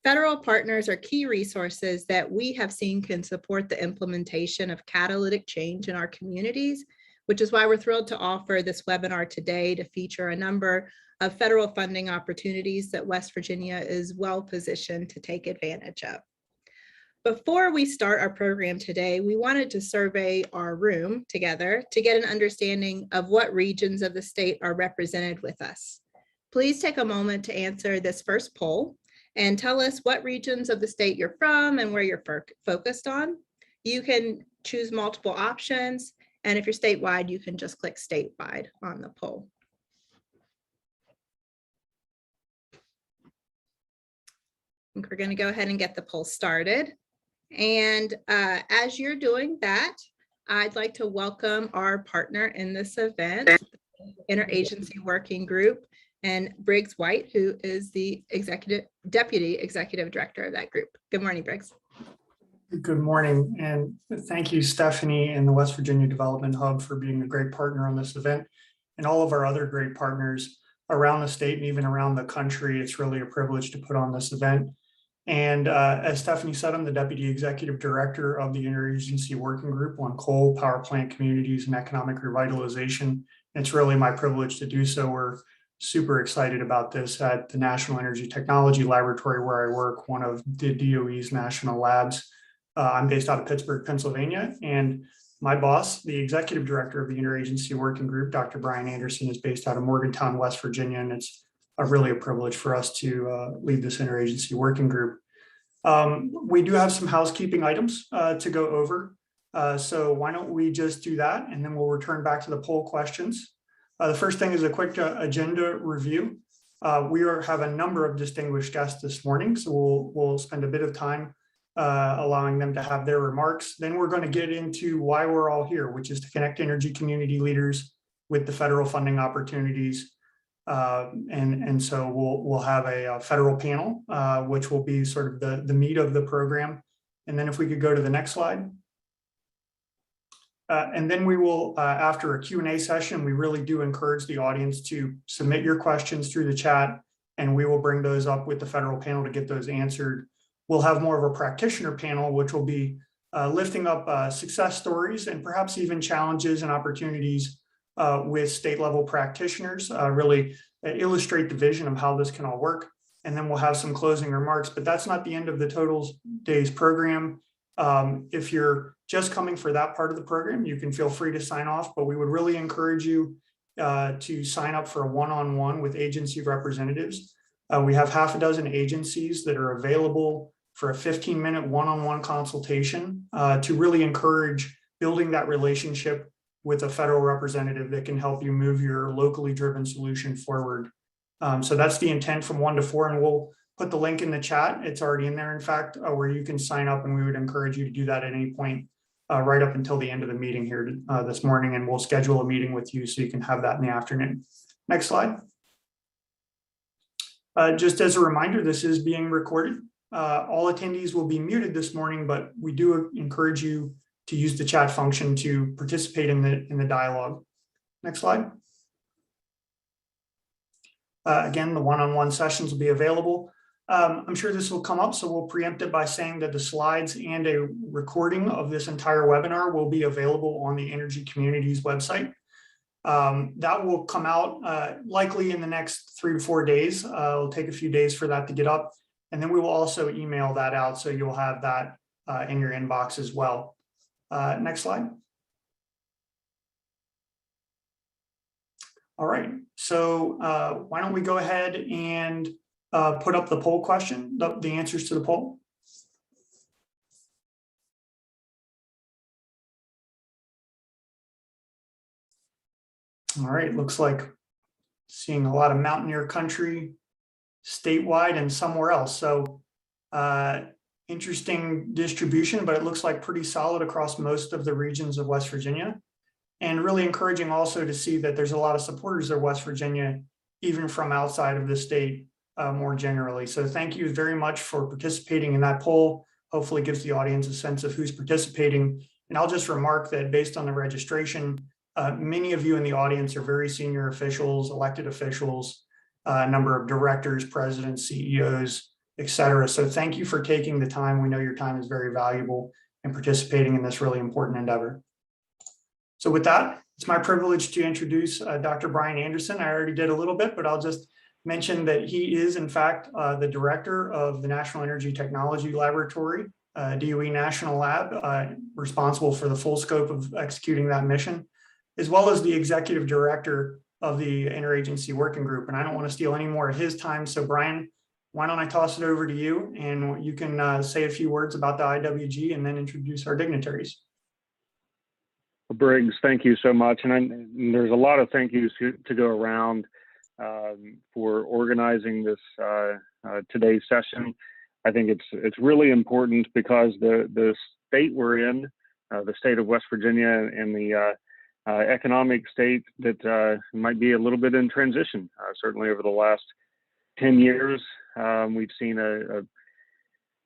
Federal partners are key resources that we have seen can support the implementation of catalytic change in our communities, which is why we're thrilled to offer this webinar today to feature a number of federal funding opportunities that West Virginia is well positioned to take advantage of. Before we start our program today, we wanted to survey our room together to get an understanding of what regions of the state are represented with us. Please take a moment to answer this first poll and tell us what regions of the state you're from and where you're focused on. You can choose multiple options, and if you're statewide, you can just click statewide on the poll. I think we're going to go ahead and get the poll started. And as you're doing that, I'd like to welcome our partner in this event, Interagency Working Group, and Briggs White, who is the Deputy Executive Director of that group. Good morning, Briggs. Good morning, and thank you, Stephanie and the West Virginia Development Hub for being a great partner on this event, and all of our other great partners around the state and even around the country. It's really a privilege to put on this event. And as Stephanie said, I'm the Deputy Executive Director of the Interagency Working Group on Coal, Power Plant Communities, and Economic Revitalization. It's really my privilege to do so. We're super excited about this at the National Energy Technology Laboratory, where I work, one of the DOE's national labs. I'm based out of Pittsburgh, Pennsylvania, and my boss, the Executive Director of the Interagency Working Group, Dr. Brian Anderson, is based out of Morgantown, West Virginia, and it's really a privilege for us to lead this Interagency Working Group. We do have some housekeeping items to go over, so why don't we just do that, and then we'll return back to the poll questions. The first thing is a quick agenda review. We have a number of distinguished guests this morning, so we'll spend a bit of time allowing them to have their remarks. Then we're going to get into why we're all here, which is to connect energy community leaders with the federal funding opportunities. And so we'll have a federal panel, which will be sort of the meat of the program. And then if we could go to the next slide. And then we will, after a Q&A session, we really do encourage the audience to submit your questions through the chat, and we will bring those up with the federal panel to get those answered. We'll have more of a practitioner panel, which will be lifting up success stories and perhaps even challenges and opportunities with state level practitioners, really illustrate the vision of how this can all work. And then we'll have some closing remarks, but that's not the end of the Total Days program. If you're just coming for that part of the program, you can feel free to sign off, but we would really encourage you to sign up for a one-on-one with agency representatives. We have half a dozen agencies that are available for a 15-minute one-on-one consultation to really encourage building that relationship with a federal representative that can help you move your locally driven solution forward. So that's the intent from 1 to 4, and we'll put the link in the chat. It's already in there, in fact, where you can sign up, and we would encourage you to do that at any point right up until the end of the meeting here this morning, and we'll schedule a meeting with you so you can have that in the afternoon. Next slide. Just as a reminder, this is being recorded. All attendees will be muted this morning, but we do encourage you to use the chat function to participate in the dialogue. Next slide. Again, the one-on-one sessions will be available. I'm sure this will come up, so we'll preempt it by saying that the slides and a recording of this entire webinar will be available on the Energy Communities website. That will come out likely in the next 3 to 4 days. It'll take a few days for that to get up. And then we will also email that out, so you'll have that in your inbox as well. Next slide. All right, so why don't we go ahead and put up the poll question, the answers to the poll. All right, looks like seeing a lot of mountaineer country statewide and somewhere else. So interesting distribution, but it looks like pretty solid across most of the regions of West Virginia. And really encouraging also to see that there's a lot of supporters of West Virginia, even from outside of the state more generally. So thank you very much for participating in that poll. Hopefully it gives the audience a sense of who's participating. And I'll just remark that based on the registration, many of you in the audience are very senior officials, elected officials, a number of directors, presidents, CEOs, et cetera. So thank you for taking the time. We know your time is very valuable and participating in this really important endeavor. So with that, it's my privilege to introduce Dr. Brian Anderson. I already did a little bit, but I'll just mention that he is, in fact, the director of the National Energy Technology Laboratory, DOE National Lab, responsible for the full scope of executing that mission, as well as the executive director of the Interagency Working Group. And I don't want to steal any more of his time. So Brian, why don't I toss it over to you, and you can say a few words about the IWG and then introduce our dignitaries. Briggs, thank you so much. And there's a lot of thank yous to go around for organizing this today's session. I think it's really important because the state we're in, the state of West Virginia, and the economic state that might be a little bit in transition. Certainly over the last 10 years, we've seen a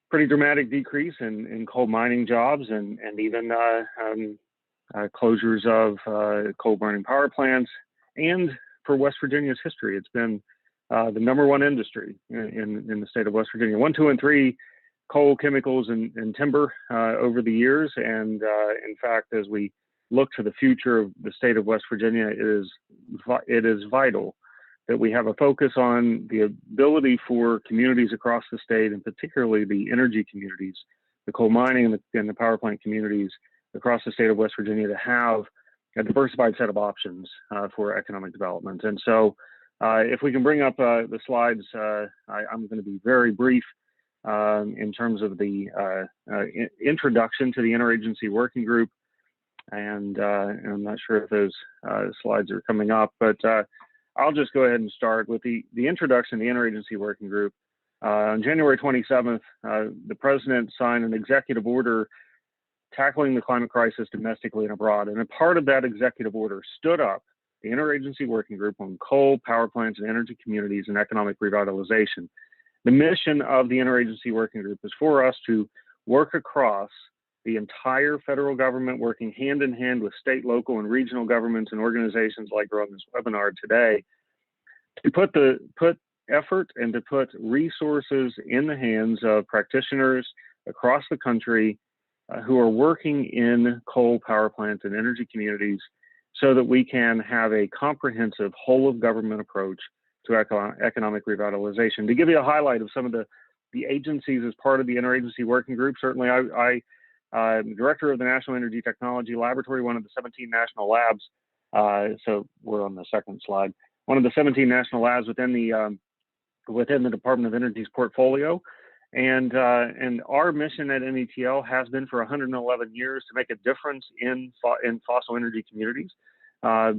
pretty dramatic decrease in coal mining jobs and even closures of coal burning power plants. And for West Virginia's history, it's been the #1 industry in the state of West Virginia. 1, 2, and 3, coal, chemicals, and timber over the years. And in fact, as we look to the future of the state of West Virginia, it is vital that we have a focus on the ability for communities across the state, and particularly the energy communities, the coal mining and the power plant communities across the state of West Virginia, to have a diversified set of options for economic development. And so if we can bring up the slides, I'm going to be very brief in terms of the introduction to the Interagency Working Group. And I'm not sure if those slides are coming up, but I'll just go ahead and start with the introduction to the Interagency Working Group. On January 27th, the president signed an executive order tackling the climate crisis domestically and abroad. And a part of that executive order stood up the Interagency Working Group on coal, power plants, and energy communities and economic revitalization. The mission of the Interagency Working Group is for us to work across the entire federal government, working hand in hand with state, local, and regional governments and organizations like we're on this webinar today, to put effort and to put resources in the hands of practitioners across the country who are working in coal, power plants, and energy communities, so that we can have a comprehensive whole of government approach to economic revitalization. To give you a highlight of some of the agencies as part of the Interagency Working Group, certainly I'm the director of the National Energy Technology Laboratory, one of the 17 national labs. So we're on the second slide. One of the 17 national labs within the Department of Energy's portfolio. And our mission at NETL has been for 111 years to make a difference in fossil energy communities,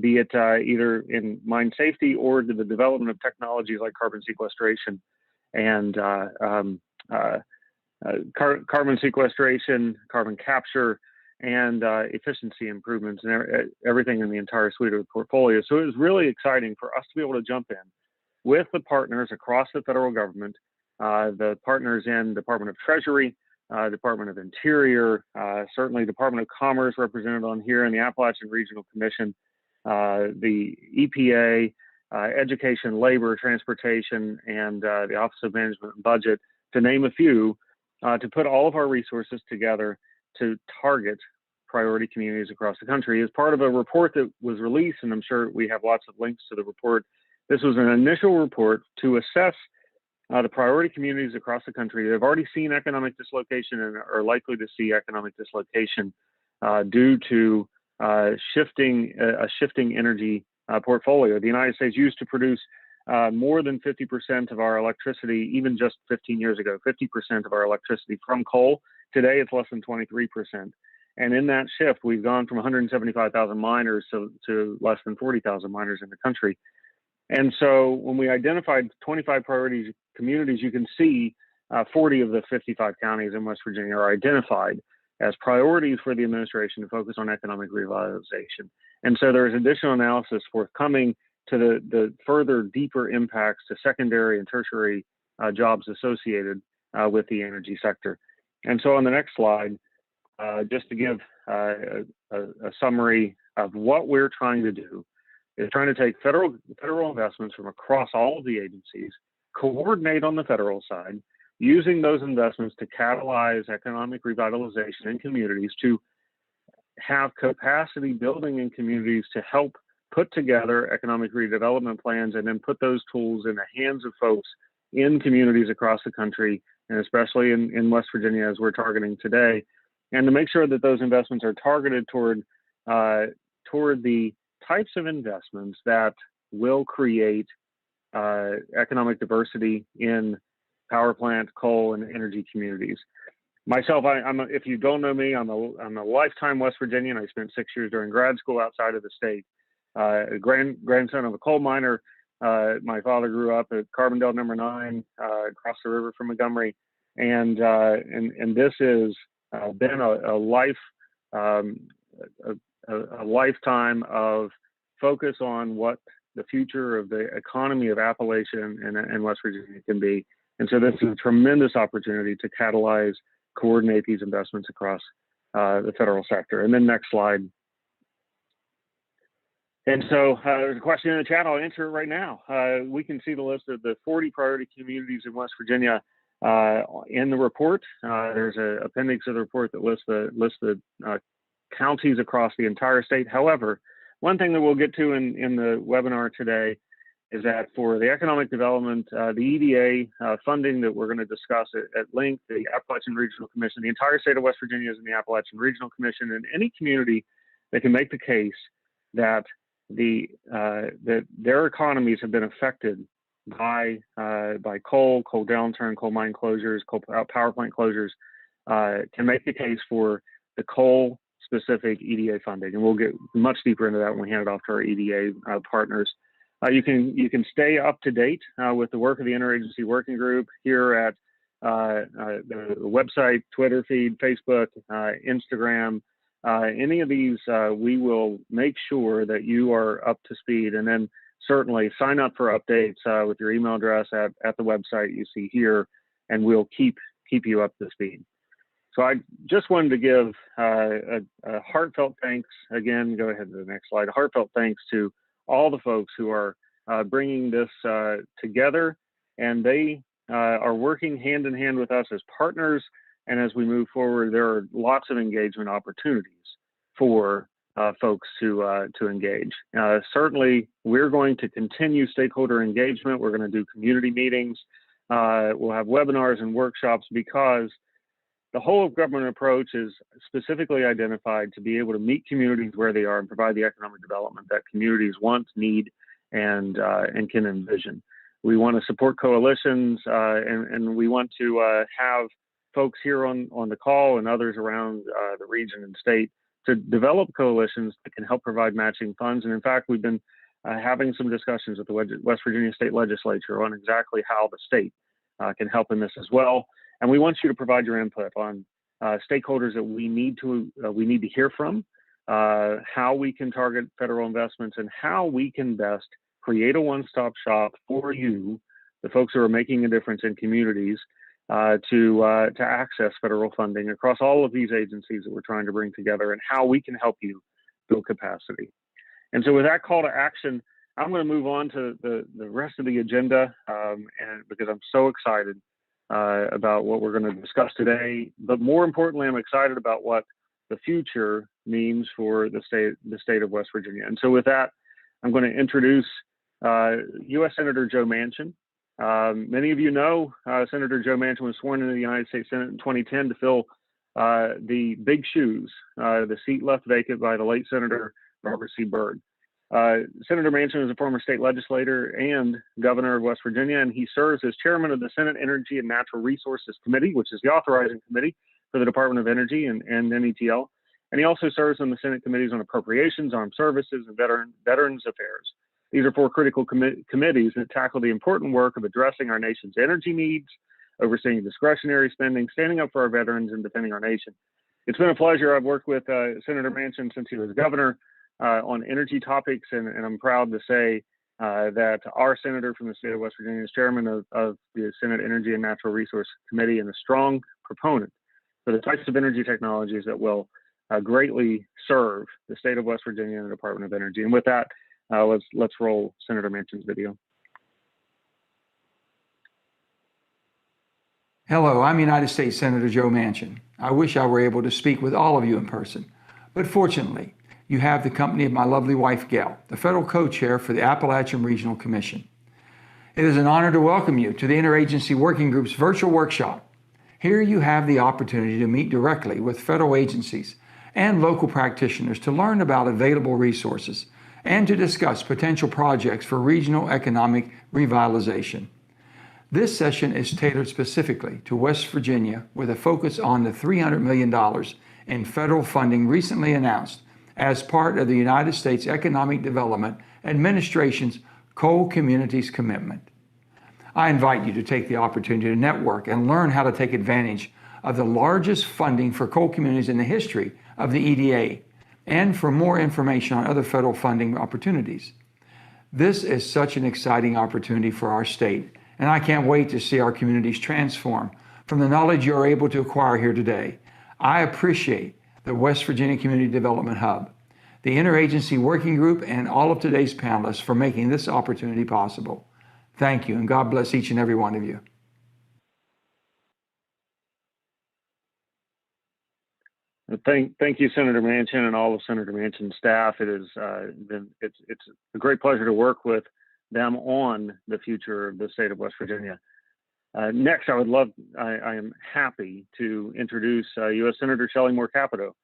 be it either in mine safety or to the development of technologies like carbon sequestration and carbon sequestration, carbon capture, and efficiency improvements, and everything in the entire suite of the portfolio. So it was really exciting for us to be able to jump in with the partners across the federal government, the partners in Department of Treasury, Department of Interior, certainly Department of Commerce represented on here, and the Appalachian Regional Commission, the EPA, Education, Labor, Transportation, and the Office of Management and Budget, to name a few, to put all of our resources together to target priority communities across the country. As part of a report that was released, and I'm sure we have lots of links to the report, this was an initial report to assess the priority communities across the country that have already seen economic dislocation and are likely to see economic dislocation due to a shifting energy portfolio. The United States used to produce more than 50% of our electricity, even just 15 years ago, 50% of our electricity from coal. Today, it's less than 23%. And in that shift, we've gone from 175,000 miners to less than 40,000 miners in the country. And so when we identified 25 priority communities, you can see 40 of the 55 counties in West Virginia are identified as priorities for the administration to focus on economic revitalization. And so there is additional analysis forthcoming to the further deeper impacts to secondary and tertiary jobs associated with the energy sector. And so on the next slide, just to give a summary of what we're trying to do, is trying to take federal investments from across all of the agencies, coordinate on the federal side, using those investments to catalyze economic revitalization in communities, to have capacity building in communities to help put together economic redevelopment plans, and then put those tools in the hands of folks in communities across the country, and especially in West Virginia, as we're targeting today, and to make sure that those investments are targeted toward the types of investments that will create economic diversity in power plant, coal, and energy communities. Myself, if you don't know me, I'm a lifetime West Virginian. I spent 6 years during grad school outside of the state. A grandson of a coal miner. My father grew up at Carbondale number 9, across the river from Montgomery, and this has been a lifetime of focus on what the future of the economy of Appalachian and West Virginia can be. And so this is a tremendous opportunity to catalyze, coordinate these investments across the federal sector. And then next slide. And so there's a question in the chat. I'll answer it right now. We can see the list of the 40 priority communities in West Virginia in the report. There's an appendix of the report that lists the counties across the entire state. However, one thing that we'll get to in the webinar today is that for the economic development, the EDA funding that we're going to discuss at length, the Appalachian Regional Commission, the entire state of West Virginia is in the Appalachian Regional Commission, and any community that can make the case that that their economies have been affected by coal downturn, coal mine closures, coal power plant closures, can make the case for the coal specific EDA funding, and we'll get much deeper into that when we hand it off to our EDA partners. You can stay up to date with the work of the Interagency Working Group here at the website, Twitter feed, Facebook, Instagram. Any of these, we will make sure that you are up to speed, and then certainly sign up for updates with your email address at the website you see here, and we'll keep you up to speed. So I just wanted to give a heartfelt thanks, again, go ahead to the next slide, a heartfelt thanks to all the folks who are bringing this together, and they are working hand in hand with us as partners. And as we move forward, there are lots of engagement opportunities for folks to engage. Certainly, we're going to continue stakeholder engagement. We're going to do community meetings. We'll have webinars and workshops, because the whole of government approach is specifically identified to be able to meet communities where they are and provide the economic development that communities want, need, and can envision. We want to support coalitions, and we want to have folks here on the call and others around the region and state to develop coalitions that can help provide matching funds. And in fact, we've been having some discussions with the West Virginia State Legislature on exactly how the state can help in this as well. And we want you to provide your input on stakeholders that we need to hear from, how we can target federal investments, and how we can best create a one-stop shop for you, the folks who are making a difference in communities, to access federal funding across all of these agencies that we're trying to bring together, and how we can help you build capacity. And so with that call to action, I'm going to move on to the rest of the agenda, and because I'm so excited about what we're going to discuss today, but more importantly, I'm excited about what the future means for the state of West Virginia. And so with that, I'm going to introduce U.S. Senator Joe Manchin. Many of you know Senator Joe Manchin was sworn into the United States Senate in 2010 to fill the big shoes, the seat left vacant by the late Senator Robert C. Byrd. Senator Manchin is a former state legislator and governor of West Virginia, and he serves as chairman of the Senate Energy and Natural Resources Committee, which is the authorizing committee for the Department of Energy and NETL. And he also serves on the Senate committees on appropriations, armed services, and veterans affairs. These are 4 critical committees that tackle the important work of addressing our nation's energy needs, overseeing discretionary spending, standing up for our veterans, and defending our nation. It's been a pleasure. I've worked with Senator Manchin since he was governor on energy topics, and I'm proud to say that our senator from the state of West Virginia is chairman of the Senate Energy and Natural Resource Committee, and a strong proponent for the types of energy technologies that will greatly serve the state of West Virginia and the Department of Energy. And with that, let's roll Senator Manchin's video. Hello, I'm United States Senator Joe Manchin. I wish I were able to speak with all of you in person, but fortunately, you have the company of my lovely wife, Gail, the federal co-chair for the Appalachian Regional Commission. It is an honor to welcome you to the Interagency Working Group's virtual workshop. Here you have the opportunity to meet directly with federal agencies and local practitioners to learn about available resources and to discuss potential projects for regional economic revitalization. This session is tailored specifically to West Virginia with a focus on the $300 million in federal funding recently announced as part of the United States Economic Development Administration's Coal Communities Commitment. I invite you to take the opportunity to network and learn how to take advantage of the largest funding for coal communities in the history of the EDA, and for more information on other federal funding opportunities. This is such an exciting opportunity for our state, and I can't wait to see our communities transform from the knowledge you're able to acquire here today. I appreciate the West Virginia Community Development Hub, the Interagency Working Group, and all of today's panelists for making this opportunity possible. Thank you, and God bless each and every one of you. Thank you, Senator Manchin, and all of Senator Manchin's staff. It's a great pleasure to work with them on the future of the state of West Virginia. Next, I am happy to introduce U.S. Senator Shelley Moore Capito.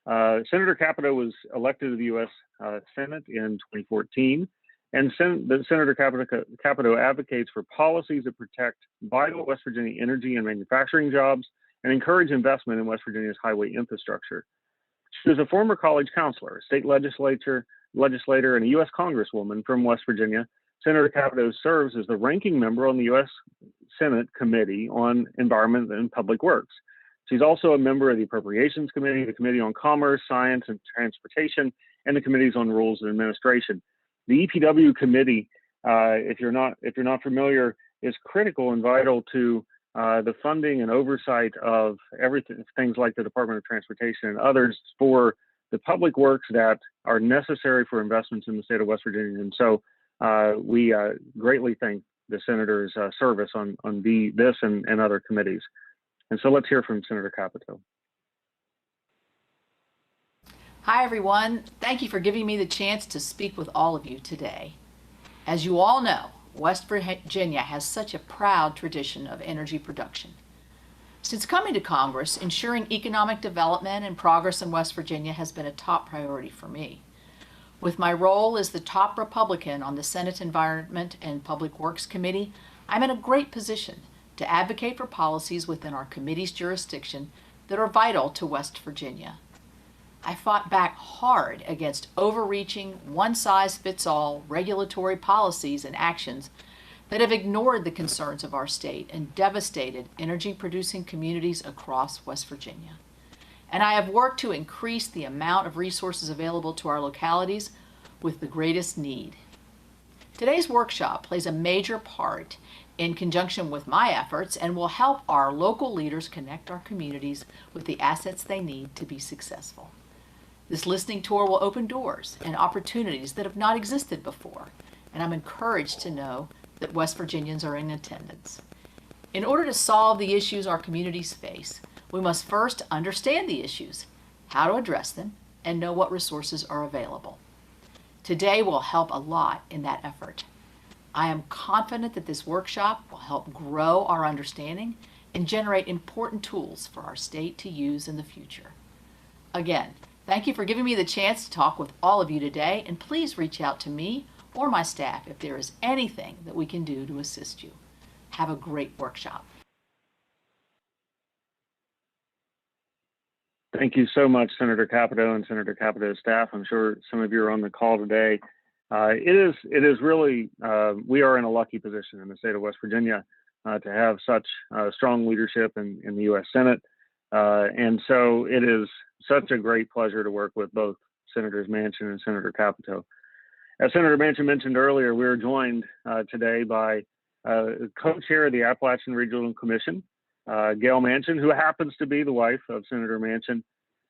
Senator Capito was elected to the U.S. Senate in 2014, and Senator Capito advocates for policies that protect vital West Virginia energy and manufacturing jobs and encourage investment in West Virginia's highway infrastructure. She is a former college counselor, a state legislator, and a U.S. Congresswoman from West Virginia. Senator Capito serves as the ranking member on the U.S. Senate Committee on Environment and Public Works. She's also a member of the Appropriations Committee, the Committee on Commerce, Science, and Transportation, and the Committees on Rules and Administration. The EPW Committee, if you're not familiar, is critical and vital to the funding and oversight of everything, things like the Department of Transportation and others for the public works that are necessary for investments in the state of West Virginia. And so we greatly thank the Senator's service on this and other committees. And so let's hear from Senator Capito. Hi, everyone. Thank you for giving me the chance to speak with all of you today. As you all know, West Virginia has such a proud tradition of energy production. Since coming to Congress, ensuring economic development and progress in West Virginia has been a top priority for me. With my role as the top Republican on the Senate Environment and Public Works Committee, I'm in a great position to advocate for policies within our committee's jurisdiction that are vital to West Virginia. I fought back hard against overreaching, one-size-fits-all regulatory policies and actions that have ignored the concerns of our state and devastated energy-producing communities across West Virginia. And I have worked to increase the amount of resources available to our localities with the greatest need. Today's workshop plays a major part in conjunction with my efforts and will help our local leaders connect our communities with the assets they need to be successful. This listening tour will open doors and opportunities that have not existed before, and I'm encouraged to know that West Virginians are in attendance. In order to solve the issues our communities face, we must first understand the issues, how to address them, and know what resources are available. Today will help a lot in that effort. I am confident that this workshop will help grow our understanding and generate important tools for our state to use in the future. Again, thank you for giving me the chance to talk with all of you today, and please reach out to me or my staff if there is anything that we can do to assist you. Have a great workshop. Thank you so much, Senator Capito and Senator Capito's staff. I'm sure some of you are on the call today. It is really, we are in a lucky position in the state of West Virginia to have such strong leadership in the U.S. Senate. And so it is such a great pleasure to work with both Senators Manchin and Senator Capito. As Senator Manchin mentioned earlier, we are joined today by co-chair of the Appalachian Regional Commission, Gail Manchin, who happens to be the wife of Senator Manchin.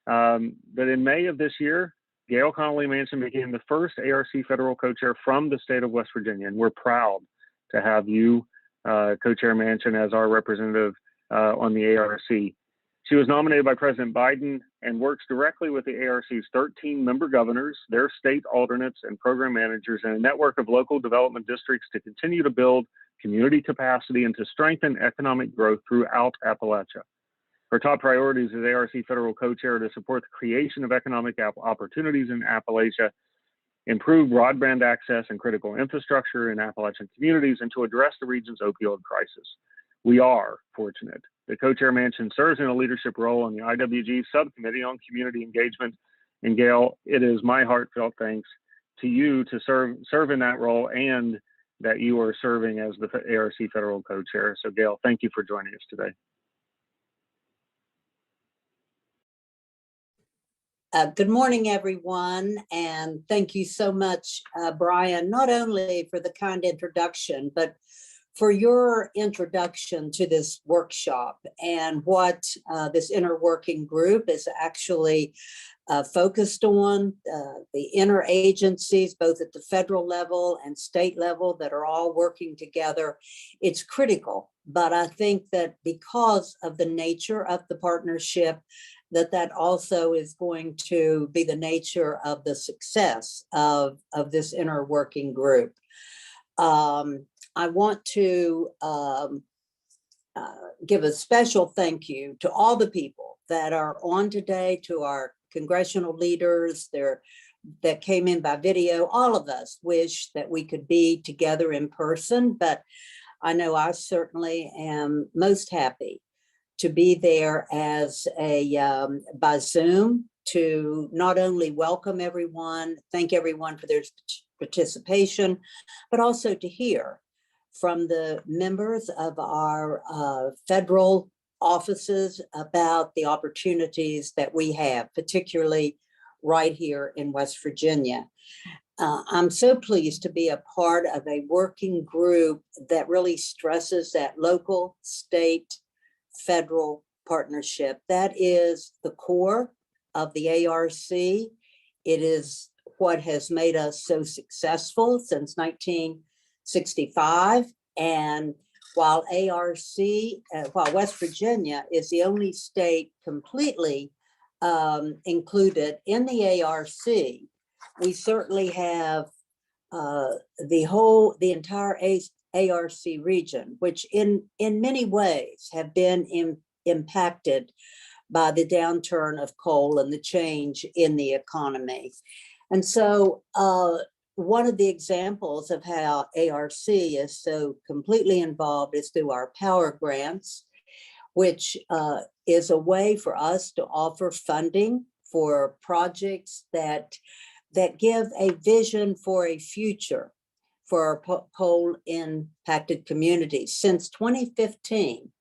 But in May of this year, Gail Connolly Manchin became the first ARC federal co-chair from the state of West Virginia, and we're proud to have you, co-chair Manchin, as our representative on the ARC. She was nominated by President Biden and works directly with the ARC's 13 member governors, their state alternates, and program managers, and a network of local development districts to continue to build community capacity and to strengthen economic growth throughout Appalachia. Her top priorities as ARC federal co-chair to support the creation of economic opportunities in Appalachia, improve broadband access and critical infrastructure in Appalachian communities, and to address the region's opioid crisis. We are fortunate. The co-chair mansion serves in a leadership role on the IWG subcommittee on community engagement. And Gail, it is my heartfelt thanks to you to serve in that role, and that you are serving as the ARC federal co-chair. So Gail, thank you for joining us today. Good morning, everyone, and thank you so much, Brian, not only for the kind introduction, but for your introduction to this workshop and what this interworking group is actually focused on, the interagencies, both at the federal level and state level, that are all working together. It's critical, but I think that because of the nature of the partnership, that also is going to be the nature of the success of this interworking group. I want to give a special thank you to all the people that are on today, to our congressional leaders that came in by video. All of us wish that we could be together in person, but I know I certainly am most happy to be there as by Zoom, to not only welcome everyone, thank everyone for their participation, but also to hear from the members of our federal offices about the opportunities that we have, particularly right here in West Virginia. I'm so pleased to be a part of a working group that really stresses that local, state, federal partnership. That is the core of the ARC. It is what has made us so successful since 1965. And while while West Virginia is the only state completely included in the ARC, we certainly have the entire ARC region, which in many ways have been impacted by the downturn of coal and the change in the economy. And so one of the examples of how ARC is so completely involved is through our power grants, which is a way for us to offer funding for projects that give a vision for a future for our coal impacted communities. Since 2015,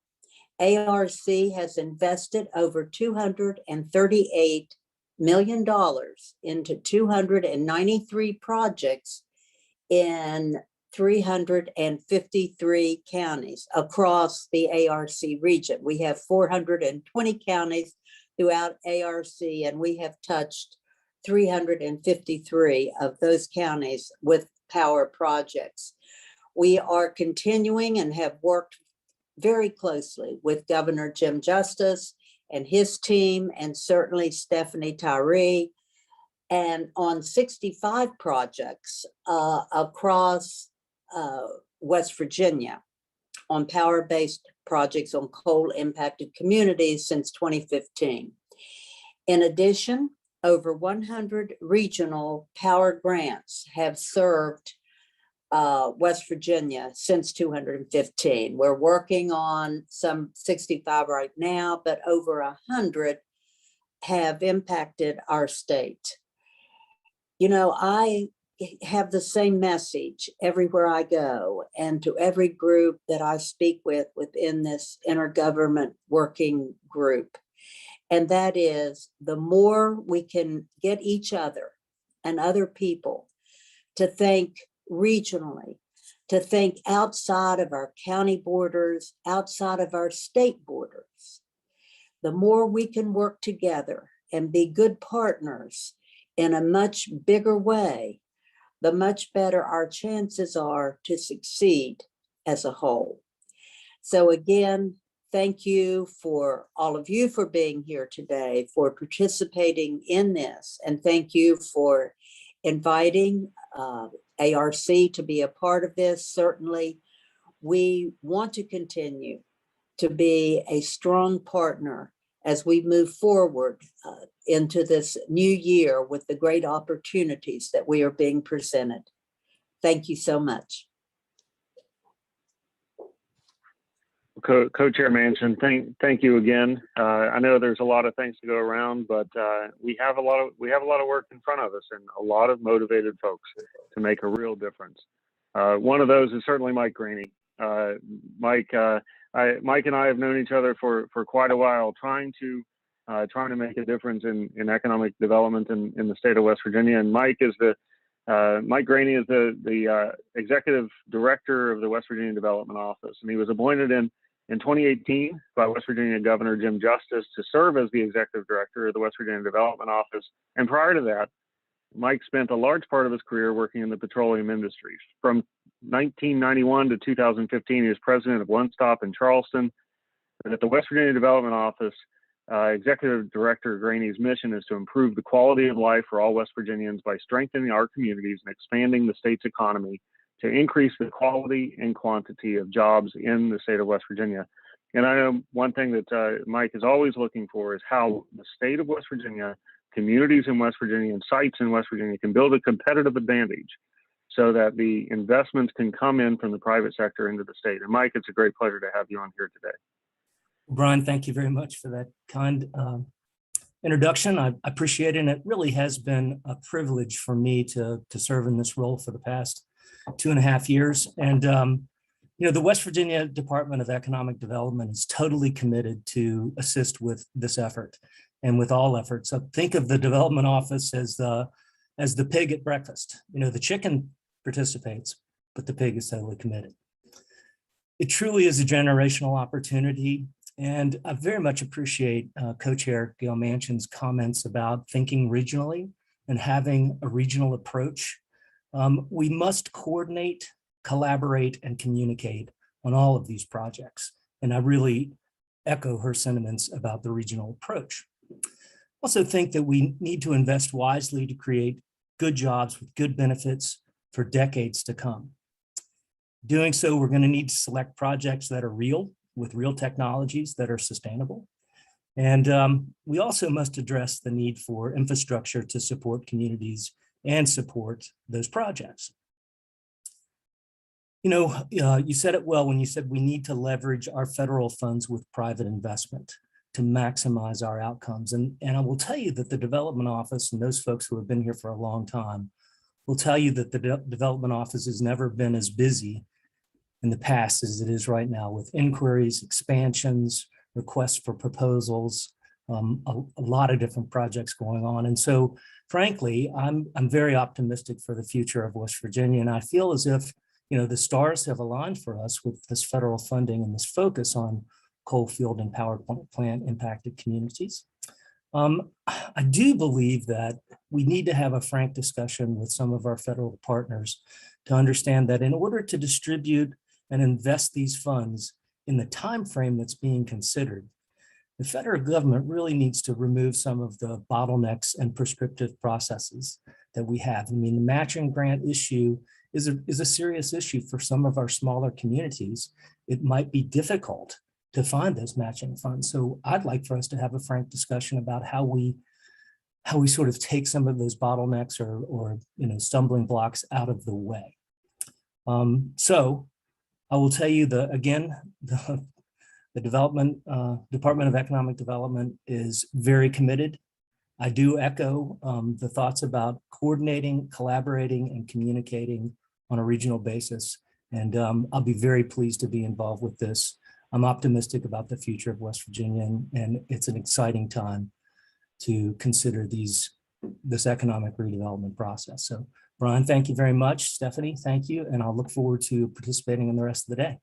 ARC has invested over $238 million into 293 projects in 353 counties across the ARC region. We have 420 counties throughout ARC, and we have touched 353 of those counties with power projects. We are continuing and have worked very closely with Governor Jim Justice and his team, and certainly Stephanie Tyree, and on 65 projects across West Virginia on power-based projects on coal-impacted communities since 2015. In addition, over 100 regional power grants have served West Virginia since 2015. We're working on some 65 right now, but over 100 have impacted our state. You know, I have the same message everywhere I go, and to every group that I speak with within this intergovernment working group. And that is, the more we can get each other and other people to think regionally, to think outside of our county borders, outside of our state borders, the more we can work together and be good partners in a much bigger way, the much better our chances are to succeed as a whole. So again, thank you for all of you for being here today, for participating in this, and thank you for inviting ARC to be a part of this. Certainly, we want to continue to be a strong partner as we move forward into this new year with the great opportunities that we are being presented. Thank you so much. Co-Chair Manchin, thank you again. I know there's a lot of things to go around, but we have a lot of work in front of us and a lot of motivated folks to make a real difference. One of those is certainly Mike Rainey. Mike and I have known each other for quite a while, trying to make a difference in economic development in the state of West Virginia. And Mike Rainey is the executive director of the West Virginia Development Office, and he was appointed in 2018 by West Virginia Governor Jim Justice to serve as the executive director of the West Virginia Development Office. And prior to that, Mike spent a large part of his career working in the petroleum industry. From 1991 to 2015, he was president of One Stop in Charleston. And at the West Virginia Development Office, Executive Director Rainey's mission is to improve the quality of life for all West Virginians by strengthening our communities and expanding the state's economy to increase the quality and quantity of jobs in the state of West Virginia. And I know one thing that Mike is always looking for is how the state of West Virginia, communities in West Virginia, and sites in West Virginia can build a competitive advantage so that the investments can come in from the private sector into the state. And Mike, it's a great pleasure to have you on here today. Brian, thank you very much for that kind introduction. I appreciate it. And it really has been a privilege for me to serve in this role for the past 2.5 years. And, the West Virginia Department of Economic Development is totally committed to assist with this effort and with all efforts. So think of the development office as the pig at breakfast. The chicken participates, but the pig is totally committed. It truly is a generational opportunity. And I very much appreciate Co-Chair Gail Manchin's comments about thinking regionally and having a regional approach. We must coordinate, collaborate, and communicate on all of these projects. And I really echo her sentiments about the regional approach. Also think that we need to invest wisely to create good jobs with good benefits for decades to come. Doing so, we're going to need to select projects that are real, with real technologies that are sustainable. And we also must address the need for infrastructure to support communities and support those projects. You said it well when you said we need to leverage our federal funds with private investment to maximize our outcomes. And I will tell you that the Development Office and those folks who have been here for a long time will tell you that the Development Office has never been as busy in the past as it is right now, with inquiries, expansions, requests for proposals, a lot of different projects going on. And so frankly, I'm very optimistic for the future of West Virginia. And I feel as if, the stars have aligned for us with this federal funding and this focus on coal field and power plant impacted communities. I do believe that we need to have a frank discussion with some of our federal partners to understand that in order to distribute and invest these funds in the time frame that's being considered, the federal government really needs to remove some of the bottlenecks and prescriptive processes that we have. I mean, the matching grant issue is a serious issue for some of our smaller communities. It might be difficult to find those matching funds. So I'd like for us to have a frank discussion about how we sort of take some of those bottlenecks or stumbling blocks out of the way. So I will tell you the Department of Economic Development is very committed. I do echo the thoughts about coordinating, collaborating, and communicating on a regional basis. And I'll be very pleased to be involved with this. I'm optimistic about the future of West Virginia, and it's an exciting time to consider this economic redevelopment process. So Brian, thank you very much. Stephanie, thank you. And I'll look forward to participating in the rest of the day.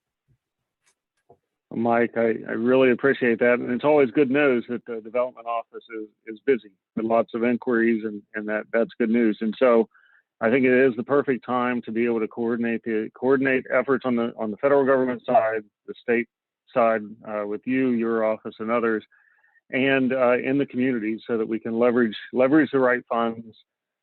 Mike, I really appreciate that. And it's always good news that the development office is busy with lots of inquiries, and that's good news. And so I think it is the perfect time to be able to coordinate efforts on the federal government side, the state side with you, your office, and others, and in the community, so that we can leverage the right funds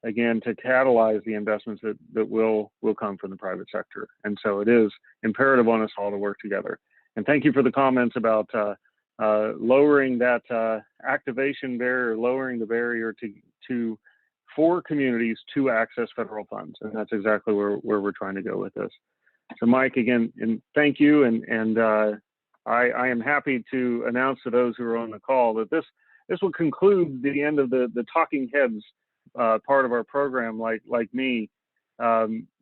again to catalyze the investments that will come from the private sector. And so it is imperative on us all to work together. And thank you for the comments about lowering that activation barrier, lowering the barrier for communities to access federal funds. And that's exactly where we're trying to go with this. So Mike, again, and thank you. And I am happy to announce to those who are on the call that this will conclude the end of the talking heads part of our program. Like me,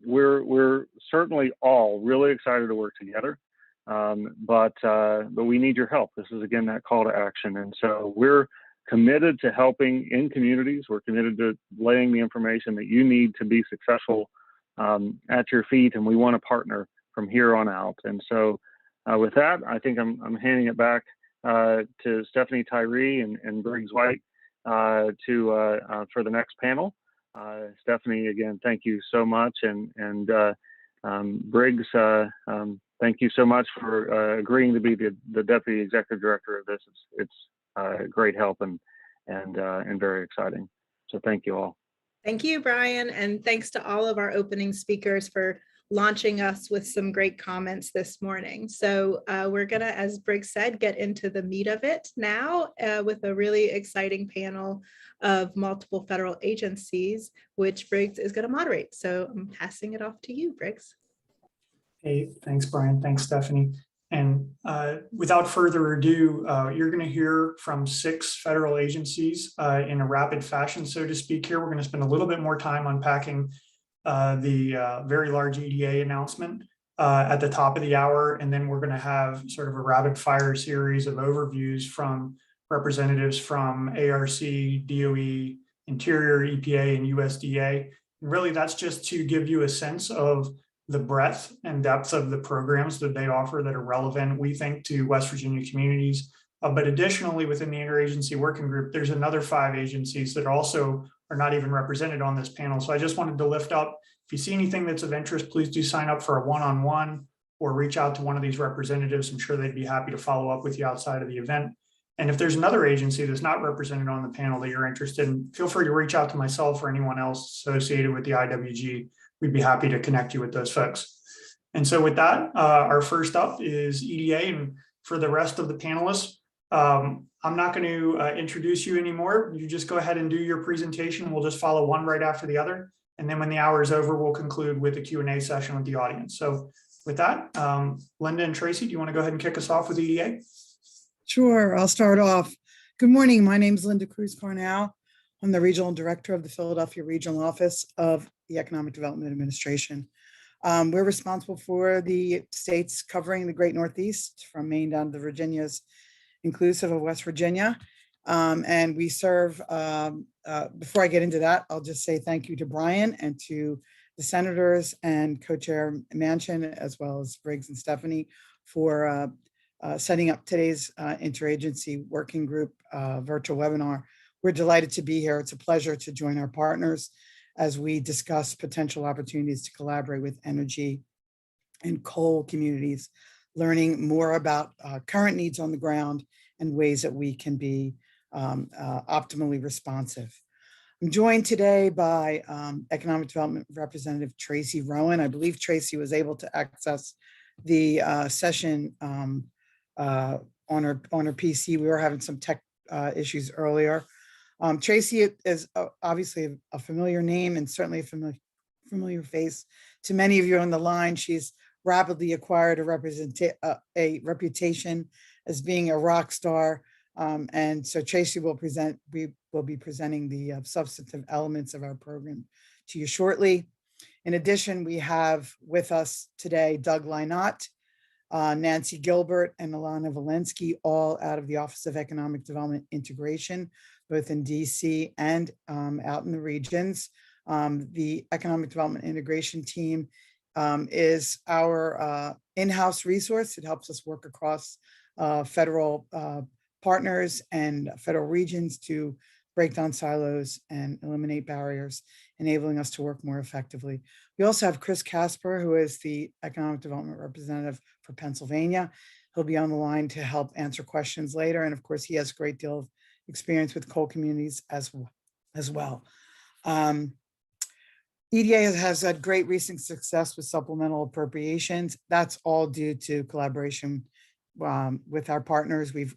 we're certainly all really excited to work together, but we need your help. This is again that call to action, and so we're committed to helping in communities. We're committed to laying the information that you need to be successful at your feet, and we want to partner from here on out. And so with that, I think I'm handing it back to Stephanie Tyree and Briggs White for the next panel. Stephanie, again, thank you so much, and Briggs, thank you so much for agreeing to be the Deputy Executive Director of this. It's great help and very exciting. So thank you all. Thank you, Brian, and thanks to all of our opening speakers for launching us with some great comments this morning. So we're gonna, as Briggs said, get into the meat of it now with a really exciting panel of multiple federal agencies, which Briggs is gonna moderate. So I'm passing it off to you, Briggs. Hey, thanks, Brian. Thanks, Stephanie. And without further ado, you're going to hear from 6 federal agencies in a rapid fashion, so to speak here. We're going to spend a little bit more time unpacking the very large EDA announcement at the top of the hour. And then we're going to have sort of a rapid fire series of overviews from representatives from ARC, DOE, Interior, EPA, and USDA. And really, that's just to give you a sense of the breadth and depth of the programs that they offer that are relevant, we think, to West Virginia communities. But additionally, within the interagency working group, there's another 5 agencies that also are not even represented on this panel. So I just wanted to lift up, if you see anything that's of interest, please do sign up for a one-on-one or reach out to one of these representatives. I'm sure they'd be happy to follow up with you outside of the event. And if there's another agency that's not represented on the panel that you're interested in, feel free to reach out to myself or anyone else associated with the IWG. We'd be happy to connect you with those folks. And so with that, our first up is EDA. And for the rest of the panelists, I'm not going to introduce you anymore. You just go ahead and do your presentation. We'll just follow one right after the other. And then when the hour is over, we'll conclude with a Q&A session with the audience. So with that, Linda and Tracy, do you want to go ahead and kick us off with EDA? Sure, I'll start off. Good morning. My name is Linda Cruz-Carnell. I'm the Regional Director of the Philadelphia Regional Office of the Economic Development Administration. We're responsible for the states covering the Great Northeast, from Maine down to the Virginias, inclusive of West Virginia. And we serve, before I get into that, I'll just say thank you to Brian and to the senators and co-chair Manchin, as well as Briggs and Stephanie, for setting up today's interagency working group virtual webinar. We're delighted to be here. It's a pleasure to join our partners as we discuss potential opportunities to collaborate with energy and coal communities, learning more about current needs on the ground and ways that we can be optimally responsive. I'm joined today by Economic Development Representative Tracy Rowan. I believe Tracy was able to access the session on her PC. We were having some tech issues earlier. Tracy is obviously a familiar name and certainly a familiar face to many of you on the line. She's rapidly acquired a reputation as being a rock star. And so Tracy will be presenting the substantive elements of our program to you shortly. In addition, we have with us today Doug Lynott, Nancy Gilbert, and Alana Valensky, all out of the Office of Economic Development Integration, both in DC and out in the regions. The Economic Development Integration team is our in-house resource. It helps us work across federal partners and federal regions to break down silos and eliminate barriers, enabling us to work more effectively. We also have Chris Casper, who is the Economic Development Representative for Pennsylvania. He'll be on the line to help answer questions later. And of course, he has a great deal of experience with coal communities as well. EDA has had great recent success with supplemental appropriations. That's all due to collaboration with our partners. We've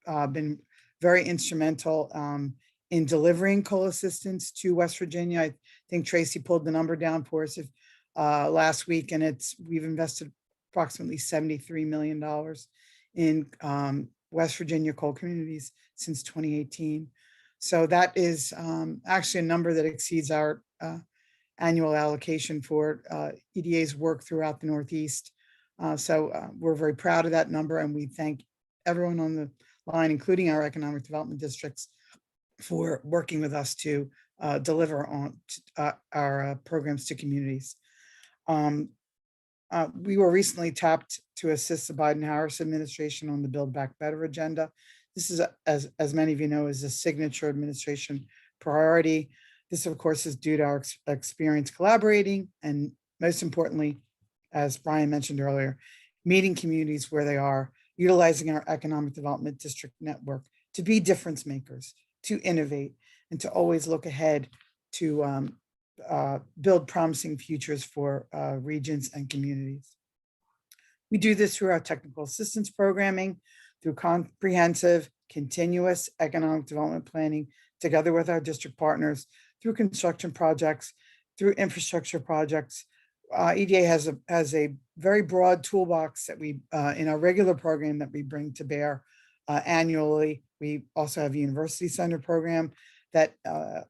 been very instrumental in delivering coal assistance to West Virginia. I think Tracy pulled the number down for us last week, and we've invested approximately $73 million in West Virginia coal communities since 2018. So that is actually a number that exceeds our annual allocation for EDA's work throughout the Northeast. So we're very proud of that number, and we thank everyone on the line, including our economic development districts, for working with us to deliver on our programs to communities. We were recently tapped to assist the Biden-Harris administration on the Build Back Better agenda. This is, as many of you know, is a signature administration priority. This, of course, is due to our experience collaborating and, most importantly, as Brian mentioned earlier, meeting communities where they are, utilizing our economic development district network to be difference makers, to innovate, and to always look ahead to build promising futures for regions and communities. We do this through our technical assistance programming, through comprehensive, continuous economic development planning, together with our district partners, through construction projects, through infrastructure projects. EDA has a very broad toolbox that we, in our regular program, that we bring to bear annually. We also have a university center program that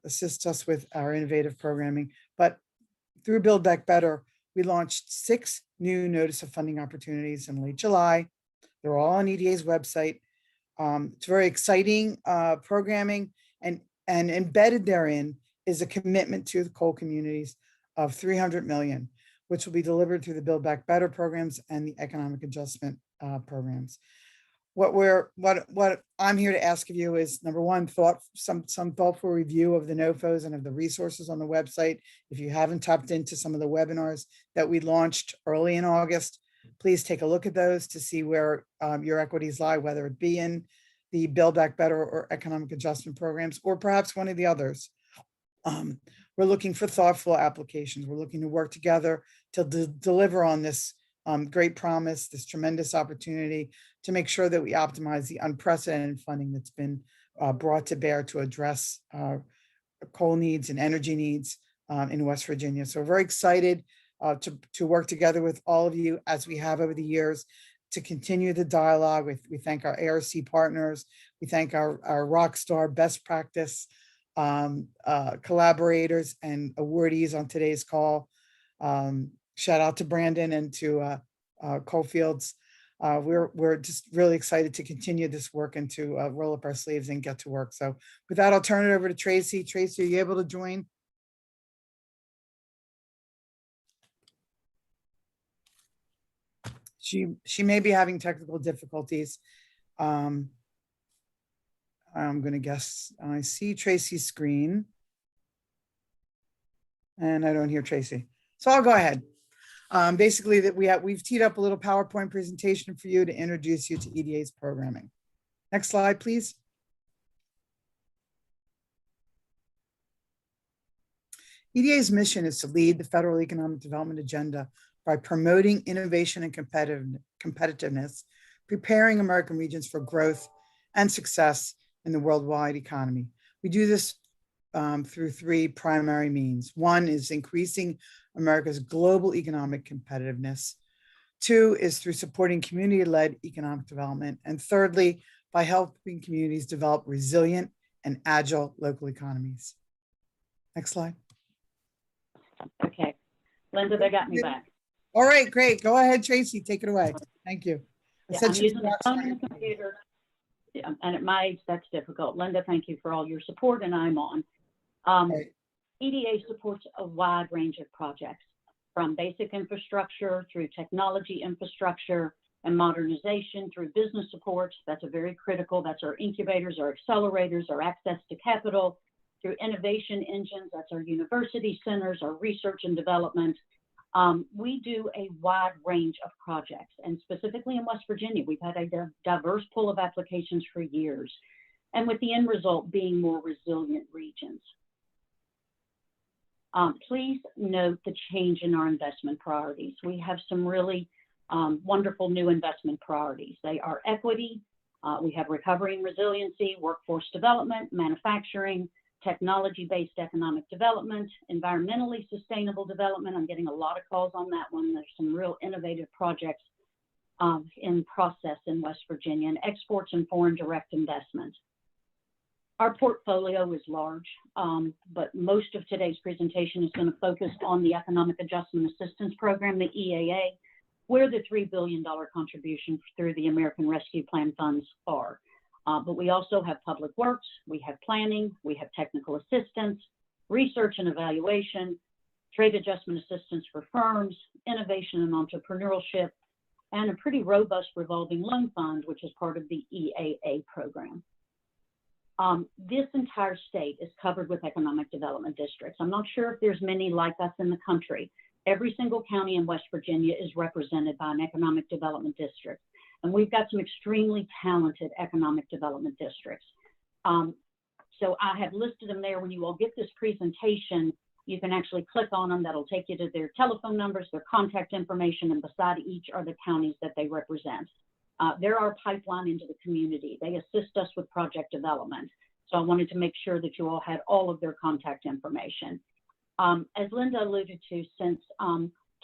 assists us with our innovative programming. But through Build Back Better, we launched 6 new notice of funding opportunities in late July. They're all on EDA's website. It's very exciting programming, and embedded therein is a commitment to the coal communities of $300 million, which will be delivered through the Build Back Better programs and the economic adjustment programs. What I'm here to ask of you is, number one, some thoughtful review of the NOFOs and of the resources on the website. If you haven't tapped into some of the webinars that we launched early in August, please take a look at those to see where your equities lie, whether it be in the Build Back Better or economic adjustment programs, or perhaps one of the others. We're looking for thoughtful applications. We're looking to work together to deliver on this great promise, this tremendous opportunity, to make sure that we optimize the unprecedented funding that's been brought to bear to address coal needs and energy needs in West Virginia. So we're very excited to work together with all of you, as we have over the years, to continue the dialogue. We thank our ARC partners. We thank our rock star best practice collaborators and awardees on today's call. Shout out to Brandon and to Coalfields. We're just really excited to continue this work and to roll up our sleeves and get to work. So with that, I'll turn it over to Tracy. Tracy, are you able to join? She may be having technical difficulties. I'm going to guess I see Tracy's screen and I don't hear Tracy. So I'll go ahead. Basically, that we've teed up a little PowerPoint presentation for you to introduce you to EDA's programming. Next slide, please. EDA's mission is to lead the federal economic development agenda by promoting innovation and competitiveness, preparing American regions for growth and success in the worldwide economy. We do this through 3 primary means. One is increasing America's global economic competitiveness. 2 is through supporting community-led economic development. And thirdly, by helping communities develop resilient and agile local economies. Next slide. Okay, Linda, they got me back. All right, great. Go ahead, Tracy, take it away. Thank you. Yeah, I'm using the phone and the computer. Yeah, and at my age, that's difficult. Linda, thank you for all your support, and I'm on. Right. EDA supports a wide range of projects, from basic infrastructure through technology infrastructure and modernization, through business support. That's a very critical. That's our incubators, our accelerators, our access to capital, through innovation engines. That's our university centers, our research and development, We do a wide range of projects, and specifically in West Virginia, we've had a diverse pool of applications for years, and with the end result being more resilient regions. Please note the change in our investment priorities. We have some really wonderful new investment priorities. They are equity, we have recovery and resiliency, workforce development, manufacturing, technology-based economic development, environmentally sustainable development. I'm getting a lot of calls on that one. There's some real innovative projects in process in West Virginia, and exports and foreign direct investment. Our portfolio is large, but most of today's presentation is going to focus on the Economic Adjustment Assistance Program, the EAA, where the $3 billion contribution through the American Rescue Plan funds are. But we also have public works, we have planning, we have technical assistance, research and evaluation, trade adjustment assistance for firms, innovation and entrepreneurship, and a pretty robust revolving loan fund, which is part of the EAA program. This entire state is covered with economic development districts. I'm not sure if there's many like us in the country. Every single county in West Virginia is represented by an economic development district. And we've got some extremely talented economic development districts. So I have listed them there. When you all get this presentation, you can actually click on them. That'll take you to their telephone numbers, their contact information, and beside each are the counties that they represent. They're our pipeline into the community. They assist us with project development. So I wanted to make sure that you all had all of their contact information. As Linda alluded to, since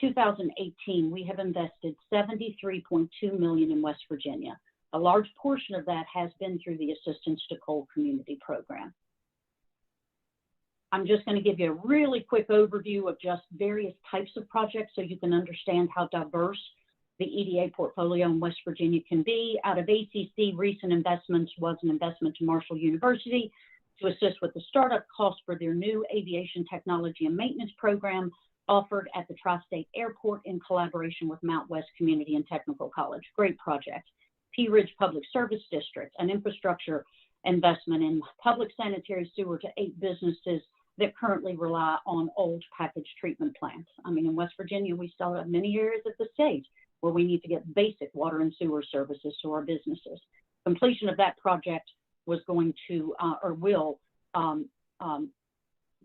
2018, we have invested $73.2 million in West Virginia. A large portion of that has been through the Assistance to Coal Community Program. I'm just going to give you a really quick overview of just various types of projects so you can understand how diverse the EDA portfolio in West Virginia can be. Out of ACC, recent investments was an investment to Marshall University to assist with the startup costs for their new aviation technology and maintenance program offered at the Tri-State Airport in collaboration with Mount West Community and Technical College. Great project. Pea Ridge Public Service District, an infrastructure investment in public sanitary sewer to 8 businesses that currently rely on old package treatment plants. I mean, in West Virginia, we still have many areas of the state where we need to get basic water and sewer services to our businesses. Completion of that project was going to, or will,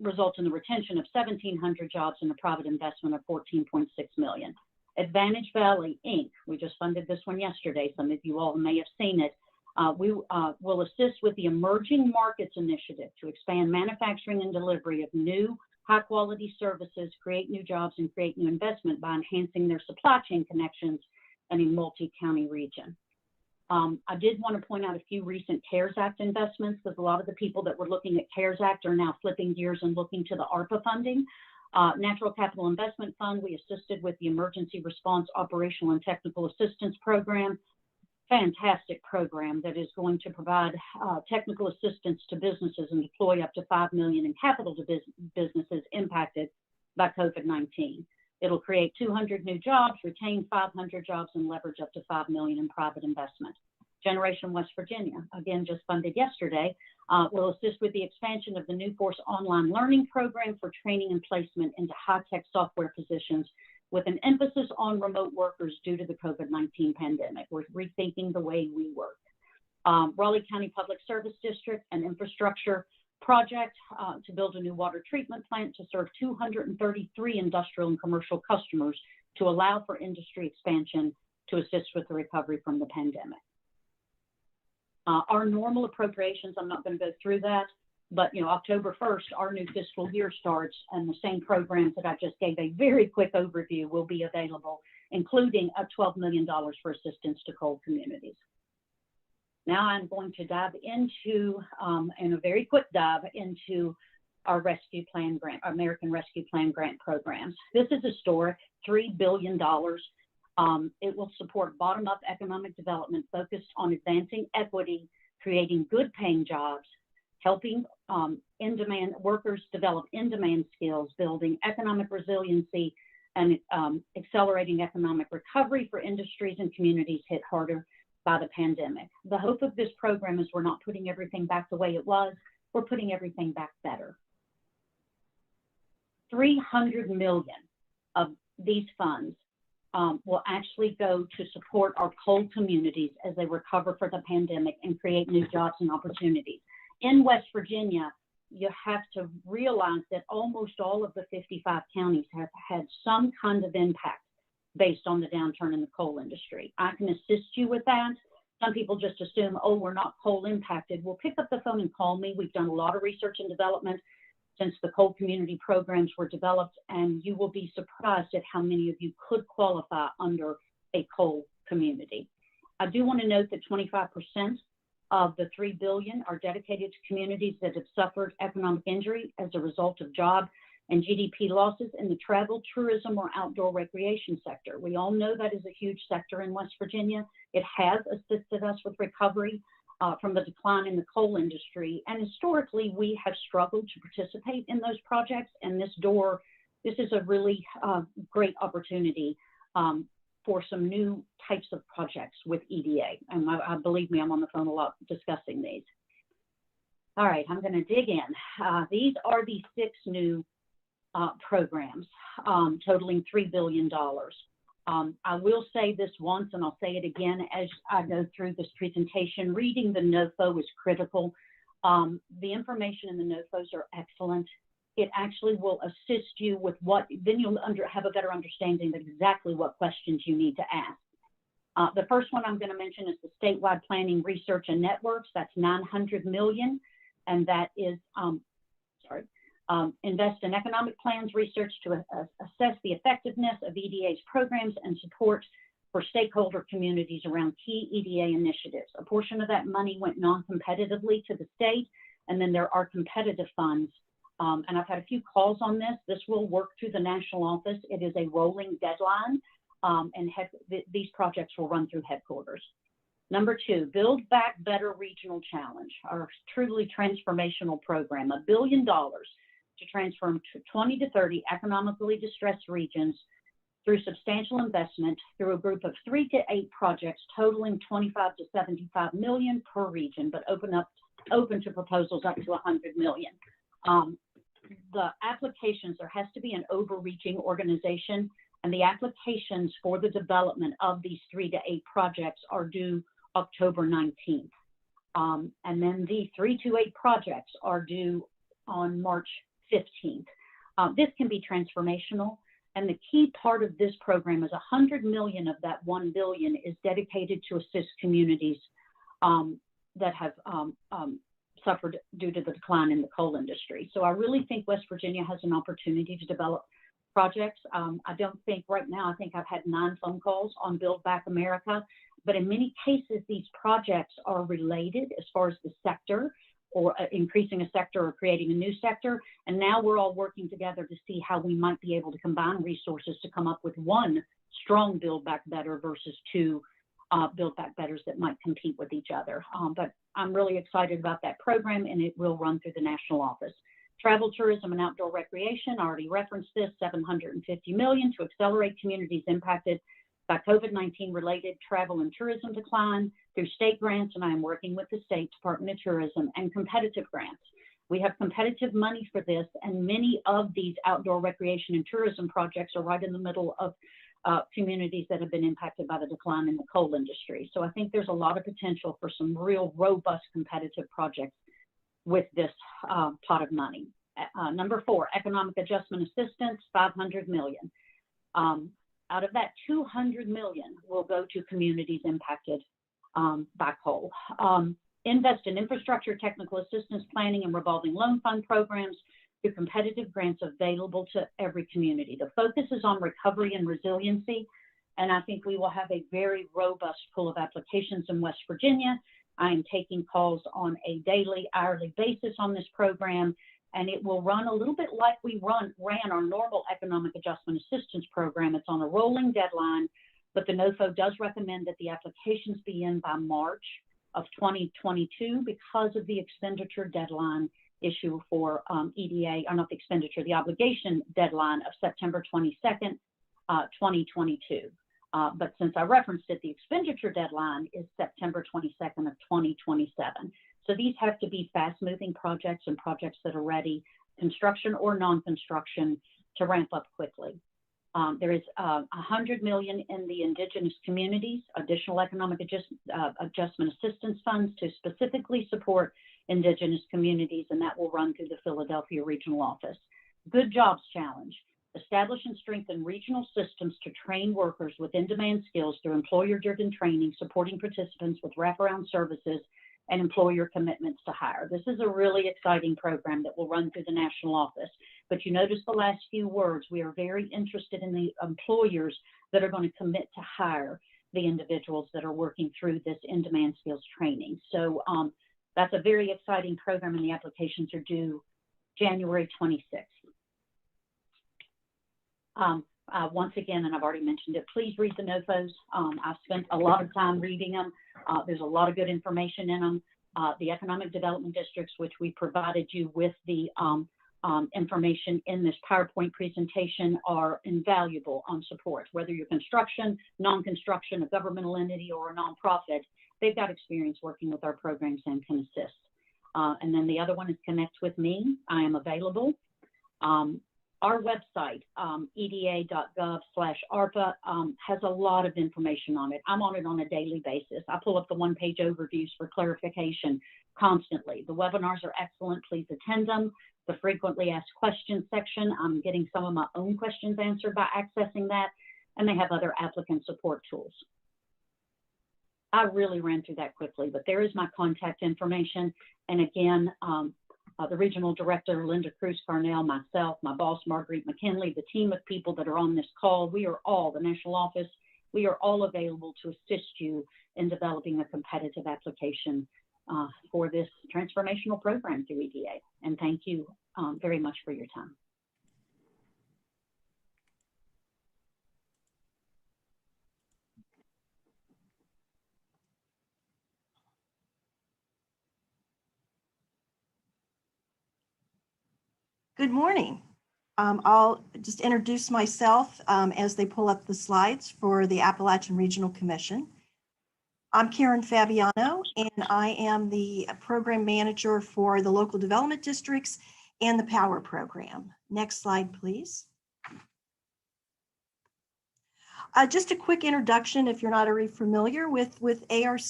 result in the retention of 1,700 jobs and a private investment of $14.6 million. Advantage Valley, Inc., we just funded this one yesterday. Some of you all may have seen it. We will assist with the Emerging Markets Initiative to expand manufacturing and delivery of new high-quality services, create new jobs, and create new investment by enhancing their supply chain connections in a multi-county region. I did want to point out a few recent CARES Act investments, because a lot of the people that were looking at CARES Act are now flipping gears and looking to the ARPA funding. Natural Capital Investment Fund, we assisted with the Emergency Response Operational and Technical Assistance Program. Fantastic program that is going to provide technical assistance to businesses and deploy up to $5 million in capital to businesses impacted by COVID-19. It'll create 200 new jobs, retain 500 jobs, and leverage up to $5 million in private investment. Generation West Virginia, again, just funded yesterday, will assist with the expansion of the New Force online learning program for training and placement into high-tech software positions with an emphasis on remote workers due to the COVID-19 pandemic. We're rethinking the way we work. Raleigh County Public Service District, an infrastructure project to build a new water treatment plant to serve 233 industrial and commercial customers to allow for industry expansion to assist with the recovery from the pandemic. Our normal appropriations, I'm not going to go through that, but October 1st, our new fiscal year starts, and the same programs that I just gave a very quick overview will be available, including a $12 million for assistance to coal communities. Now I'm going to dive into, and a very quick dive into our Rescue Plan Grant, our American Rescue Plan Grant programs. This is historic, $3 billion. It will support bottom-up economic development focused on advancing equity, creating good paying jobs, helping in-demand workers develop in-demand skills, building economic resiliency, and accelerating economic recovery for industries and communities hit harder by the pandemic. The hope of this program is we're not putting everything back the way it was, we're putting everything back better. $300 million of these funds will actually go to support our coal communities as they recover from the pandemic and create new jobs and opportunities. In West Virginia, you have to realize that almost all of the 55 counties have had some kind of impact based on the downturn in the coal industry. I can assist you with that. Some people just assume, oh, we're not coal impacted. Well, pick up the phone and call me. We've done a lot of research and development since the coal community programs were developed, and you will be surprised at how many of you could qualify under a coal community. I do want to note that 25% of the $3 billion are dedicated to communities that have suffered economic injury as a result of job and GDP losses in the travel, tourism, or outdoor recreation sector. We all know that is a huge sector in West Virginia. It has assisted us with recovery from the decline in the coal industry. And historically, we have struggled to participate in those projects. And this is a really great opportunity for some new types of projects with EDA. And believe me, I'm on the phone a lot discussing these. All right, I'm gonna dig in. These are the 6 new programs totaling $3 billion. I will say this once, and I'll say it again as I go through this presentation. Reading the NOFO is critical. The information in the NOFOs are excellent. It actually will assist you with then you'll have a better understanding of exactly what questions you need to ask. The first one I'm going to mention is the Statewide Planning, Research, and Networks. That's $900 million, and that is, invest in economic plans research to assess the effectiveness of EDA's programs and support for stakeholder communities around key EDA initiatives. A portion of that money went non-competitively to the state, and then there are competitive funds. And I've had a few calls on this. This will work through the national office. It is a rolling deadline, and these projects will run through headquarters. Number 2, Build Back Better Regional Challenge, our truly transformational program, $1 billion to transform 20 to 30 economically distressed regions through substantial investment through a group of 3 to 8 projects totaling 25 to 75 million per region, but open to proposals up to 100 million. The applications, there has to be an overreaching organization, and the applications for the development of these 3 to 8 projects are due October 19th. And then the 3 to 8 projects are due on March 15th. This can be transformational, and the key part of this program is 100 million of that 1 billion is dedicated to assist communities that have suffered due to the decline in the coal industry. So I really think West Virginia has an opportunity to develop projects. I don't think right now, I think I've had 9 phone calls on Build Back America, but in many cases, these projects are related as far as the sector, or increasing a sector or creating a new sector. And now we're all working together to see how we might be able to combine resources to come up with one strong Build Back Better versus 2 Build Back Betters that might compete with each other. But I'm really excited about that program, and it will run through the national office. Travel, tourism, and outdoor recreation, I already referenced this, $750 million to accelerate communities impacted by COVID-19 related travel and tourism decline through state grants, and I am working with the State Department of Tourism and competitive grants. We have competitive money for this, and many of these outdoor recreation and tourism projects are right in the middle of communities that have been impacted by the decline in the coal industry. So I think there's a lot of potential for some real robust competitive projects with this pot of money. Number 4, economic adjustment assistance, $500 million. Out of that, $200 million will go to communities impacted by coal. Invest in infrastructure, technical assistance, planning, and revolving loan fund programs through competitive grants available to every community. The focus is on recovery and resiliency, and I think we will have a very robust pool of applications in West Virginia. I am taking calls on a daily, hourly basis on this program, and it will run a little bit like we ran our normal economic adjustment assistance program. It's on a rolling deadline, but the NOFO does recommend that the applications be in by March of 2022 because of the expenditure deadline issue for EDA, or not the expenditure, the obligation deadline of September 22nd, 2022. But since I referenced it, the expenditure deadline is September 22nd of 2027. So these have to be fast-moving projects and projects that are ready, construction or non-construction, to ramp up quickly. There is $100 million in the indigenous communities, additional economic adjustment assistance funds to specifically support indigenous communities, and that will run through the Philadelphia Regional Office. Good Jobs Challenge. Establish and strengthen regional systems to train workers with in-demand skills through employer-driven training, supporting participants with wraparound services and employer commitments to hire. This is a really exciting program that will run through the national office. But you notice the last few words, we are very interested in the employers that are going to commit to hire the individuals that are working through this in-demand skills training. So that's a very exciting program, and the applications are due January 26th. Once again, and I've already mentioned it, please read the NOFOs. I've spent a lot of time reading them. There's a lot of good information in them. The economic development districts, which we provided you with the information in this PowerPoint presentation, are invaluable on support. Whether you're construction, non-construction, a governmental entity, or a nonprofit, they've got experience working with our programs and can assist. And then the other one is Connect with Me. I am available. Our website, eda.gov/ARPA, has a lot of information on it. I'm on it on a daily basis. I pull up the one-page overviews for clarification constantly. The webinars are excellent. Please attend them. The frequently asked questions section, I'm getting some of my own questions answered by accessing that, and they have other applicant support tools. I really ran through that quickly, but there is my contact information. And again, the regional director, Linda Cruz-Carnell, myself, my boss, Marguerite McKinley, the team of people that are on this call, we are all, the national office, we are all available to assist you in developing a competitive application for this transformational program through EDA. And thank you very much for your time. Good morning. I'll just introduce myself as they pull up the slides for the Appalachian Regional Commission. I'm Karen Fabiano, and I am the program manager for the local development districts and the power program. Next slide, please. Just a quick introduction if you're not already familiar with ARC.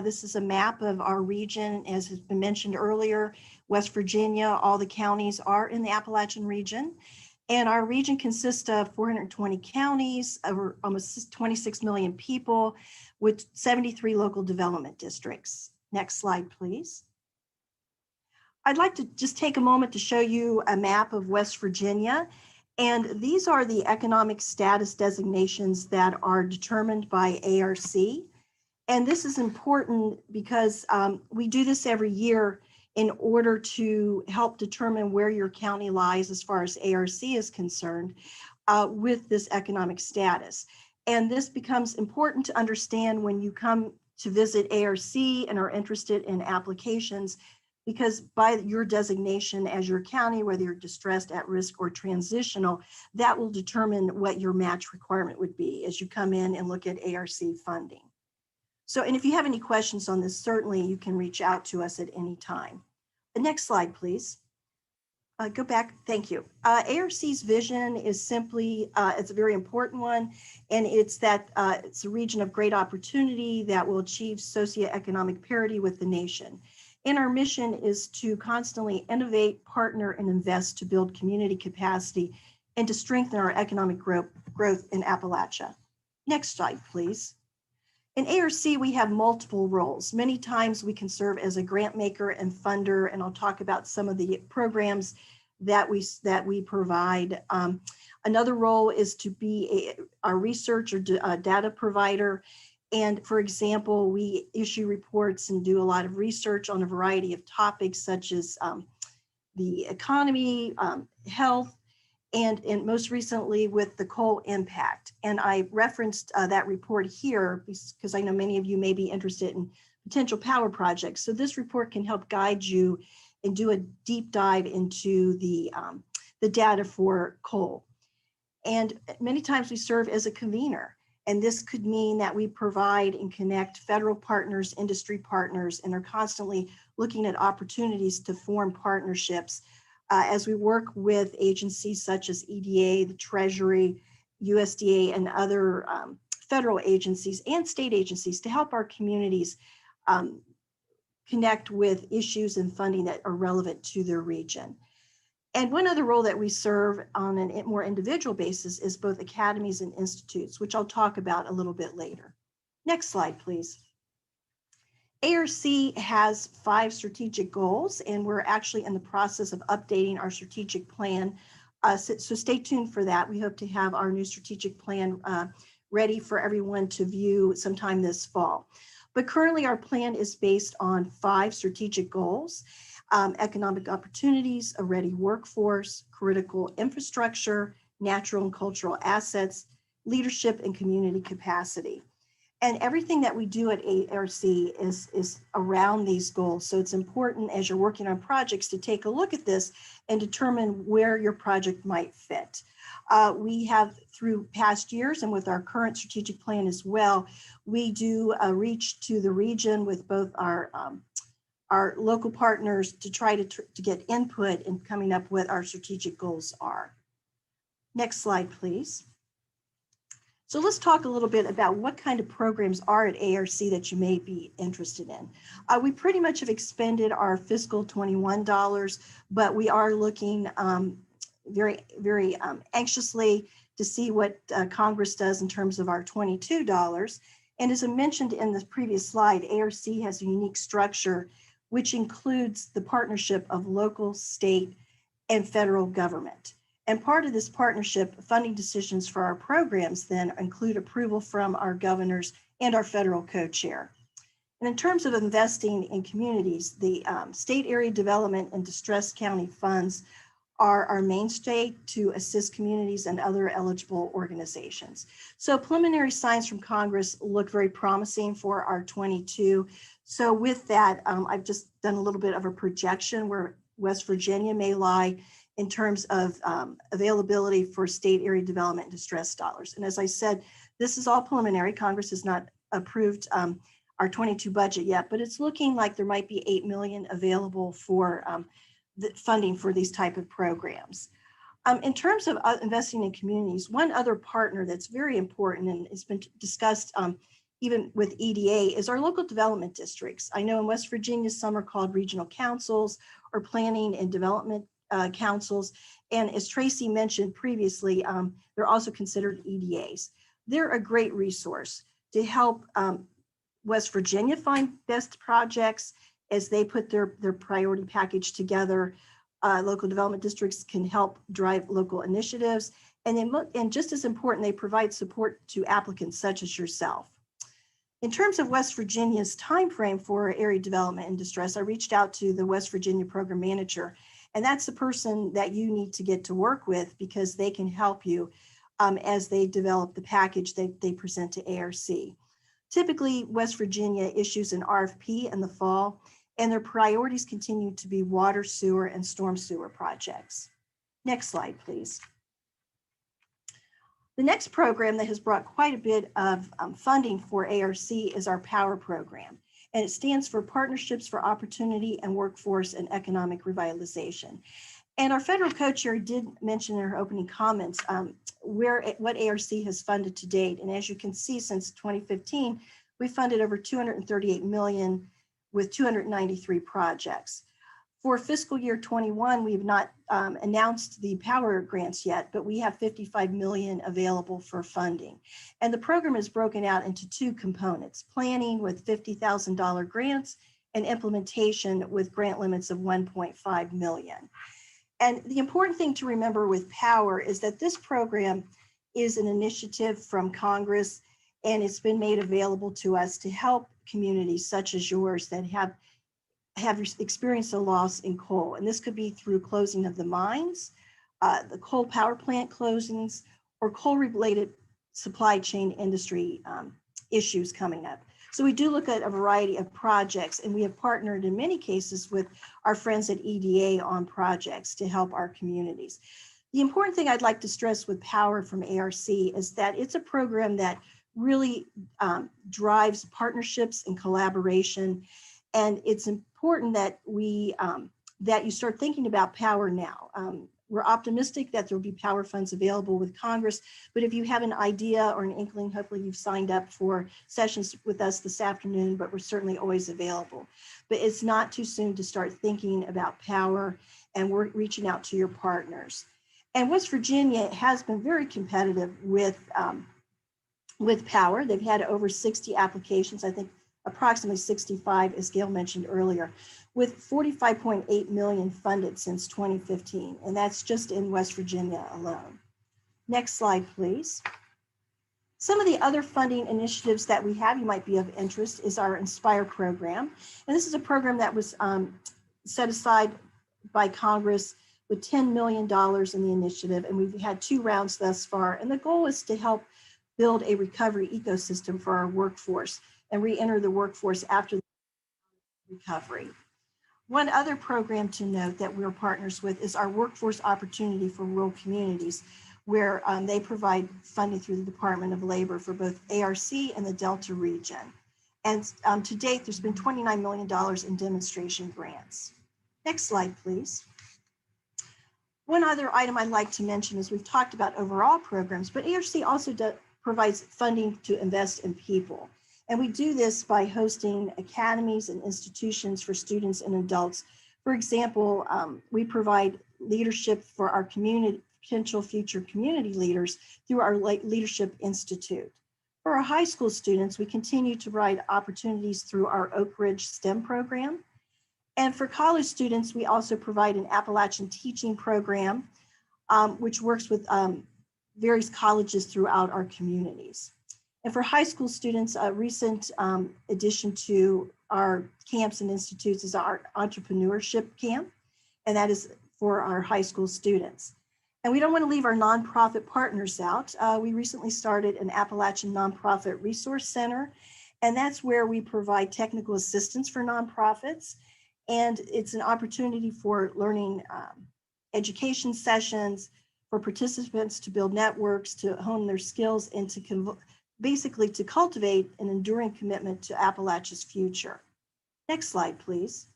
This is a map of our region. As has been mentioned earlier, West Virginia, all the counties are in the Appalachian region. And our region consists of 420 counties, over almost 26 million people, with 73 local development districts. Next slide, please. I'd like to just take a moment to show you a map of West Virginia. And these are the economic status designations that are determined by ARC. And this is important because we do this every year in order to help determine where your county lies as far as ARC is concerned with this economic status. And this becomes important to understand when you come to visit ARC and are interested in applications, because by your designation as your county, whether you're distressed, at risk, or transitional, that will determine what your match requirement would be as you come in and look at ARC funding. So, and if you have any questions on this, certainly you can reach out to us at any time. The next slide, please. Go back, thank you. ARC's vision is simply, it's a very important one, and it's that it's a region of great opportunity that will achieve socioeconomic parity with the nation. And our mission is to constantly innovate, partner, and invest to build community capacity and to strengthen our economic growth in Appalachia. Next slide, please. In ARC, we have multiple roles. Many times we can serve as a grant maker and funder, and I'll talk about some of the programs that we provide. Another role is to be a research or data provider. And for example, we issue reports and do a lot of research on a variety of topics such as the economy, health, and most recently with the coal impact. And I referenced that report here because I know many of you may be interested in potential power projects. So this report can help guide you and do a deep dive into the data for coal. And many times we serve as a convener. And this could mean that we provide and connect federal partners, industry partners, and are constantly looking at opportunities to form partnerships as we work with agencies such as EDA, the Treasury, USDA and other federal agencies and state agencies to help our communities connect with issues and funding that are relevant to their region. And one other role that we serve on a more individual basis is both academies and institutes, which I'll talk about a little bit later. Next slide, please. ARC has 5 strategic goals, and we're actually in the process of updating our strategic plan. So stay tuned for that. We hope to have our new strategic plan ready for everyone to view sometime this fall. But currently our plan is based on 5 strategic goals: economic opportunities, a ready workforce, critical infrastructure, natural and cultural assets, leadership and community capacity. And everything that we do at ARC is around these goals. So it's important as you're working on projects to take a look at this and determine where your project might fit. We have, through past years and with our current strategic plan as well, we do reach to the region with both our local partners to try to get input in coming up what our strategic goals are. Next slide, please. So let's talk a little bit about what kind of programs are at ARC that you may be interested in. We pretty much have expended our fiscal 21 dollars, but we are looking very anxiously to see what Congress does in terms of our $22. And as I mentioned in the previous slide, ARC has a unique structure which includes the partnership of local, state, and federal government. And part of this partnership, funding decisions for our programs then include approval from our governors and our federal co-chair. And in terms of investing in communities, the state area development and distressed county funds are our mainstay to assist communities and other eligible organizations. So preliminary signs from Congress look very promising for our 22. So with that, I've just done a little bit of a projection where West Virginia may lie in terms of availability for state area development and distress dollars. And as I said, this is all preliminary. Congress has not approved our 22 budget yet, but it's looking like there might be 8 million available for the funding for these type of programs. In terms of investing in communities, one other partner that's very important and has been discussed even with EDA is our local development districts. I know in West Virginia, some are called regional councils or planning and development councils. And as Tracy mentioned previously, they're also considered EDAs. They're a great resource to help West Virginia find best projects as they put their priority package together. Local development districts can help drive local initiatives. And just as important, they provide support to applicants such as yourself. In terms of West Virginia's timeframe for area development and distress, I reached out to the West Virginia program manager, and that's the person that you need to get to work with because they can help you as they develop the package that they present to ARC. Typically, West Virginia issues an RFP in the fall, and their priorities continue to be water, sewer, and storm sewer projects. Next slide, please. The next program that has brought quite a bit of funding for ARC is our POWER program, and it stands for Partnerships for Opportunity and Workforce and Economic Revitalization. And our federal co-chair did mention in her opening comments what ARC has funded to date. And as you can see, since 2015, we funded over $238 million with 293 projects. For fiscal year 21, we have not announced the POWER grants yet, but we have $55 million available for funding. And the program is broken out into 2 components: planning with $50,000 grants and implementation with grant limits of $1.5 million. And the important thing to remember with POWER is that this program is an initiative from Congress, and it's been made available to us to help communities such as yours that have experienced a loss in coal. And this could be through closing of the mines, the coal power plant closings, or coal-related supply chain industry issues coming up. So we do look at a variety of projects, and we have partnered in many cases with our friends at EDA on projects to help our communities. The important thing I'd like to stress with POWER from ARC is that it's a program that really drives partnerships and collaboration. And it's important that that you start thinking about POWER now. we're optimistic that there will be power funds available with Congress, but if you have an idea or an inkling, hopefully you've signed up for sessions with us this afternoon, but we're certainly always available. But it's not too soon to start thinking about power, and we're reaching out to your partners. And West Virginia has been very competitive with power. They've had over 60 applications, I think approximately 65, as Gail mentioned earlier, with 45.8 million funded since 2015. And that's just in West Virginia alone. Next slide, please. Some of the other funding initiatives that we have, you might be of interest, is our Inspire program. And this is a program that was set aside by Congress with $10 million in the initiative. And we've had 2 rounds thus far. And the goal is to help build a recovery ecosystem for our workforce and re-enter the workforce after recovery. One other program to note that we're partners with is our Workforce Opportunity for Rural Communities, where they provide funding through the Department of Labor for both ARC and the Delta region. And to date, there's been $29 million in demonstration grants. Next slide, please. One other item I'd like to mention is we've talked about overall programs, but ARC also provides funding to invest in people. And we do this by hosting academies and institutions for students and adults. For example, we provide leadership for our community, potential future community leaders through our Leadership Institute. For our high school students, we continue to provide opportunities through our Oak Ridge STEM program. And for college students, we also provide an Appalachian teaching program, which works with various colleges throughout our communities. And for high school students, a recent addition to our camps and institutes is our entrepreneurship camp, and that is for our high school students. And we don't want to leave our nonprofit partners out. We recently started an Appalachian Nonprofit Resource Center, and that's where we provide technical assistance for nonprofits. And it's an opportunity for learning education sessions, for participants to build networks, to hone their skills, and to basically to cultivate an enduring commitment to Appalachia's future. Next slide, please.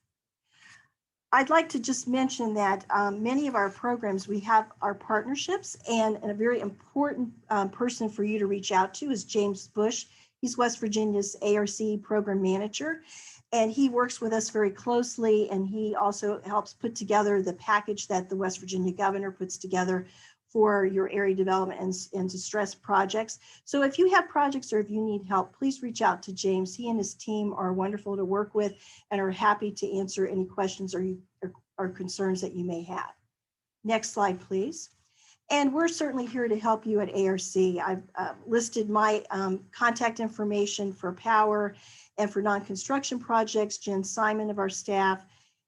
I'd like to just mention that many of our programs, we have our partnerships, and a very important person for you to reach out to is James Bush. He's West Virginia's ARC program manager, and he works with us very closely, and he also helps put together the package that the West Virginia governor puts together for your area development and distress projects. So if you have projects or if you need help, please reach out to James. He and his team are wonderful to work with and are happy to answer any questions or concerns that you may have. Next slide, please. And we're certainly here to help you at ARC. I've listed my contact information for power and for non-construction projects, Jen Simon of our staff,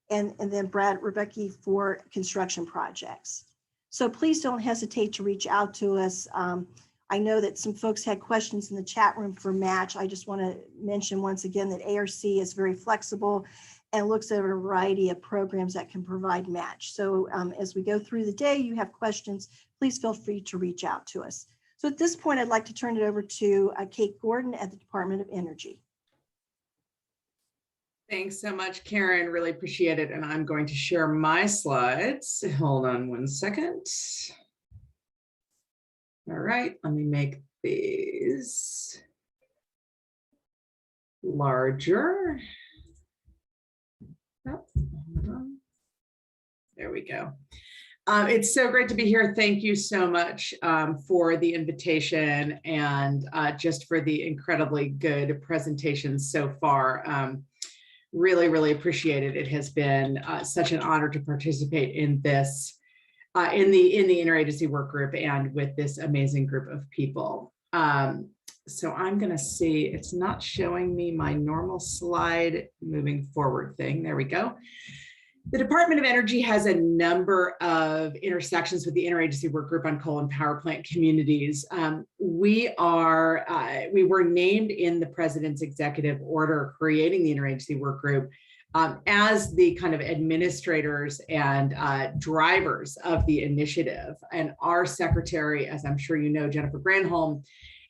and then Brad Rebecki for construction projects. So please don't hesitate to reach out to us. I know that some folks had questions in the chat room for match. I just want to mention once again that ARC is very flexible and looks at a variety of programs that can provide match. So as we go through the day, you have questions, please feel free to reach out to us. So at this point, I'd like to turn it over to Kate Gordon at the Department of Energy. Thanks so much, Karen. Really appreciate it. And I'm going to share my slides. Hold on one second. All right, let me make these larger. Oh, hold on. There we go. It's so great to be here. Thank you so much for the invitation and just for the incredibly good presentations so far. Really, really appreciate it. It has been such an honor to participate in this, in the interagency work group and with this amazing group of people. So I'm gonna see, it's not showing me my normal slide moving forward thing. There we go. The Department of Energy has a number of intersections with the Interagency Work Group on Coal and Power Plant Communities. We were named in the President's executive order creating the Interagency Work Group as the kind of administrators and drivers of the initiative. And our secretary, as I'm sure you know, Jennifer Granholm,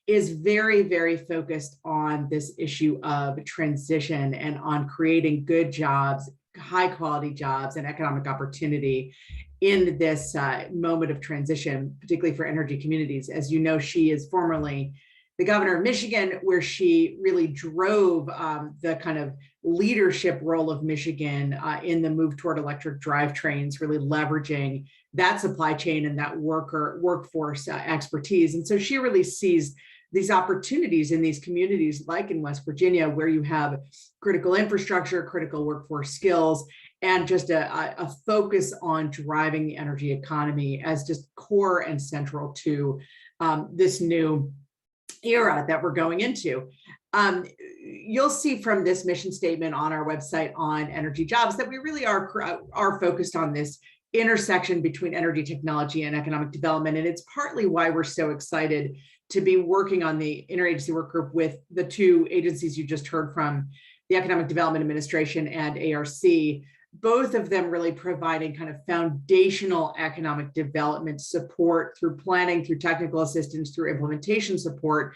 is very, very focused on this issue of transition and on creating good jobs, high quality jobs and economic opportunity in this moment of transition, particularly for energy communities. As you know, she is formerly the governor of Michigan, where she really drove the kind of leadership role of Michigan in the move toward electric drivetrains, really leveraging that supply chain and that workforce expertise. And so she really sees these opportunities in these communities, like in West Virginia, where you have critical infrastructure, critical workforce skills, and just a focus on driving the energy economy as just core and central to this new era that we're going into. You'll see from this mission statement on our website on energy jobs that we really are focused on this intersection between energy technology and economic development. And it's partly why we're so excited to be working on the interagency work group with the two agencies you just heard from, the Economic Development Administration and ARC, both of them really providing kind of foundational economic development support through planning, through technical assistance, through implementation support,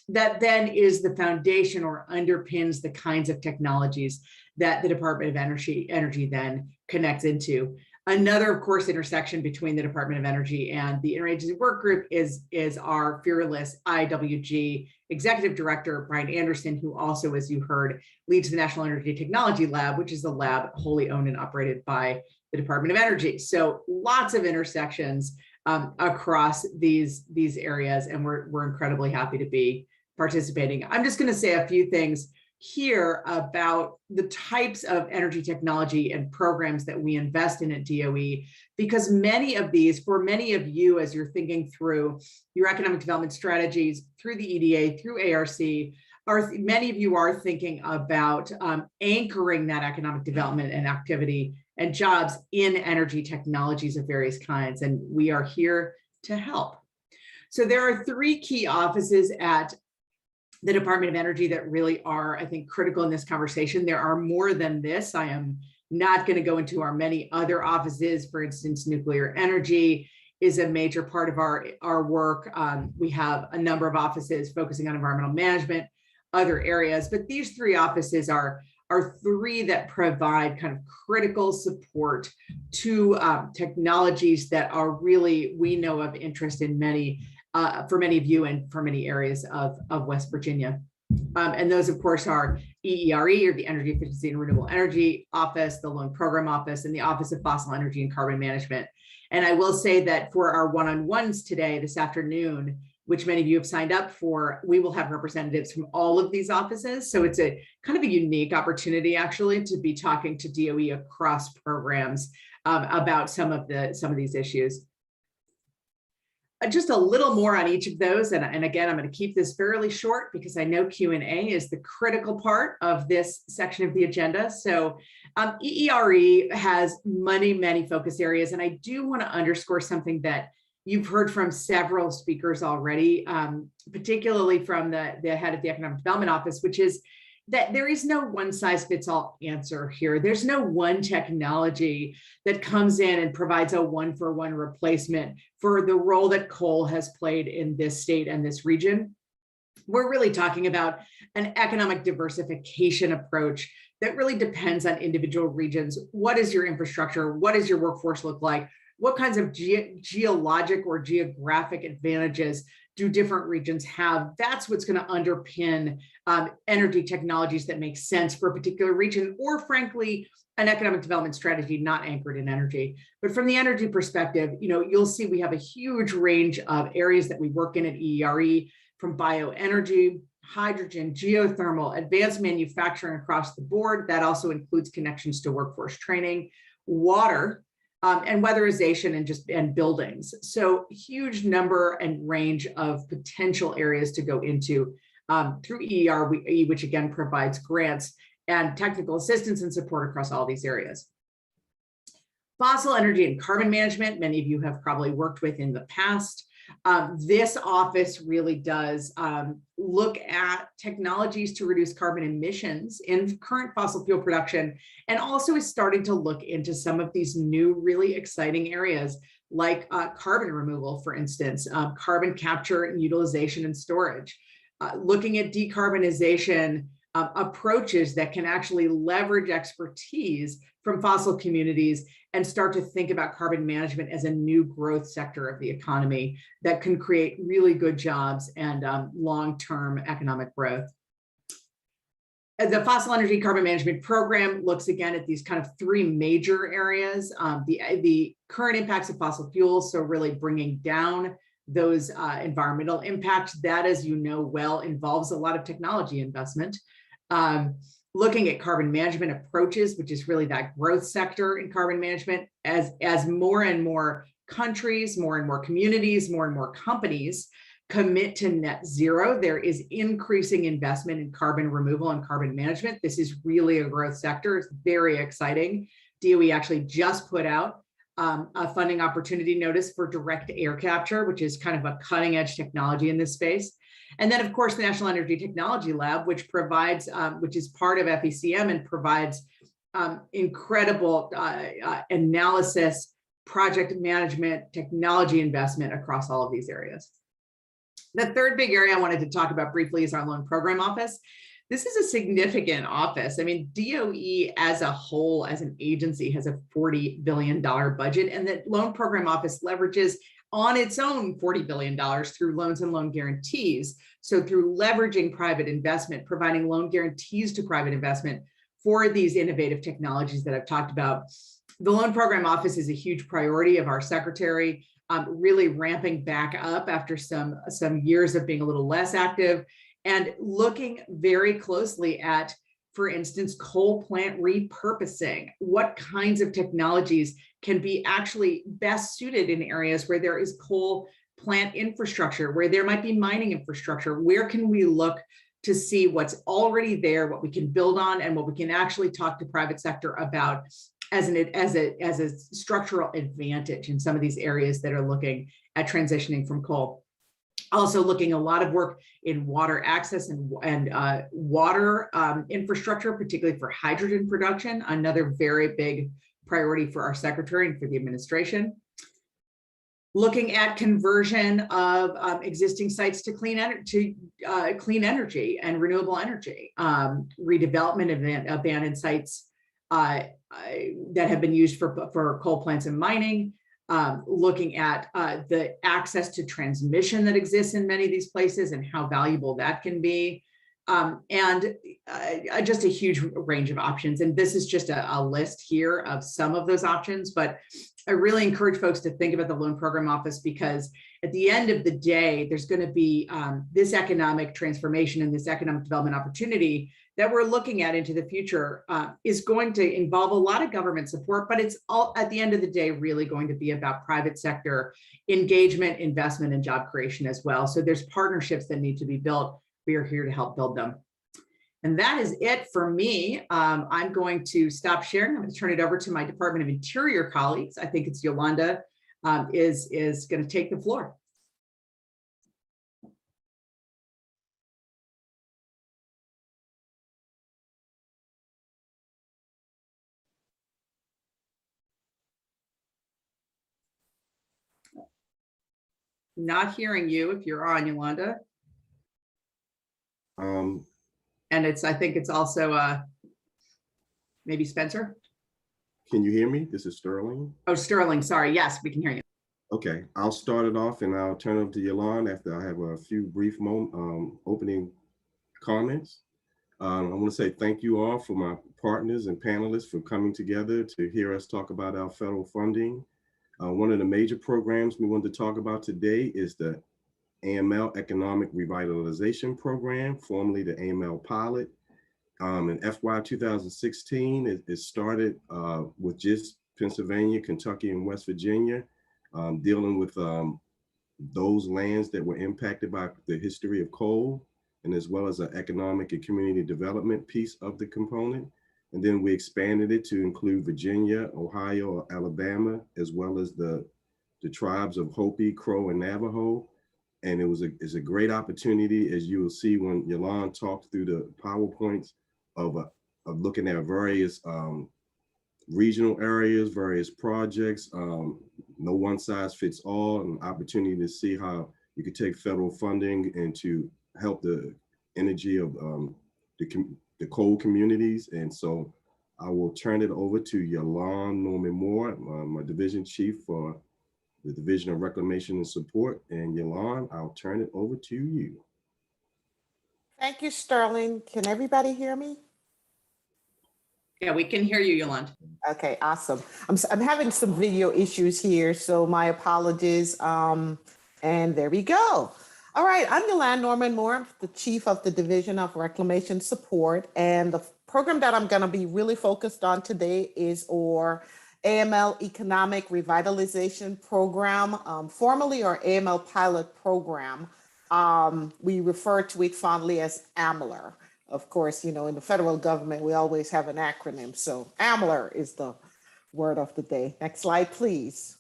that then is the foundation or underpins the kinds of technologies that the Department of Energy then connects into. Another, of course, intersection between the Department of Energy and the Interagency Work Group is our fearless IWG Executive Director, Brian Anderson, who also, as you heard, leads the National Energy Technology Lab, which is a lab wholly owned and operated by the Department of Energy. So lots of intersections across these areas, and we're incredibly happy to be participating. I'm just going to say a few things here about the types of energy technology and programs that we invest in at DOE, because many of these, for many of you, as you're thinking through your economic development strategies through the EDA, through ARC, many of you are thinking about anchoring that economic development and activity and jobs in energy technologies of various kinds, and we are here to help. So there are three key offices at the Department of Energy that really are, I think, critical in this conversation. There are more than this. I am not going to go into our many other offices. For instance, nuclear energy is a major part of our work. We have a number of offices focusing on environmental management, other areas, but these three offices are three that provide kind of critical support to technologies that are really, we know, of interest in many for many of you and for many areas of West Virginia. And those, of course, are EERE, or the Energy Efficiency and Renewable Energy Office, the Loan Program Office, and the Office of Fossil Energy and Carbon Management. And I will say that for our one-on-ones today, this afternoon, which many of you have signed up for, we will have representatives from all of these offices. So it's a kind of a unique opportunity, actually, to be talking to DOE across programs about some of these issues. Just a little more on each of those. And again, I'm going to keep this fairly short because I know Q&A is the critical part of this section of the agenda. So EERE has many focus areas. And I do want to underscore something that you've heard from several speakers already, particularly from the head of the Economic Development Office, which is that there is no one size fits all answer here. There's no one technology that comes in and provides a one-for-one replacement for the role that coal has played in this state and this region. We're really talking about an economic diversification approach that really depends on individual regions. What is your infrastructure? What does your workforce look like? What kinds of geologic or geographic advantages do different regions have? That's what's going to underpin energy technologies that make sense for a particular region, or frankly, an economic development strategy not anchored in energy. But from the energy perspective, you'll see we have a huge range of areas that we work in at EERE, from bioenergy, hydrogen, geothermal, advanced manufacturing across the board. That also includes connections to workforce training, water, and weatherization and buildings. So huge number and range of potential areas to go into through EERE, which again provides grants and technical assistance and support across all these areas. Fossil energy and carbon management, many of you have probably worked with in the past. This office really does look at technologies to reduce carbon emissions in current fossil fuel production, and also is starting to look into some of these new really exciting areas like carbon removal, for instance, carbon capture and utilization and storage, looking at decarbonization approaches that can actually leverage expertise from fossil communities and start to think about carbon management as a new growth sector of the economy that can create really good jobs and long-term economic growth. The Fossil Energy Carbon Management Program looks again at these kind of three major areas. The current impacts of fossil fuels, so really bringing down those environmental impacts. That, as you know well, involves a lot of technology investment. Looking at carbon management approaches, which is really that growth sector in carbon management, as more and more countries, more and more communities, more and more companies commit to net zero, there is increasing investment in carbon removal and carbon management. This is really a growth sector. It's very exciting. DOE actually just put out a funding opportunity notice for direct air capture, which is kind of a cutting edge technology in this space. And then, of course, the National Energy Technology Lab, which provides, which is part of FECM and provides incredible analysis, project management, technology investment across all of these areas. The third big area I wanted to talk about briefly is our Loan Program Office. This is a significant office. I mean, DOE as a whole, as an agency, has a $40 billion budget, and the Loan Program Office leverages on its own $40 billion through loans and loan guarantees. So through leveraging private investment, providing loan guarantees to private investment for these innovative technologies that I've talked about. The Loan Program Office is a huge priority of our secretary, really ramping back up after some years of being a little less active, and looking very closely at, for instance, coal plant repurposing. What kinds of technologies can be actually best suited in areas where there is coal plant infrastructure, where there might be mining infrastructure? Where can we look to see what's already there, what we can build on, and what we can actually talk to private sector about as a structural advantage in some of these areas that are looking at transitioning from coal? Also looking a lot of work in water access and water infrastructure, particularly for hydrogen production, another very big priority for our secretary and for the administration. Looking at conversion of existing sites to clean energy and renewable energy, redevelopment of abandoned sites that have been used for coal plants and mining. Looking at the access to transmission that exists in many of these places and how valuable that can be, and just a huge range of options. And this is just a list here of some of those options, but I really encourage folks to think about the Loan Program Office, because at the end of the day, there's going to be this economic transformation and this economic development opportunity that we're looking at into the future is going to involve a lot of government support, but it's all at the end of the day really going to be about private sector engagement, investment, and job creation as well. So there's partnerships that need to be built. We are here to help build them. And that is it for me. I'm going to stop sharing. I'm going to turn it over to my Department of Interior colleagues. I think it's Yolanda is going to take the floor. Not hearing you if you're on, Yolanda. And I think it's also maybe Spencer. Can you hear me? This is Sterling. Oh, Sterling, sorry. Yes, we can hear you. Okay, I'll start it off and I'll turn it over to Yolanda after I have a few brief opening comments. I want to say thank you all for my partners and panelists for coming together to hear us talk about our federal funding. One of the major programs we want to talk about today is the AML Economic Revitalization Program, formerly the AML Pilot. In FY 2016, it started with just Pennsylvania, Kentucky, and West Virginia, dealing with those lands that were impacted by the history of coal, and as well as an economic and community development piece of the component. And then we expanded it to include Virginia, Ohio, Alabama, as well as the tribes of Hopi, Crow, and Navajo. And it's a great opportunity, as you will see when Yolanda talked through the PowerPoints of looking at various regional areas, various projects, no one size fits all, an opportunity to see how you could take federal funding and to help the energy of the coal communities. And so I will turn it over to Yolande Norman Moore, my division chief for the Division of Reclamation and Support. And Yolande, I'll turn it over to you. Thank you, Sterling. Can everybody hear me? Yeah, we can hear you, Yolande. Okay, awesome. I'm having some video issues here, so my apologies. And there we go. All right, I'm Yolande Norman Moore, the Chief of the Division of Reclamation Support. And the program that I'm going to be really focused on today is our AML Economic Revitalization Program, formerly our AML Pilot Program. We refer to it fondly as Amla. Of course, you know, in the federal government, we always have an acronym. So Amla is the word of the day. Next slide, please.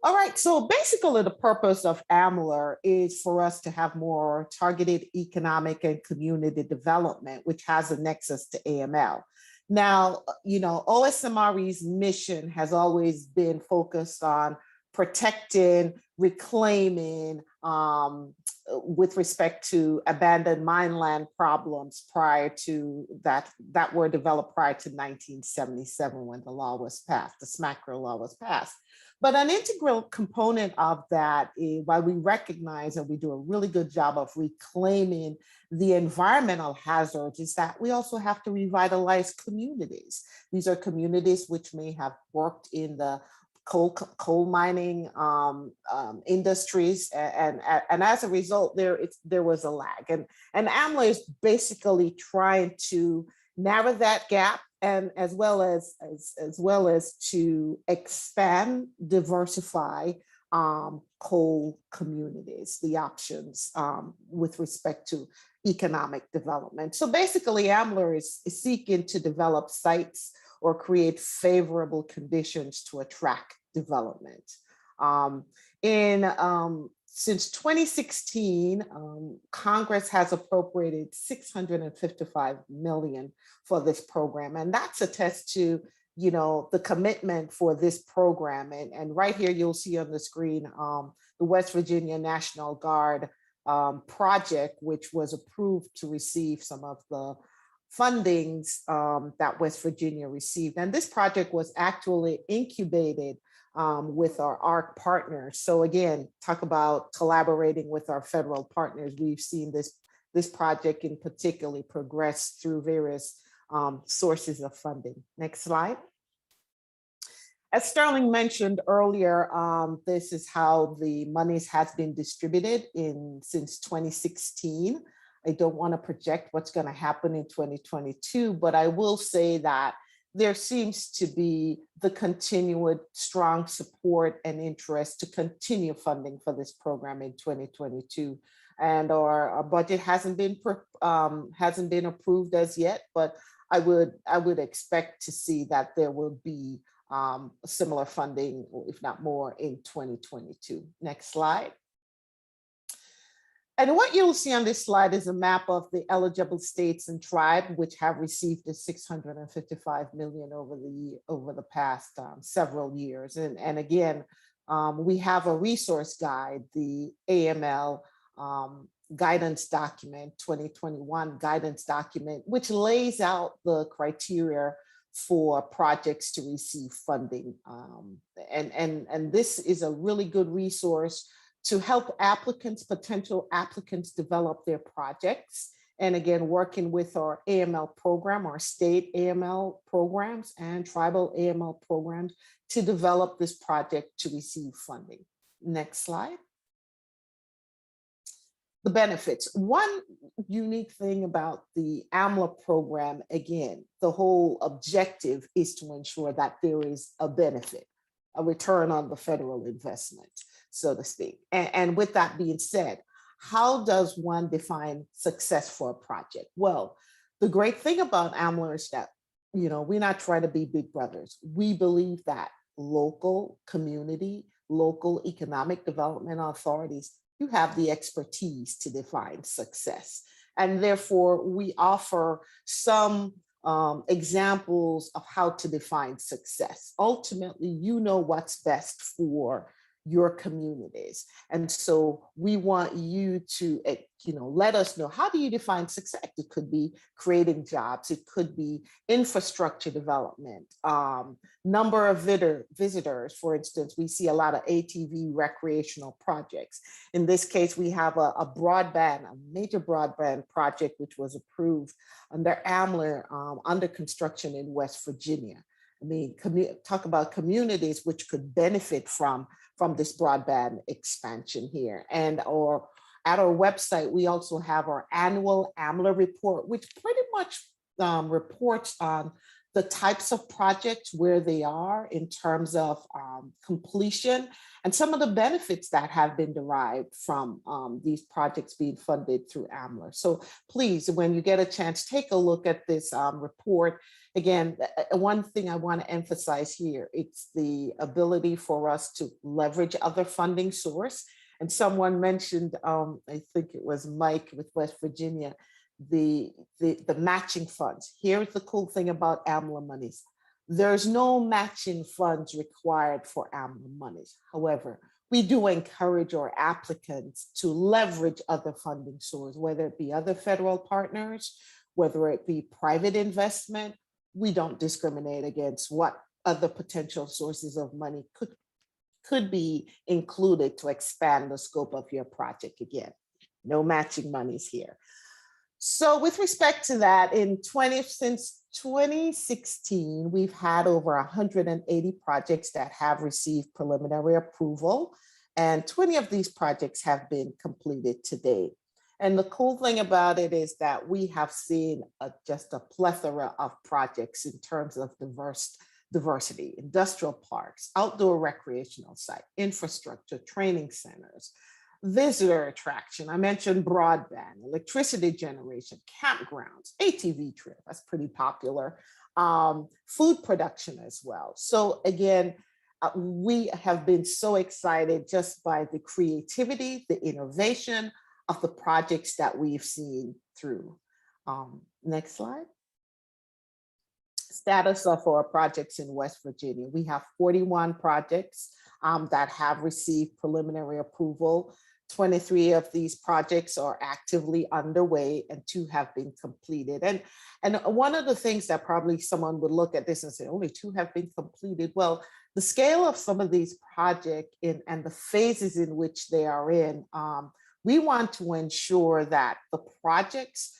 All right, so basically the purpose of Amla is for us to have more targeted economic and community development, which has a nexus to AML. Now, you know, OSMRE's mission has always been focused on protecting, reclaiming, with respect to abandoned mineland problems prior to that were developed prior to 1977 when the law was passed, the SMACRA law was passed. But an integral component of that is why we recognize and we do a really good job of reclaiming the environmental hazards is that we also have to revitalize communities. These are communities which may have worked in the coal mining industries, and as a result, there was a lag, and Amla is basically trying to narrow that gap, and as well as to expand, diversify coal communities, the options with respect to economic development. So basically, Amla is seeking to develop sites or create favorable conditions to attract development. Since 2016, Congress has appropriated $655 million for this program, and that's attest to, you know, the commitment for this program. And right here, you'll see on the screen the West Virginia National Guard project, which was approved to receive some of the fundings that West Virginia received. And this project was actually incubated with our ARC partners. So again, talk about collaborating with our federal partners. We've seen this project in particular progress through various sources of funding. Next slide. As Sterling mentioned earlier, this is how the monies has been distributed since 2016. I don't want to project what's going to happen in 2022, but I will say that there seems to be the continued strong support and interest to continue funding for this program in 2022. And our budget hasn't been approved as yet, but I would expect to see that there will be similar funding, if not more, in 2022. Next slide. And what you'll see on this slide is a map of the eligible states and tribes which have received the $655 million over the past several years. And again, we have a resource guide, the AML guidance document, 2021 guidance document, which lays out the criteria for projects to receive funding. And this is a really good resource to help applicants, potential applicants, develop their projects. And again, working with our AML program, our state AML programs and tribal AML programs to develop this project to receive funding. Next slide. The benefits. One unique thing about the AMLA program, again, the whole objective is to ensure that there is a benefit, a return on the federal investment, so to speak. And with that being said, how does one define success for a project? Well, the great thing about AMLA is that, you know, we're not trying to be big brothers. We believe that local community, local economic development authorities, you have the expertise to define success. And therefore, we offer some examples of how to define success. Ultimately, you know what's best for your communities. And so we want you to, let us know, how do you define success? It could be creating jobs. It could be infrastructure development, number of visitors. For instance, we see a lot of ATV recreational projects. In this case, we have a major broadband project, which was approved under Amla, under construction in West Virginia. I mean, talk about communities which could benefit from this broadband expansion here. Or at our website, we also have our annual Amla report, which pretty much reports on the types of projects, where they are in terms of completion, and some of the benefits that have been derived from these projects being funded through Amla. So please, when you get a chance, take a look at this report. Again, one thing I want to emphasize here, it's the ability for us to leverage other funding source. And someone mentioned, I think it was Mike with West Virginia, the matching funds. Here's the cool thing about Amla monies. There's no matching funds required for Amla monies. However, we do encourage our applicants to leverage other funding sources, whether it be other federal partners, whether it be private investment. We don't discriminate against what other potential sources of money could be included to expand the scope of your project. Again, no matching monies here. So with respect to that, since 2016, we've had over 180 projects that have received preliminary approval, and 20 of these projects have been completed to date. And the cool thing about it is that we have seen just a plethora of projects in terms of diversity, industrial parks, outdoor recreational site, infrastructure, training centers, visitor attraction. I mentioned broadband, electricity generation, campgrounds, ATV trip, that's pretty popular, food production as well. So again, we have been so excited just by the creativity, the innovation of the projects that we've seen through. Next slide. Status of our projects in West Virginia. We have 41 projects that have received preliminary approval. 23 of these projects are actively underway and 2 have been completed. And one of the things that probably someone would look at this and say, only 2 have been completed. Well, the scale of some of these projects and the phases in which they are in, we want to ensure that the projects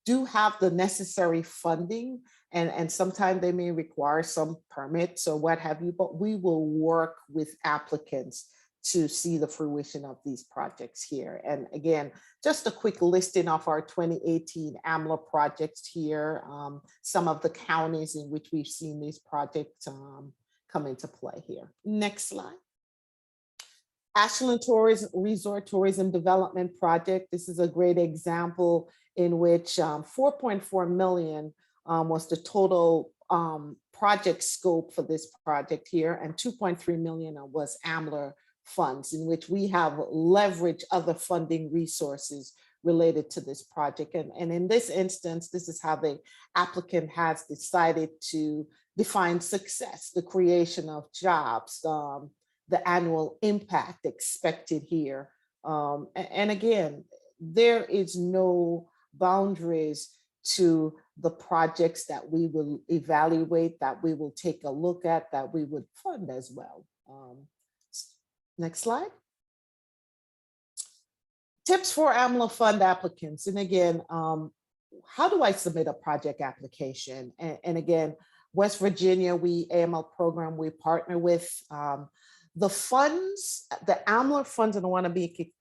do have the necessary funding, and sometimes they may require some permits or what have you, but we will work with applicants to see the fruition of these projects here. And again, just a quick listing of our 2018 Amla projects here, some of the counties in which we've seen these projects come into play here. Next slide. Ashland Resort Tourism Development Project. This is a great example in which 4.4 million was the total project scope for this project here, and 2.3 million was Amla funds, in which we have leveraged other funding resources related to this project. And in this instance, this is how the applicant has decided to define success, the creation of jobs, the annual impact expected here. And again, there is no boundaries to the projects that we will evaluate, that we will take a look at, that we would fund as well. Next slide. Tips for Amla fund applicants. And again, how do I submit a project application? And again, West Virginia, AML program, we partner with the funds, the Amla funds, and I want to be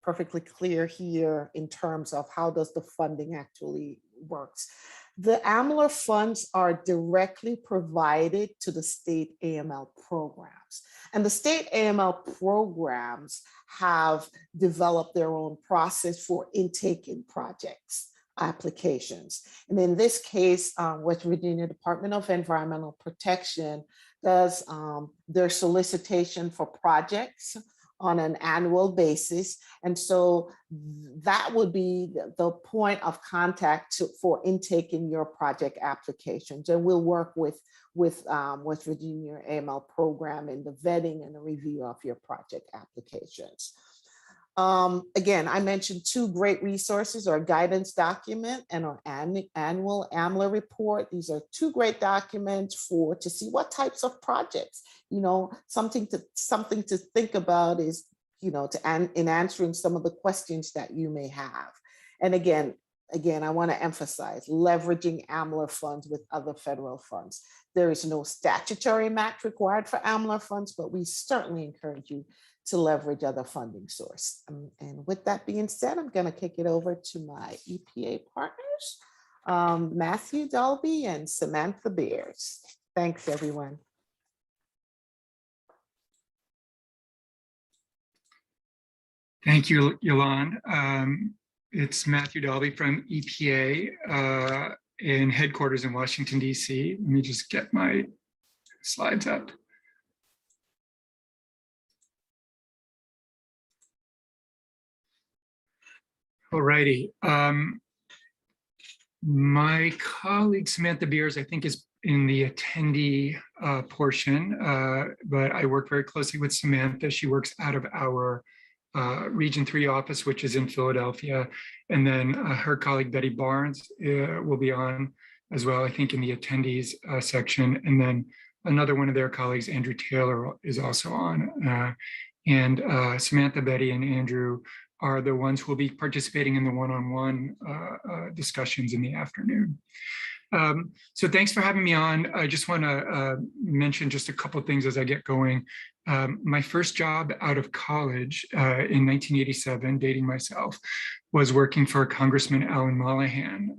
perfectly clear here in terms of how does the funding actually works. The Amla funds are directly provided to the state AML programs. And the state AML programs have developed their own process for intaking projects applications. And in this case, West Virginia Department of Environmental Protection does their solicitation for projects on an annual basis. And so that would be the point of contact for intaking your project applications. And we'll work with West Virginia AML program in the vetting and the review of your project applications. Again, I mentioned two great resources, our guidance document and our annual Amla report. These are two great documents to see what types of projects, something to think about is, in answering some of the questions that you may have. And again, I want to emphasize leveraging Amla funds with other federal funds. There is no statutory match required for Amla funds, but we certainly encourage you to leverage other funding source. And with that being said, I'm going to kick it over to my EPA partners, Matthew Dalby and Samantha Beers. Thanks, everyone. Thank you, Yolande. It's Matthew Dalby from EPA in headquarters in Washington, D.C. Let me just get my slides up. All righty. My colleague Samantha Beers, I think, is in the attendee portion, but I work very closely with Samantha. She works out of our Region 3 office, which is in Philadelphia. And then her colleague Betty Barnes will be on as well, I think, in the attendees section. And then another one of their colleagues, Andrew Taylor, is also on. And Samantha, Betty, and Andrew are the ones who will be participating in the one-on-one discussions in the afternoon. So thanks for having me on. I just want to mention just a couple of things as I get going. My first job out of college in 1987, dating myself, was working for Congressman Alan Mollahan,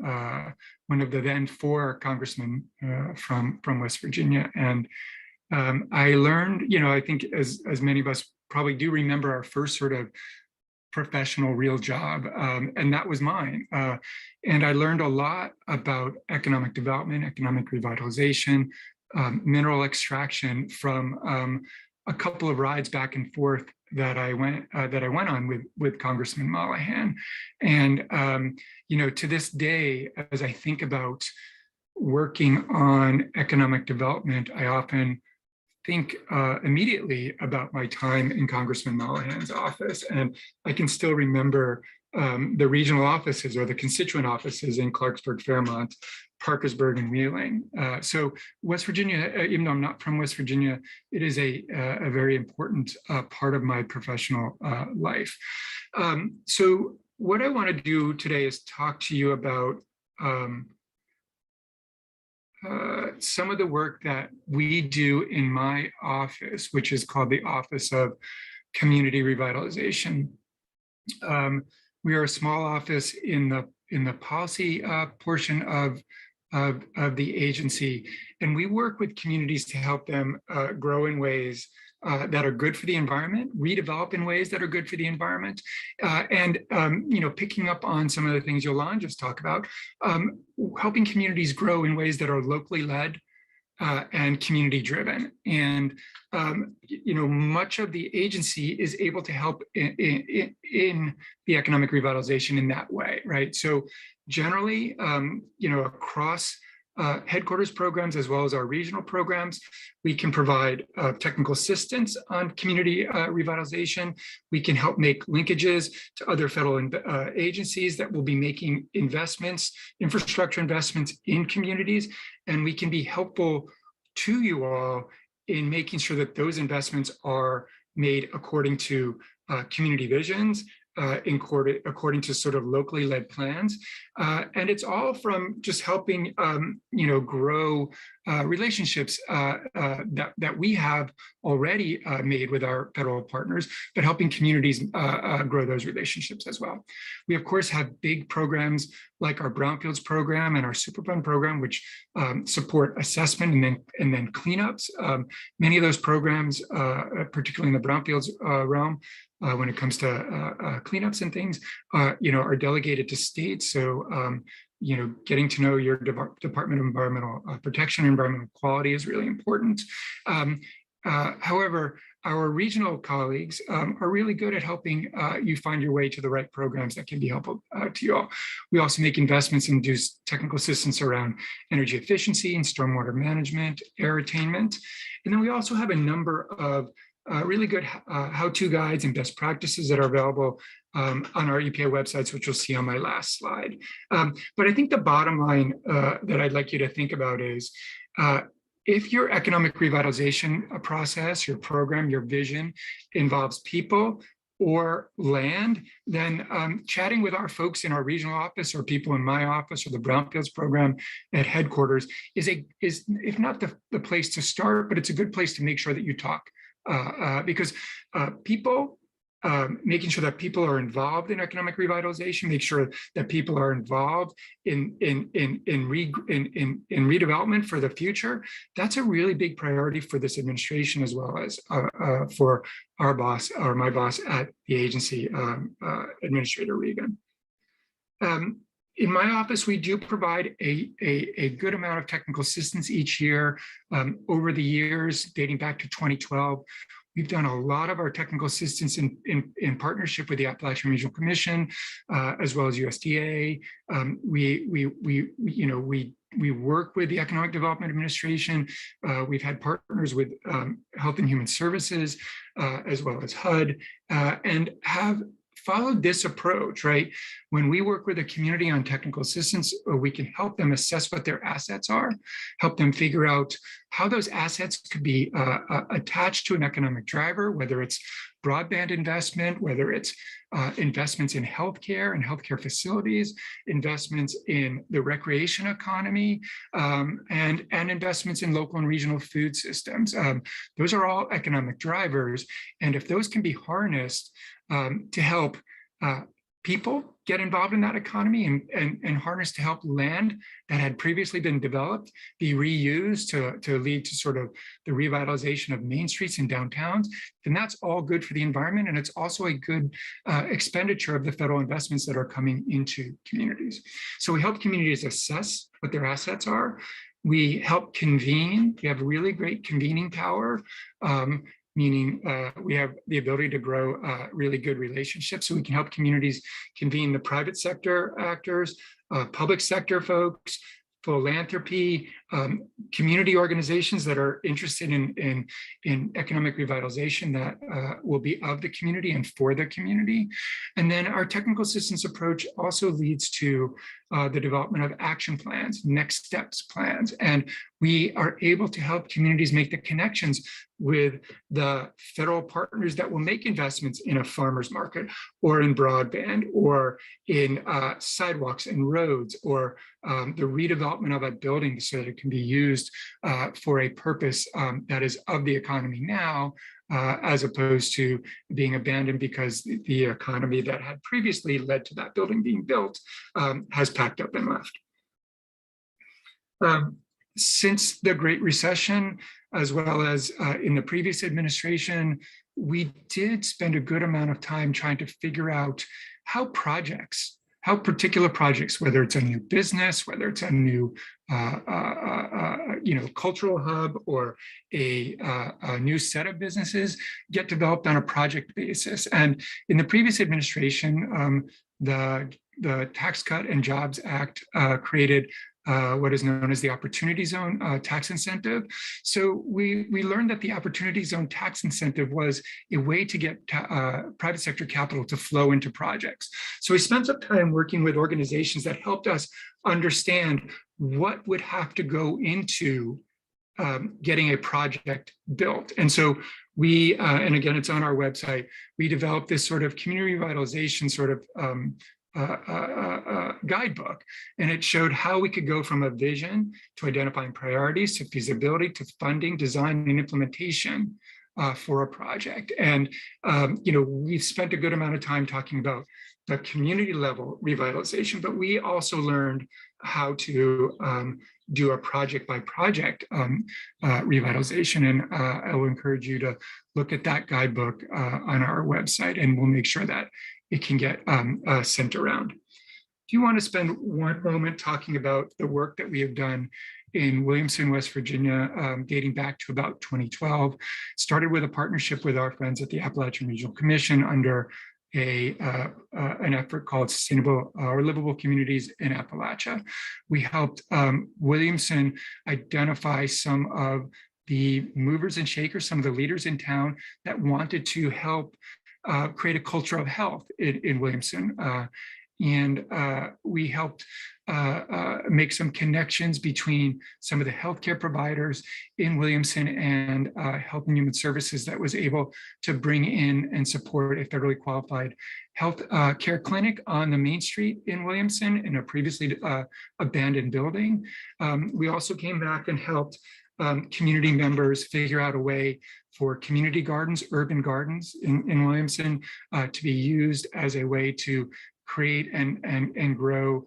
one of the then 4 congressmen from West Virginia. And I learned, I think as many of us probably do remember, our first sort of professional real job, and that was mine. And I learned a lot about economic development, economic revitalization, mineral extraction from a couple of rides back and forth that I went on with Congressman Mollahan. And to this day, as I think about working on economic development, I often think immediately about my time in Congressman Mollahan's office. And I can still remember the regional offices or the constituent offices in Clarksburg, Fairmont, Parkersburg, and Wheeling. So West Virginia, even though I'm not from West Virginia, it is a very important part of my professional life. So what I want to do today is talk to you about some of the work that we do in my office, which is called the Office of Community Revitalization. We are a small office in the policy portion of the agency, and we work with communities to help them grow in ways that are good for the environment, redevelop in ways that are good for the environment, and picking up on some of the things Yolande just talked about, helping communities grow in ways that are locally led and community driven. And much of the agency is able to help in the economic revitalization in that way, right? So generally, across headquarters programs as well as our regional programs, we can provide technical assistance on community revitalization. We can help make linkages to other federal agencies that will be making investments, infrastructure investments in communities, and we can be helpful to you all in making sure that those investments are made according to community visions, according to sort of locally led plans. And it's all from just helping, grow relationships that we have already made with our federal partners, but helping communities grow those relationships as well. We, of course, have big programs like our Brownfields program and our Superfund program, which support assessment and then cleanups. Many of those programs, particularly in the Brownfields realm, when it comes to cleanups and things, are delegated to states. So, getting to know your Department of Environmental Protection and Environmental Quality is really important. However, our regional colleagues are really good at helping you find your way to the right programs that can be helpful to you all. We also make investments and do technical assistance around energy efficiency and stormwater management, air attainment. And then we also have a number of really good how-to guides and best practices that are available on our EPA websites, which you'll see on my last slide. But I think the bottom line that I'd like you to think about is, if your economic revitalization process, your program, your vision involves people or land, then chatting with our folks in our regional office or people in my office or the Brownfields program at headquarters is if not the place to start, but it's a good place to make sure that you talk. Because people, making sure that people are involved in economic revitalization, make sure that people are involved in redevelopment for the future. That's a really big priority for this administration, as well as for our boss, or my boss at the agency, Administrator Regan. In my office, we do provide a good amount of technical assistance each year. Over the years, dating back to 2012, we've done a lot of our technical assistance in partnership with the Appalachian Regional Commission, as well as USDA. We work with the Economic Development Administration. We've had partners with Health and Human Services, as well as HUD, and have followed this approach, right? When we work with a community on technical assistance, we can help them assess what their assets are, help them figure out how those assets could be attached to an economic driver, whether it's broadband investment, whether it's investments in healthcare and healthcare facilities, investments in the recreation economy, and investments in local and regional food systems. Those are all economic drivers. And if those can be harnessed to help people get involved in that economy and harness to help land that had previously been developed be reused to lead to sort of the revitalization of main streets and downtowns, then that's all good for the environment. And it's also a good expenditure of the federal investments that are coming into communities. So we help communities assess what their assets are. We help convene. We have really great convening power. Meaning we have the ability to grow really good relationships, so we can help communities convene the private sector actors, public sector folks, philanthropy, community organizations that are interested in economic revitalization that will be of the community and for the community. And then our technical assistance approach also leads to the development of action plans, next steps plans, and we are able to help communities make the connections with the federal partners that will make investments in a farmer's market or in broadband or in sidewalks and roads or the redevelopment of a building so that it can be used for a purpose that is of the economy now, as opposed to being abandoned because the economy that had previously led to that building being built has packed up and left. Since the Great Recession, as well as in the previous administration, we did spend a good amount of time trying to figure out how particular projects, whether it's a new business, whether it's a new cultural hub or a new set of businesses, get developed on a project basis. And in the previous administration, the Tax Cut and Jobs Act created what is known as the Opportunity Zone tax incentive. So we learned that the Opportunity Zone tax incentive was a way to get private sector capital to flow into projects. So we spent some time working with organizations that helped us understand what would have to go into getting a project built. And so we, and again, it's on our website, we developed this sort of community revitalization sort of guidebook, and it showed how we could go from a vision to identifying priorities to feasibility to funding, design, and implementation for a project. And we've spent a good amount of time talking about the community level revitalization, but we also learned how to do a project by project revitalization. And I will encourage you to look at that guidebook on our website, and we'll make sure that it can get sent around. Do you want to spend one moment talking about the work that we have done in Williamson, West Virginia, dating back to about 2012. Started with a partnership with our friends at the Appalachian Regional Commission under an effort called Sustainable or Livable Communities in Appalachia. We helped Williamson identify some of the movers and shakers, some of the leaders in town that wanted to help create a culture of health in Williamson. And we helped make some connections between some of the healthcare providers in Williamson and Health and Human Services that was able to bring in and support a federally qualified health care clinic on the main street in Williamson in a previously abandoned building. We also came back and helped community members figure out a way for community gardens, urban gardens in Williamson to be used as a way to create and grow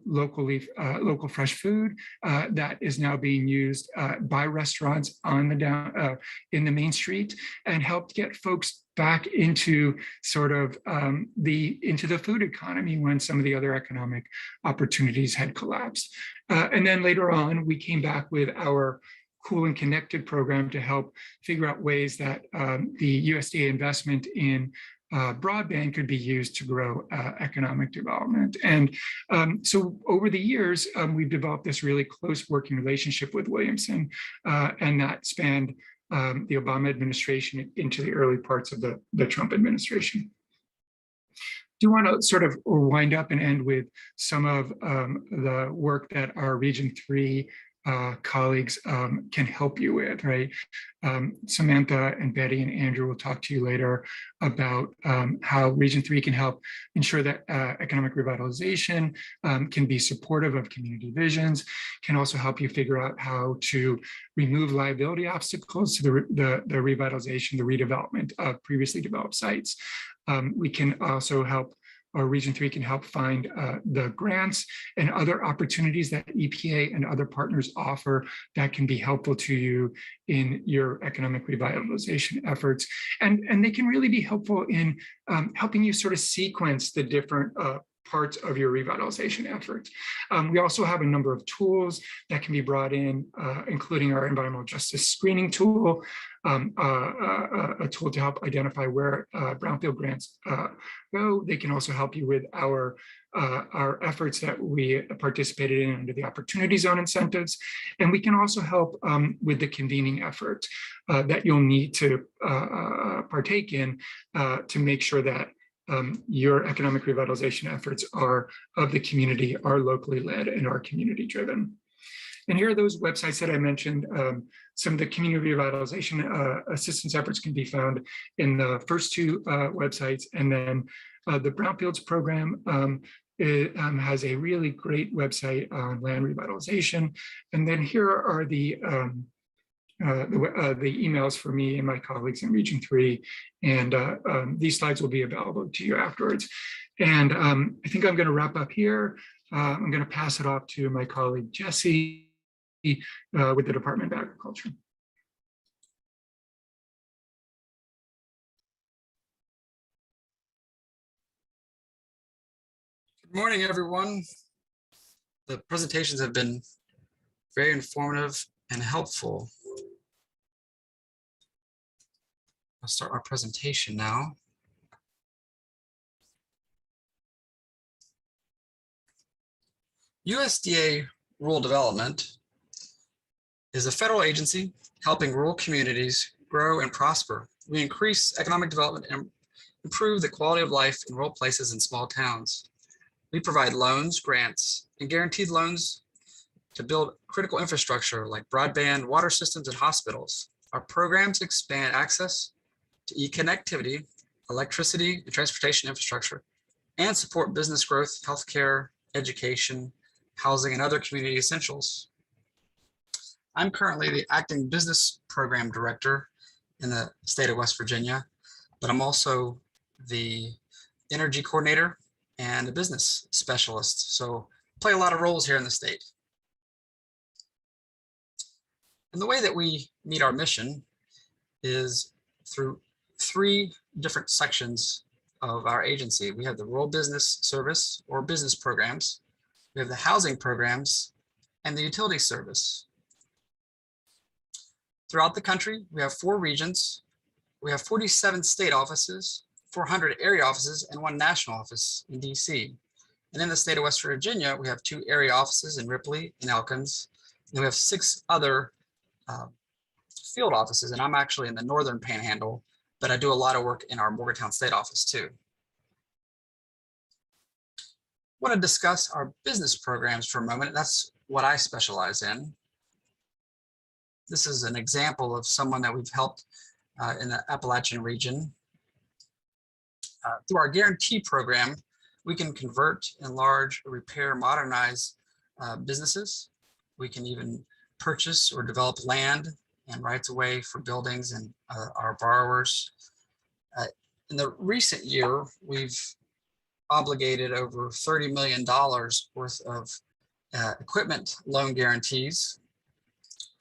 local fresh food that is now being used by restaurants on the in the main street, and helped get folks back into sort of into the food economy when some of the other economic opportunities had collapsed. And then later on, we came back with our Cool and Connected program to help figure out ways that the USDA investment in broadband could be used to grow economic development. And so over the years, we've developed this really close working relationship with Williamson, and that spanned the Obama administration into the early parts of the Trump administration. Do want to sort of wind up and end with some of the work that our Region 3 colleagues can help you with, right? Samantha and Betty and Andrew will talk to you later about how Region 3 can help ensure that economic revitalization can be supportive of community visions, can also help you figure out how to remove liability obstacles to the revitalization, the redevelopment of previously developed sites. We can also help, or Region 3 can help find the grants and other opportunities that EPA and other partners offer that can be helpful to you in your economic revitalization efforts. And they can really be helpful in helping you sort of sequence the different parts of your revitalization efforts. We also have a number of tools that can be brought in, including our environmental justice screening tool, a tool to help identify where brownfield grants go. They can also help you with our efforts that we participated in under the Opportunity Zone incentives. And we can also help with the convening effort that you'll need to partake in to make sure that your economic revitalization efforts are of the community, are locally led, and are community driven. And here are those websites that I mentioned. Some of the community revitalization assistance efforts can be found in the first two websites. And then the Brownfields program has a really great website on land revitalization. And then here are the emails for me and my colleagues in Region 3. And these slides will be available to you afterwards. And I think I'm going to wrap up here. I'm going to pass it off to my colleague, Jesse, with the Department of Agriculture. Good morning, everyone. The presentations have been very informative and helpful. I'll start our presentation now. USDA Rural Development is a federal agency helping rural communities grow and prosper. We increase economic development and improve the quality of life in rural places and small towns. We provide loans, grants, and guaranteed loans to build critical infrastructure like broadband, water systems, and hospitals. Our programs expand access to e-connectivity, electricity, and transportation infrastructure, and support business growth, healthcare, education, housing, and other community essentials. I'm currently the acting business program director in the state of West Virginia, but I'm also the energy coordinator and a business specialist. So play a lot of roles here in the state. And the way that we meet our mission is through three different sections of our agency. We have the rural business service or business programs. We have the housing programs, and the utility service. Throughout the country, we have 4 regions. We have 47 state offices, 400 area offices, and 1 national office in DC. And in the state of West Virginia, we have 2 area offices in Ripley and Elkins. And we have 6 other field offices, and I'm actually in the northern panhandle, but I do a lot of work in our Morgantown state office too. I want to discuss our business programs for a moment. That's what I specialize in. This is an example of someone that we've helped in the Appalachian region. Through our guarantee program, we can convert, enlarge, repair, modernize businesses. We can even purchase or develop land and rights of way for buildings and our borrowers. In the recent year, we've obligated over $30 million worth of equipment loan guarantees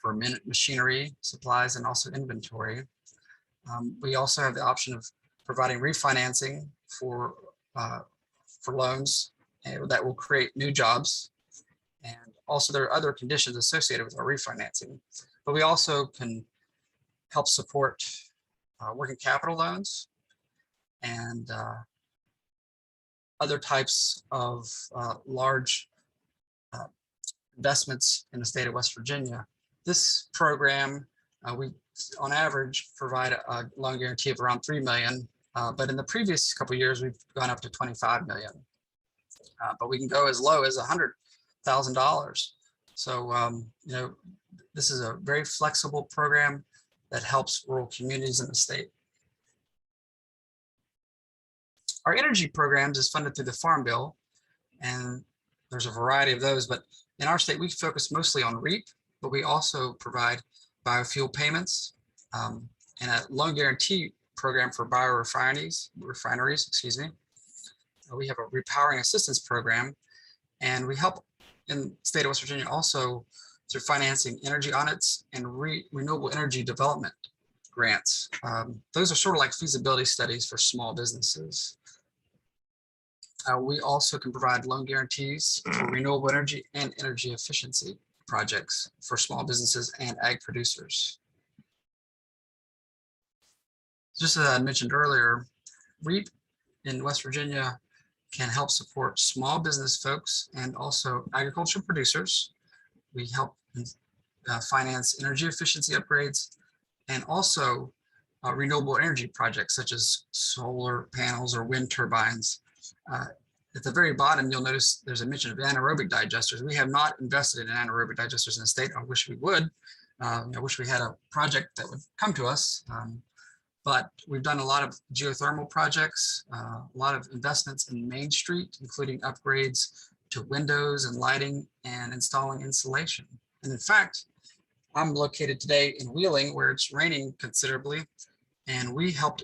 for machinery, supplies, and also inventory. We also have the option of providing refinancing for loans that will create new jobs. And also there are other conditions associated with our refinancing, but we also can help support working capital loans and other types of large investments in the state of West Virginia. This program, we on average provide a loan guarantee of around $3 million, but in the previous couple of years, we've gone up to $25 million. But we can go as low as $100,000. So, you know, this is a very flexible program that helps rural communities in the state. Our energy programs is funded through the Farm Bill, and there's a variety of those, but in our state, we focus mostly on REAP, but we also provide biofuel payments and a loan guarantee program for biorefineries, excuse me. We have a repowering assistance program, and we help in the state of West Virginia also through financing energy audits and renewable energy development grants. Those are sort of like feasibility studies for small businesses. We also can provide loan guarantees for renewable energy and energy efficiency projects for small businesses and ag producers. Just as I mentioned earlier, REAP in West Virginia can help support small business folks and also agricultural producers. We help finance energy efficiency upgrades and also renewable energy projects such as solar panels or wind turbines. At the very bottom, you'll notice there's a mention of anaerobic digesters. We have not invested in anaerobic digesters in the state. I wish we would. I wish we had a project that would come to us. But we've done a lot of geothermal projects, a lot of investments in Main Street, including upgrades to windows and lighting and installing insulation. And in fact, I'm located today in Wheeling, where it's raining considerably, and we helped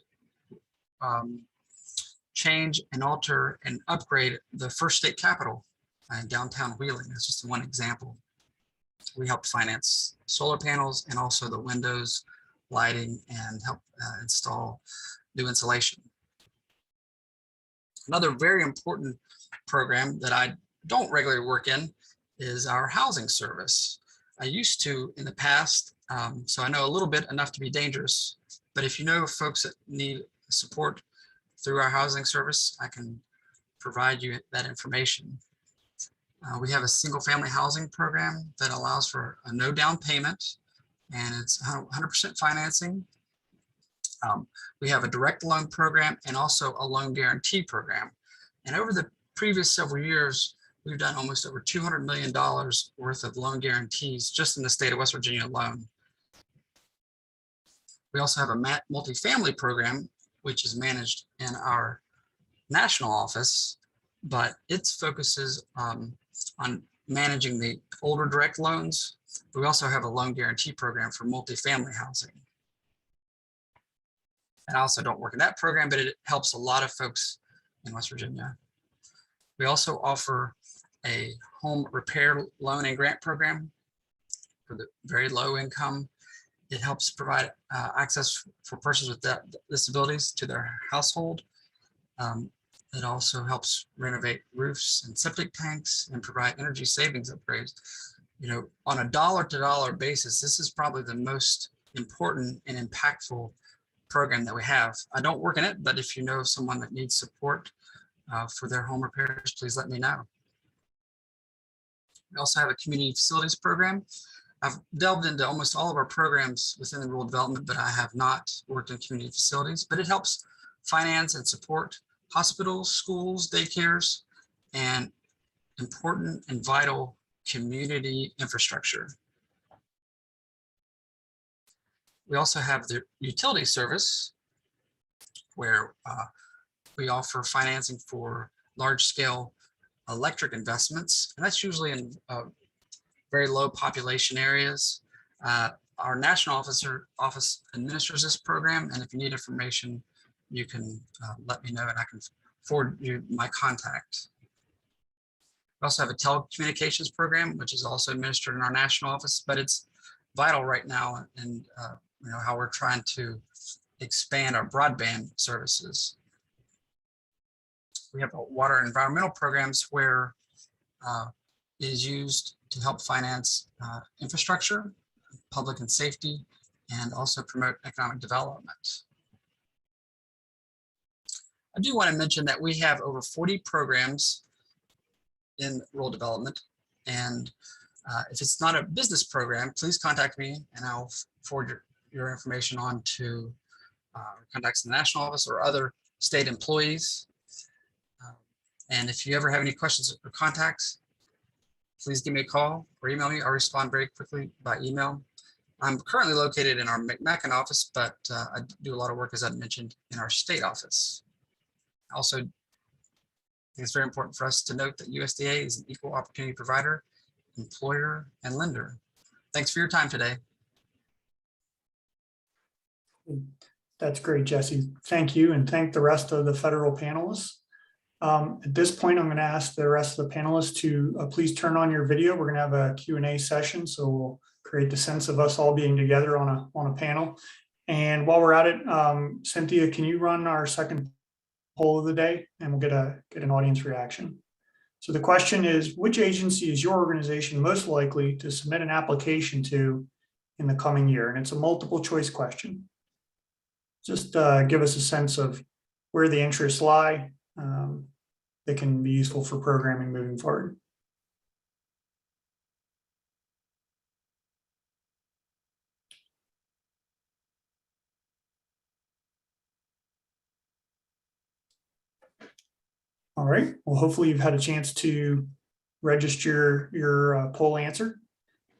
change and alter and upgrade the first state capitol in downtown Wheeling. That's just one example. We helped finance solar panels and also the windows, lighting, and help install new insulation. Another very important program that I don't regularly work in is our housing service. I used to in the past, so I know a little bit enough to be dangerous, but if you know folks that need support through our housing service, I can provide you that information. We have a single family housing program that allows for a no down payment, and it's 100% financing. We have a direct loan program and also a loan guarantee program. And over the previous several years, we've done almost over $200 million worth of loan guarantees just in the state of West Virginia alone. We also have a multifamily program, which is managed in our national office, but its focuses on managing the older direct loans. We also have a loan guarantee program for multifamily housing. And I also don't work in that program, but it helps a lot of folks in West Virginia. We also offer a home repair loan and grant program for the very low income. It helps provide access for persons with disabilities to their household. It also helps renovate roofs and septic tanks and provide energy savings upgrades. On a dollar-to-dollar basis, this is probably the most important and impactful program that we have. I don't work in it, but if you know of someone that needs support for their home repairs, please let me know. We also have a community facilities program. I've delved into almost all of our programs within the rural development, but I have not worked in community facilities, but it helps finance and support hospitals, schools, daycares, and important and vital community infrastructure. We also have the utility service where we offer financing for large-scale electric investments, and that's usually in very low population areas. Our national office administers this program, and if you need information, you can let me know and I can forward you my contact. We also have a telecommunications program, which is also administered in our national office, but it's vital right now and how we're trying to expand our broadband services. We have water and environmental programs where it is used to help finance infrastructure, public and safety, and also promote economic development. I do want to mention that we have over 40 programs in rural development, and if it's not a business program, please contact me and I'll forward your information on to contacts in the national office or other state employees. And if you ever have any questions or contacts, please give me a call or email me. I'll respond very quickly by email. I'm currently located in our McMacken office, but I do a lot of work, as I mentioned, in our state office. Also, I think it's very important for us to note that USDA is an equal opportunity provider, employer, and lender. Thanks for your time today. That's great, Jesse. Thank you, and thank the rest of the federal panelists. At this point, I'm going to ask the rest of the panelists to please turn on your video. We're going to have a Q&A session, so we'll create the sense of us all being together on a panel. And while we're at it, Cynthia, can you run our second poll of the day, and we'll get an audience reaction. So the question is, which agency is your organization most likely to submit an application to in the coming year? And it's a multiple choice question. Just give us a sense of where the interests lie that can be useful for programming moving forward. All right, well, hopefully you've had a chance to register your poll answer.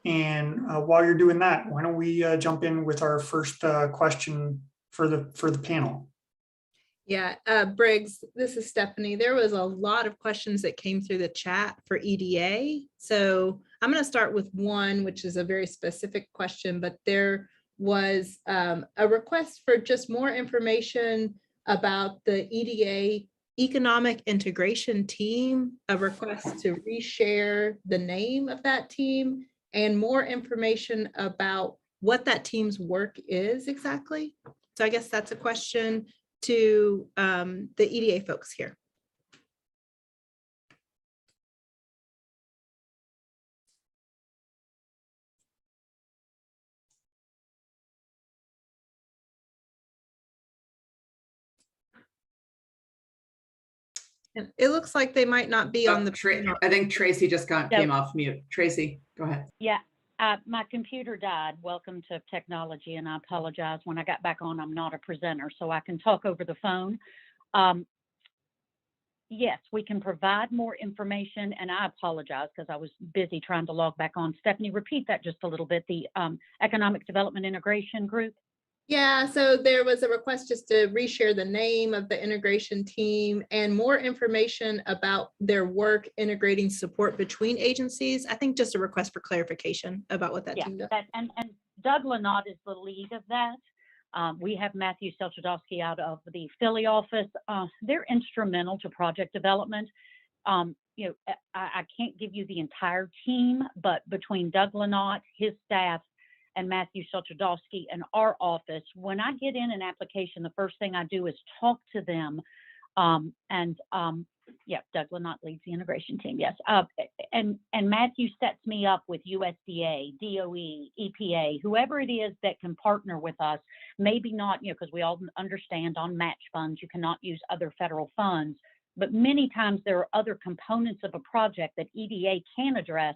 And while you're doing that, why don't we jump in with our first question for the panel. Yeah, Briggs, this is Stephanie. There was a lot of questions that came through the chat for EDA. So I'm going to start with one, which is a very specific question, but there was a request for just more information about the EDA Economic Integration Team, a request to reshare the name of that team and more information about what that team's work is exactly. So I guess that's a question to the EDA folks here. And it looks like they might not be on the. I think Tracy just came off mute. Tracy, go ahead. Yeah, my computer died. Welcome to technology, and I apologize. When I got back on, I'm not a presenter, so I can talk over the phone. Yes, we can provide more information, and I apologize because I was busy trying to log back on. Stephanie, repeat that just a little bit. The Economic Development Integration Group. Yeah, so there was a request just to reshare the name of the integration team and more information about their work integrating support between agencies. I think just a request for clarification about what that team does. And Doug Lynott is the lead of that. We have Matthew Selchadowski out of the Philly office. They're instrumental to project development. You know, I can't give you the entire team, but between Doug Lynott, his staff, and Matthew Selchadowski and our office, when I get in an application, the first thing I do is talk to them and Yeah, Doug Lynott leads the integration team. Yes. And Matthew sets me up with USDA, DOE, EPA, whoever it is that can partner with us. Maybe not, because we all understand on match funds, you cannot use other federal funds, but many times there are other components of a project that EDA can address.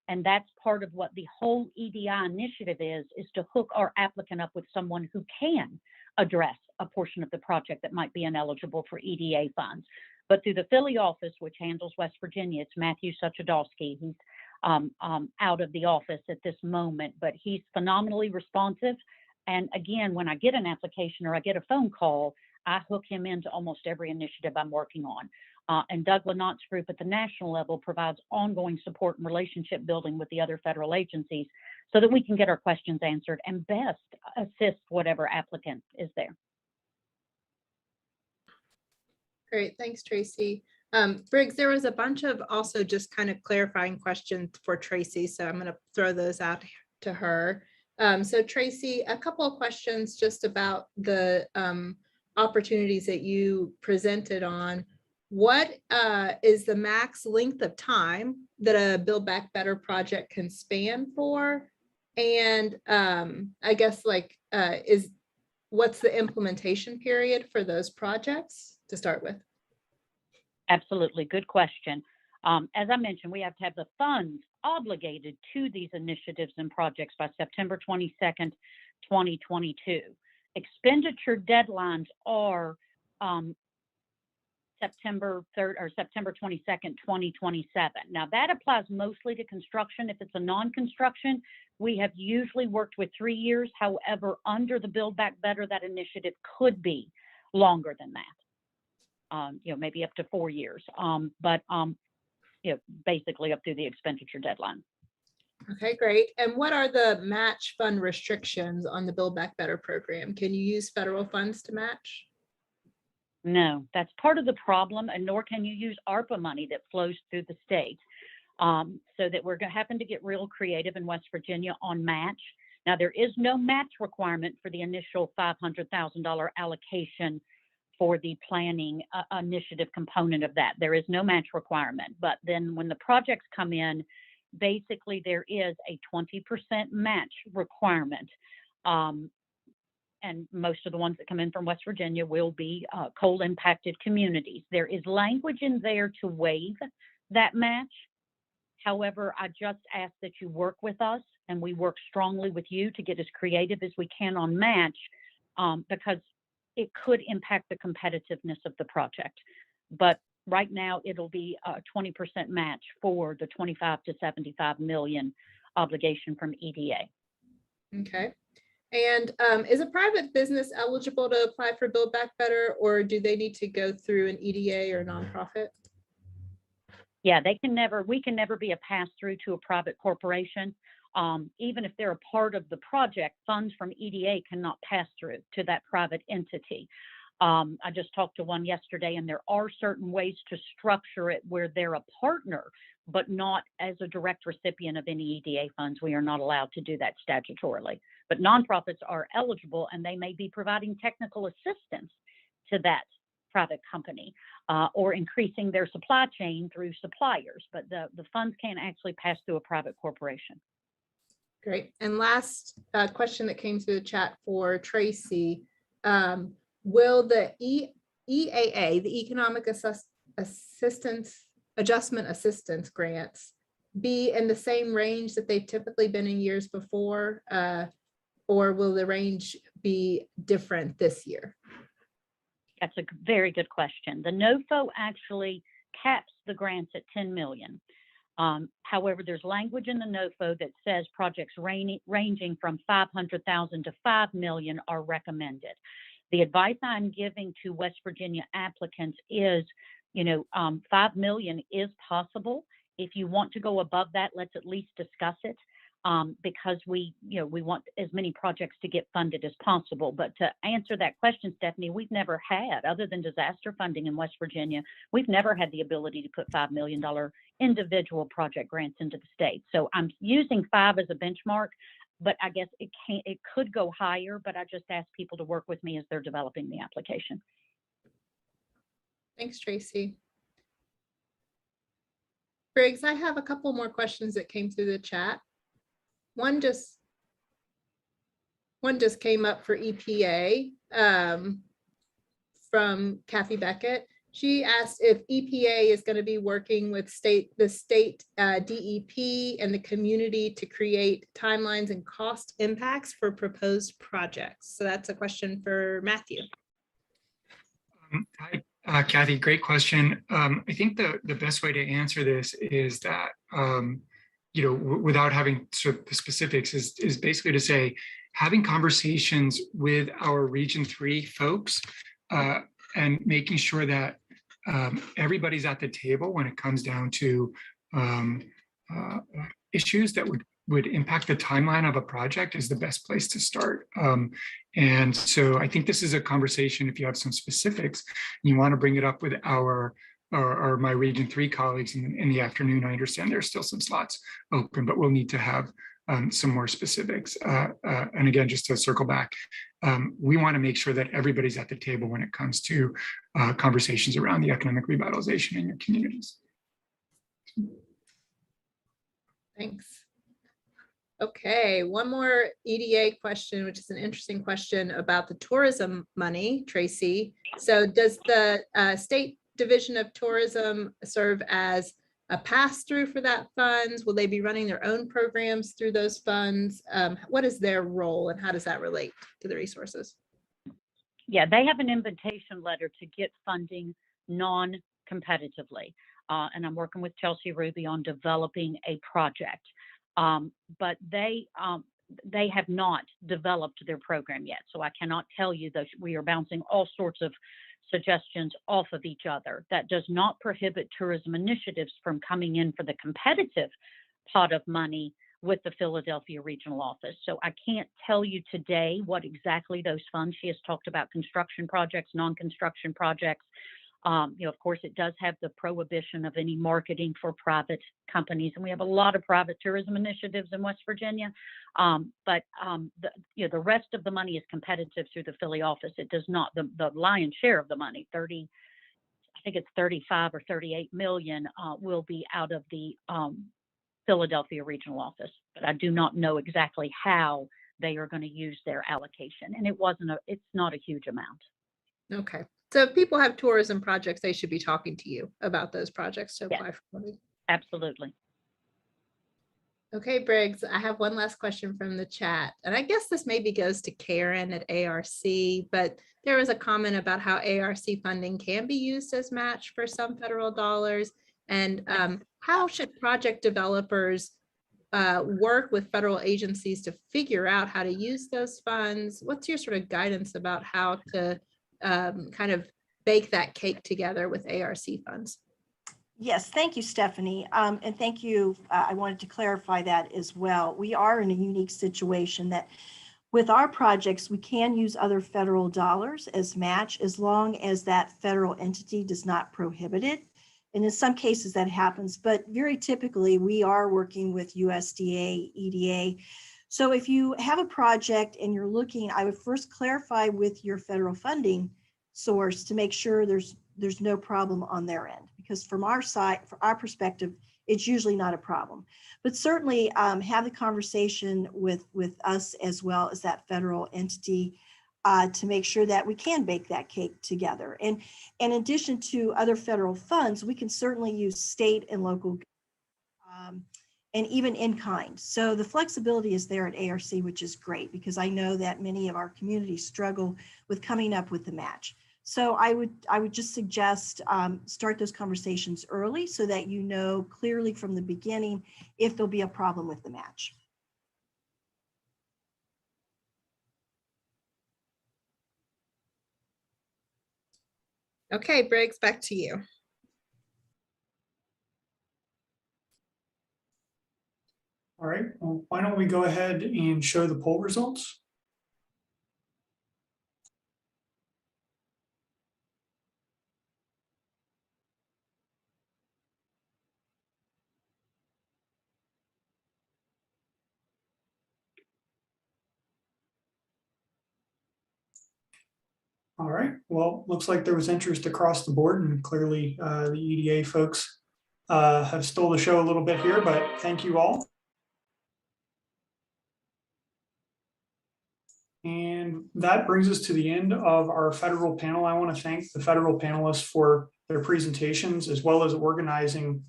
And that's part of what the whole EDI initiative is to hook our applicant up with someone who can address a portion of the project that might be ineligible for EDA funds. But through the Philly office, which handles West Virginia, it's Matthew Suchodolski. He's out of the office at this moment, but he's phenomenally responsive. And again, when I get an application or I get a phone call, I hook him into almost every initiative I'm working on. And Doug Lynott's group at the national level provides ongoing support and relationship building with the other federal agencies so that we can get our questions answered and best assist whatever applicant is there. Great, thanks, Tracy. Briggs, there was a bunch of also just kind of clarifying questions for Tracy, so I'm going to throw those out to her. So Tracy, a couple of questions just about the opportunities that you presented on. What is the max length of time that a Build Back Better project can span for? And I guess what's the implementation period for those projects to start with? Absolutely, good question. As I mentioned, we have to have the funds obligated to these initiatives and projects by September 22nd, 2022. Expenditure deadlines are September 3rd or September 22nd, 2027. Now that applies mostly to construction. If it's a non-construction, we have usually worked with 3 years. However, under the Build Back Better, that initiative could be longer than that. Maybe up to 4 years, but basically up through the expenditure deadline. Okay, great. And what are the match fund restrictions on the Build Back Better program? Can you use federal funds to match? No, that's part of the problem, and nor can you use ARPA money that flows through the state. So that we're going to happen to get real creative in West Virginia on match. Now, there is no match requirement for the initial $500,000 allocation for the planning initiative component of that. There is no match requirement. But then when the projects come in, basically there is a 20% match requirement. And most of the ones that come in from West Virginia will be coal impacted communities. There is language in there to waive that match. However, I just ask that you work with us and we work strongly with you to get as creative as we can on match because it could impact the competitiveness of the project. But right now it'll be a 20% match for the 25 to 75 million obligation from EDA. Okay. And is a private business eligible to apply for Build Back Better, or do they need to go through an EDA or nonprofit? Yeah, we can never be a pass-through to a private corporation. Even if they're a part of the project, funds from EDA cannot pass through to that private entity. I just talked to one yesterday, and there are certain ways to structure it where they're a partner, but not as a direct recipient of any EDA funds. We are not allowed to do that statutorily. But nonprofits are eligible, and they may be providing technical assistance to that private company or increasing their supply chain through suppliers. But the funds can't actually pass through a private corporation. Great. And last question that came through the chat for Tracy. Will the EAA, the Economic Adjustment Assistance grants, be in the same range that they've typically been in years before, or will the range be different this year? That's a very good question. The NOFO actually caps the grants at 10 million. However, there's language in the NOFO that says projects ranging from 500,000 to 5 million are recommended. The advice I'm giving to West Virginia applicants is, 5 million is possible. If you want to go above that, let's at least discuss it because we want as many projects to get funded as possible. But to answer that question, Stephanie, we've never had, other than disaster funding in West Virginia, we've never had the ability to put $5 million individual project grants into the state. So I'm using 5 as a benchmark, but I guess it could go higher, but I just ask people to work with me as they're developing the application. Thanks, Tracy. Briggs, I have a couple more questions that came through the chat. One just came up for EPA from Kathy Beckett. She asked if EPA is going to be working with the state DEP and the community to create timelines and cost impacts for proposed projects. So that's a question for Matthew. Hi, Kathy, great question. I think the best way to answer this is that, without having sort of the specifics is basically to say, having conversations with our Region 3 folks and making sure that everybody's at the table when it comes down to issues that would impact the timeline of a project is the best place to start. And so I think this is a conversation, if you have some specifics, you want to bring it up with our or my Region 3 colleagues in the afternoon. I understand there's still some slots open, but we'll need to have some more specifics. And again, just to circle back, we want to make sure that everybody's at the table when it comes to conversations around the economic revitalization in your communities. Thanks. Okay, one more EDA question, which is an interesting question about the tourism money, Tracy. So does the State Division of Tourism serve as a pass-through for that funds? Will they be running their own programs through those funds? What is their role and how does that relate to the resources? Yeah, they have an invitation letter to get funding non-competitively. And I'm working with Chelsea Ruby on developing a project. But they have not developed their program yet. So I cannot tell you that we are bouncing all sorts of suggestions off of each other. That does not prohibit tourism initiatives from coming in for the competitive pot of money with the Philadelphia Regional Office. So I can't tell you today what exactly those funds. She has talked about construction projects, non-construction projects. Of course, it does have the prohibition of any marketing for private companies, and we have a lot of private tourism initiatives in West Virginia. But the rest of the money is competitive through the Philly office. It does not. The lion's share of the money, I think it's 35 or 38 million, will be out of the Philadelphia Regional Office. But I do not know exactly how they are going to use their allocation, and it's not a huge amount. Okay. So if people have tourism projects, they should be talking to you about those projects to apply for money. Absolutely. Okay, Briggs, I have one last question from the chat. And I guess this maybe goes to Karen at ARC, but there was a comment about how ARC funding can be used as match for some federal dollars. And how should project developers work with federal agencies to figure out how to use those funds? What's your sort of guidance about how to kind of bake that cake together with ARC funds? Yes, thank you, Stephanie. And thank you. I wanted to clarify that as well. We are in a unique situation that with our projects, we can use other federal dollars as match as long as that federal entity does not prohibit it. And in some cases that happens, but very typically we are working with USDA, EDA. So if you have a project and you're looking, I would first clarify with your federal funding source to make sure there's no problem on their end. Because from our side, from our perspective, it's usually not a problem. But certainly have the conversation with us as well as that federal entity to make sure that we can bake that cake together. And in addition to other federal funds, we can certainly use state and local and even in kind. So the flexibility is there at ARC, which is great because I know that many of our communities struggle with coming up with the match. So I would just suggest start those conversations early so that you know clearly from the beginning if there'll be a problem with the match. Okay, Briggs, back to you. All right, well, why don't we go ahead and show the poll results? All right, well, looks like there was interest across the board and clearly the EDA folks have stole the show a little bit here, but thank you all. And that brings us to the end of our federal panel. I want to thank the federal panelists for their presentations, as well as organizing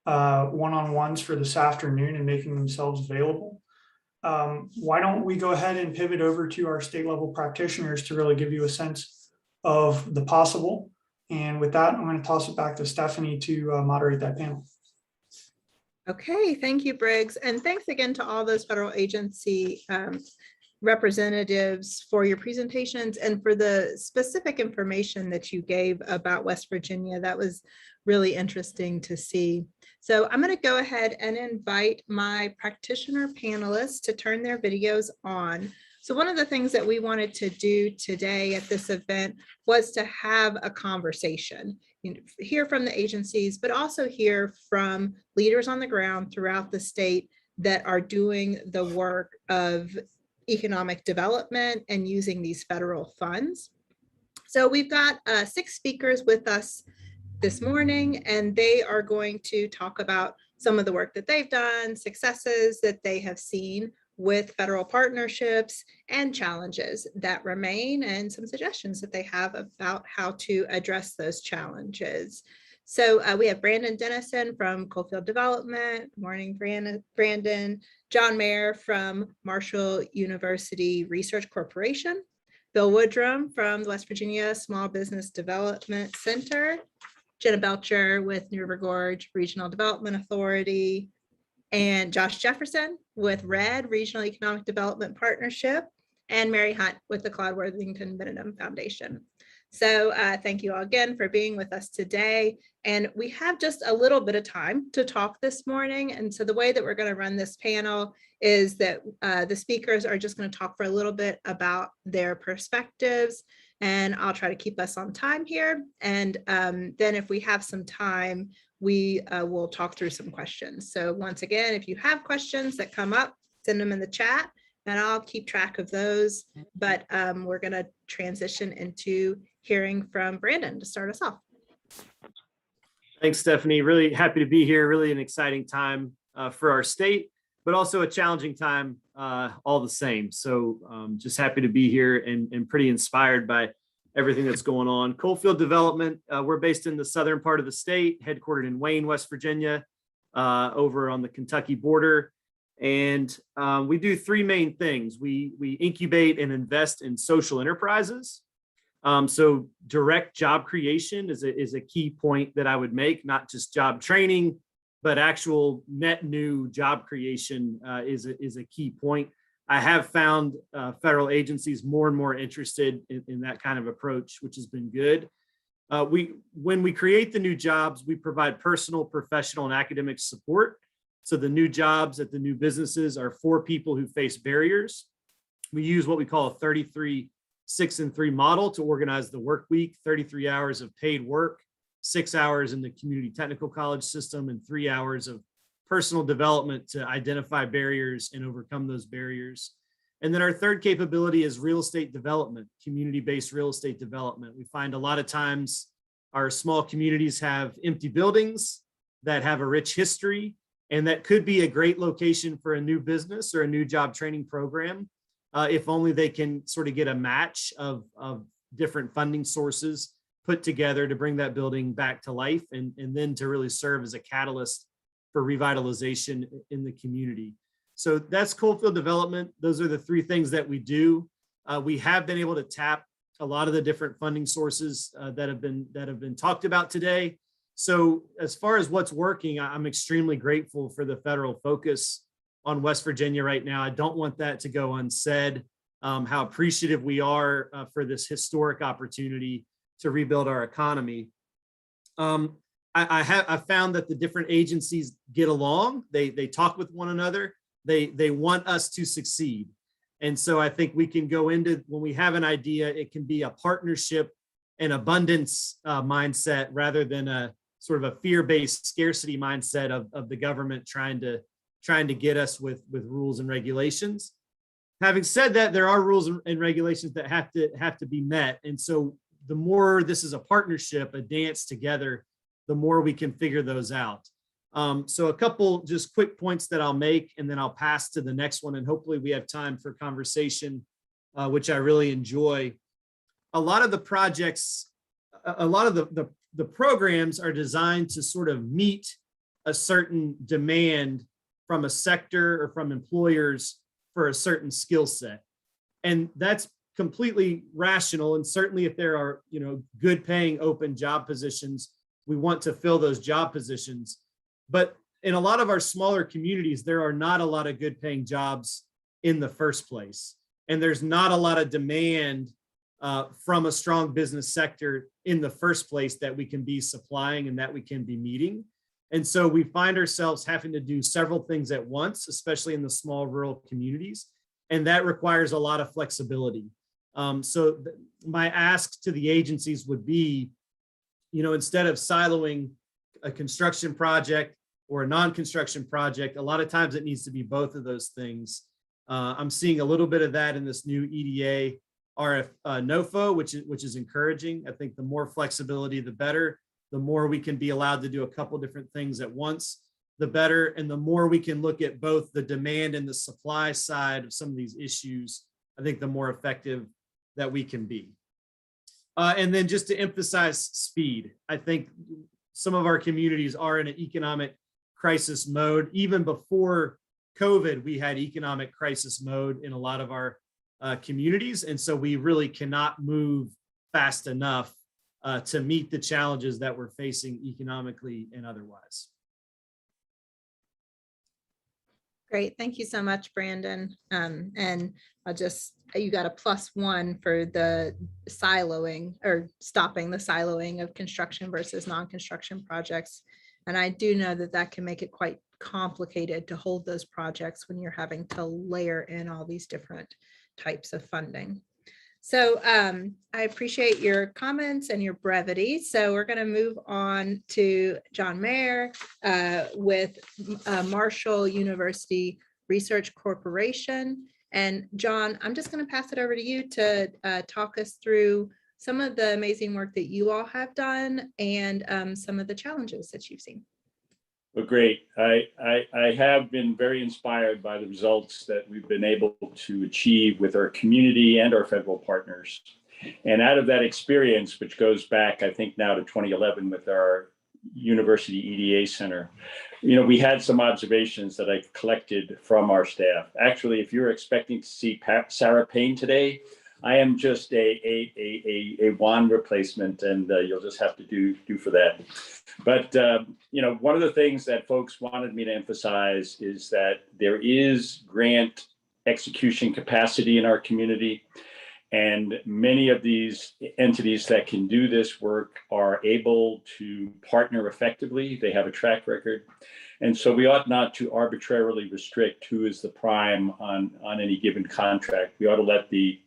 one-on-ones for this afternoon and making themselves available. Why don't we go ahead and pivot over to our state level practitioners to really give you a sense of the possible. And with that, I'm going to toss it back to Stephanie to moderate that panel. Okay, thank you, Briggs. And thanks again to all those federal agency representatives for your presentations and for the specific information that you gave about West Virginia. That was really interesting to see. So I'm going to go ahead and invite my practitioner panelists to turn their videos on. So one of the things that we wanted to do today at this event was to have a conversation, hear from the agencies, but also hear from leaders on the ground throughout the state that are doing the work of economic development and using these federal funds. So we've got 6 speakers with us this morning, and they are going to talk about some of the work that they've done, successes that they have seen with federal partnerships, and challenges that remain, and some suggestions that they have about how to address those challenges. So we have Brandon Dennison from Coalfield Development. Good morning, Brandon. John Mayer from Marshall University Research Corporation. Bill Woodrum from the West Virginia Small Business Development Center. Jenna Belcher with New River Gorge Regional Development Authority. And Josh Jefferson with RED Regional Economic Development Partnership. And Mary Hunt with the Claude Worthington Benedum Foundation. So thank you all again for being with us today. And we have just a little bit of time to talk this morning. And so the way that we're going to run this panel is that the speakers are just going to talk for a little bit about their perspectives. And I'll try to keep us on time here. And then if we have some time, we will talk through some questions. So once again, if you have questions that come up, send them in the chat and I'll keep track of those. But we're going to transition into hearing from Brandon to start us off. Thanks, Stephanie. Really happy to be here. Really an exciting time for our state, but also a challenging time all the same. So just happy to be here and pretty inspired by everything that's going on. Coalfield Development, we're based in the southern part of the state, headquartered in Wayne, West Virginia, over on the Kentucky border. And we do 3 main things. We incubate and invest in social enterprises. So direct job creation is a key point that I would make, not just job training, but actual net new job creation is a key point. I have found federal agencies more and more interested in that kind of approach, which has been good. When we create the new jobs, we provide personal, professional, and academic support. So the new jobs at the new businesses are for people who face barriers. We use what we call a 33-6-3 model to organize the work week, 33 hours of paid work, 6 hours in the community technical college system, and 3 hours of personal development to identify barriers and overcome those barriers. And then our third capability is real estate development, community-based real estate development. We find a lot of times our small communities have empty buildings that have a rich history, and that could be a great location for a new business or a new job training program, if only they can sort of get a match of different funding sources put together to bring that building back to life and then to really serve as a catalyst for revitalization in the community. So that's Coalfield Development. Those are the 3 things that we do. We have been able to tap a lot of the different funding sources that have been talked about today. So as far as what's working, I'm extremely grateful for the federal focus on West Virginia right now. I don't want that to go unsaid, how appreciative we are for this historic opportunity to rebuild our economy. I found that the different agencies get along. They talk with one another. They want us to succeed. And so I think we can go into, when we have an idea, it can be a partnership and abundance mindset rather than a sort of a fear-based scarcity mindset of the government trying to get us with rules and regulations. Having said that, there are rules and regulations that have to be met. And so the more this is a partnership, a dance together, the more we can figure those out. So a couple just quick points that I'll make, and then I'll pass to the next one. And hopefully we have time for conversation, which I really enjoy. A lot of the projects, a lot of the programs are designed to sort of meet a certain demand from a sector or from employers for a certain skill set. And that's completely rational. And certainly if there are, good paying open job positions, we want to fill those job positions. But in a lot of our smaller communities, there are not a lot of good paying jobs in the first place. And there's not a lot of demand from a strong business sector in the first place that we can be supplying and that we can be meeting. And so we find ourselves having to do several things at once, especially in the small rural communities. And that requires a lot of flexibility. So my ask to the agencies would be, instead of siloing a construction project or a non-construction project, a lot of times it needs to be both of those things. I'm seeing a little bit of that in this new EDA NOFO, which is encouraging. I think the more flexibility, the better. The more we can be allowed to do a couple different things at once, the better. And the more we can look at both the demand and the supply side of some of these issues, I think the more effective that we can be. And then just to emphasize speed, I think some of our communities are in an economic crisis mode. Even before COVID, we had economic crisis mode in a lot of our communities. And so we really cannot move fast enough to meet the challenges that we're facing economically and otherwise. Great. Thank you so much, Brandon. And you got a +1 for the siloing or stopping the siloing of construction versus non-construction projects. And I do know that can make it quite complicated to hold those projects when you're having to layer in all these different types of funding. So I appreciate your comments and your brevity. So we're going to move on to John Mayer with Marshall University Research Corporation. And John, I'm just going to pass it over to you to talk us through some of the amazing work that you all have done and some of the challenges that you've seen. Well, great. I have been very inspired by the results that we've been able to achieve with our community and our federal partners. And out of that experience, which goes back, I think now to 2011 with our University EDA Center, we had some observations that I collected from our staff. Actually, if you're expecting to see Sarah Payne today, I am just a wand replacement, and you'll just have to do for that. But one of the things that folks wanted me to emphasize is that there is grant execution capacity in our community, and many of these entities that can do this work are able to partner effectively. They have a track record, and so we ought not to arbitrarily restrict who is the prime on any given contract. We ought to let the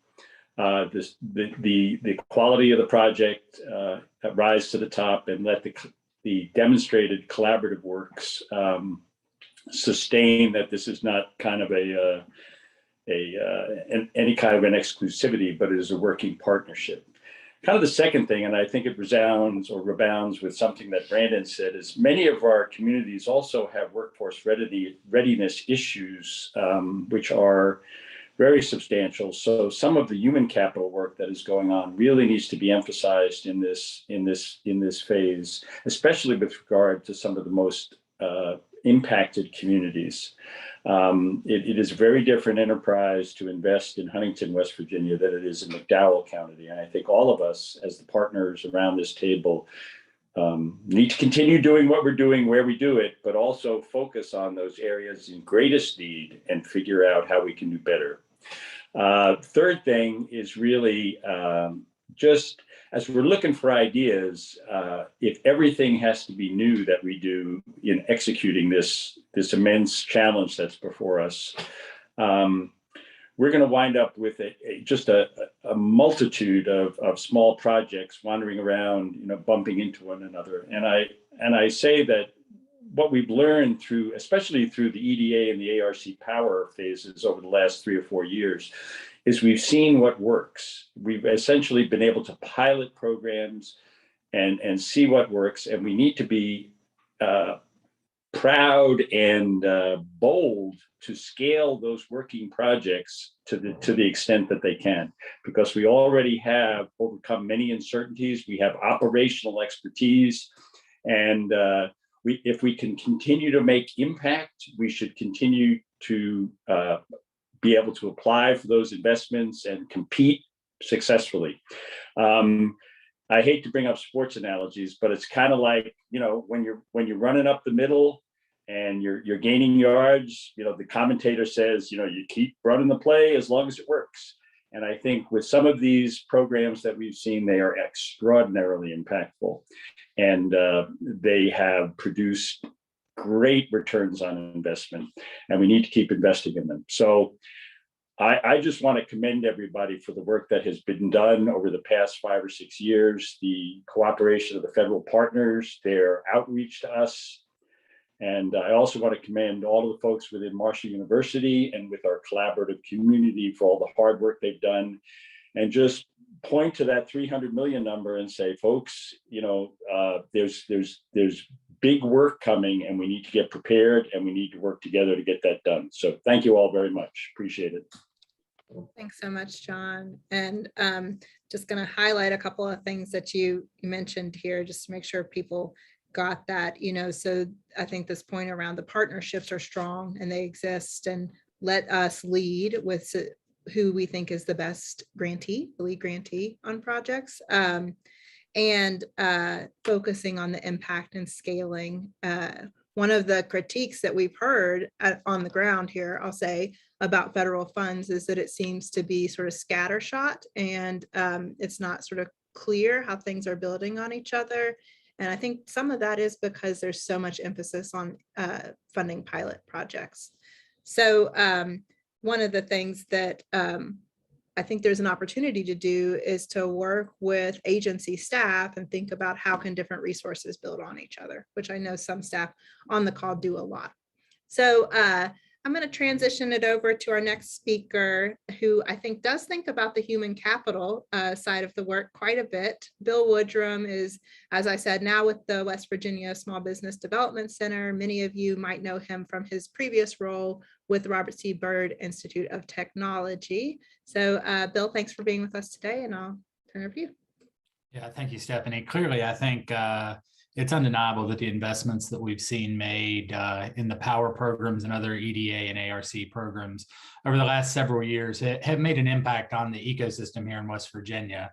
quality of the project rise to the top, and let the demonstrated collaborative works sustain that this is not kind of any kind of an exclusivity, but it is a working partnership. Kind of the second thing, and I think it resounds or rebounds with something that Brandon said, is many of our communities also have workforce readiness issues, which are very substantial. So some of the human capital work that is going on really needs to be emphasized in this phase, especially with regard to some of the most impacted communities. It is a very different enterprise to invest in Huntington, West Virginia, than it is in McDowell County. And I think all of us, as the partners around this table, need to continue doing what we're doing where we do it, but also focus on those areas in greatest need and figure out how we can do better. Third thing is really just as we're looking for ideas, if everything has to be new that we do in executing this immense challenge that's before us, we're going to wind up with just a multitude of small projects wandering around, bumping into one another. And I say that what we've learned especially through the EDA and the ARC power phases over the last 3 or 4 years, is we've seen what works. We've essentially been able to pilot programs and see what works. And we need to be proud and bold to scale those working projects to the extent that they can, because we already have overcome many uncertainties. We have operational expertise, and if we can continue to make impact, we should continue to be able to apply for those investments and compete successfully. I hate to bring up sports analogies, but it's kind of like, when you're running up the middle and you're gaining yards, the commentator says, you keep running the play as long as it works. And I think with some of these programs that we've seen, they are extraordinarily impactful, and they have produced great returns on investment, and we need to keep investing in them. So I just want to commend everybody for the work that has been done over the past 5 or 6 years, the cooperation of the federal partners, their outreach to us. And I also want to commend all of the folks within Marshall University and with our collaborative community for all the hard work they've done, and just point to that 300 million number and say, folks, there's big work coming, and we need to get prepared, and we need to work together to get that done. So thank you all very much. Appreciate it. Thanks so much, John. And just going to highlight a couple of things that you mentioned here, just to make sure people got that. So I think this point around the partnerships are strong and they exist, and let us lead with who we think is the best grantee, the lead grantee on projects, and focusing on the impact and scaling. One of the critiques that we've heard on the ground here, I'll say, about federal funds is that it seems to be sort of scattershot, and it's not sort of clear how things are building on each other. And I think some of that is because there's so much emphasis on funding pilot projects. So one of the things that I think there's an opportunity to do is to work with agency staff and think about how can different resources build on each other, which I know some staff on the call do a lot. So I'm going to transition it over to our next speaker, who I think does think about the human capital side of the work quite a bit. Bill Woodrum is, as I said, now with the West Virginia Small Business Development Center. Many of you might know him from his previous role with the Robert C. Byrd Institute of Technology. So Bill, thanks for being with us today, and I'll turn it over to you. Yeah, thank you, Stephanie. Clearly, I think it's undeniable that the investments that we've seen made in the POWER programs and other EDA and ARC programs over the last several years have made an impact on the ecosystem here in West Virginia.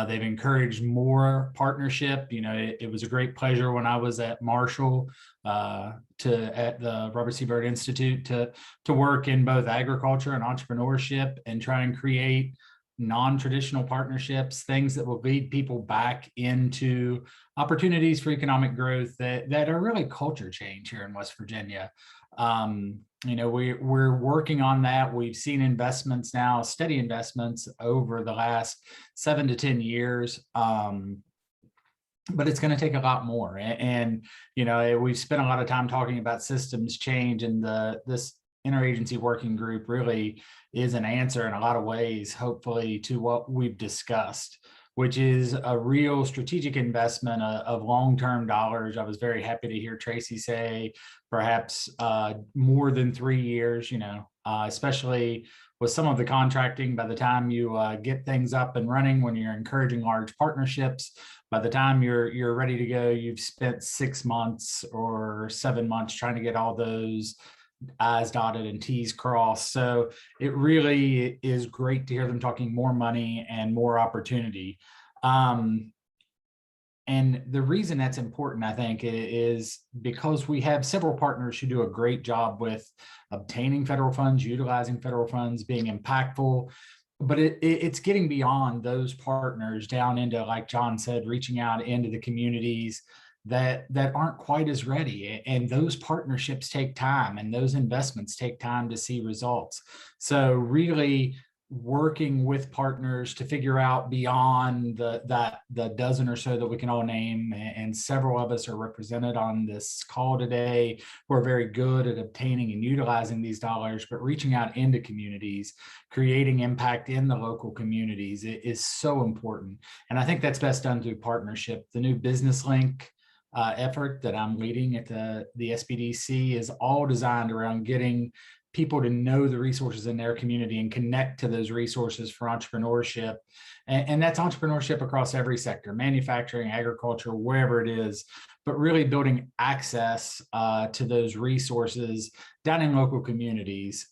They've encouraged more partnership. It was a great pleasure when I was at Marshall at the Robert C. Byrd Institute to work in both agriculture and entrepreneurship and try and create non-traditional partnerships, things that will lead people back into opportunities for economic growth that are really culture change here in West Virginia. We're working on that. We've seen investments now, steady investments over the last 7 to 10 years. But it's going to take a lot more. And we've spent a lot of time talking about systems change, and this interagency working group really is an answer in a lot of ways, hopefully, to what we've discussed, which is a real strategic investment of long-term dollars. I was very happy to hear Tracy say perhaps more than 3 years, especially with some of the contracting. By the time you get things up and running, when you're encouraging large partnerships, by the time you're ready to go, you've spent 6 months or 7 months trying to get all those I's dotted and T's crossed. So it really is great to hear them talking more money and more opportunity. And the reason that's important, I think, is because we have several partners who do a great job with obtaining federal funds, utilizing federal funds, being impactful. But it's getting beyond those partners down into, like John said, reaching out into the communities that aren't quite as ready. And those partnerships take time, and those investments take time to see results. So really working with partners to figure out beyond the dozen or so that we can all name, and several of us are represented on this call today, who are very good at obtaining and utilizing these dollars, but reaching out into communities, creating impact in the local communities is so important. And I think that's best done through partnership. The new business link effort that I'm leading at the SBDC is all designed around getting people to know the resources in their community and connect to those resources for entrepreneurship. And that's entrepreneurship across every sector, manufacturing, agriculture, wherever it is, but really building access to those resources down in local communities.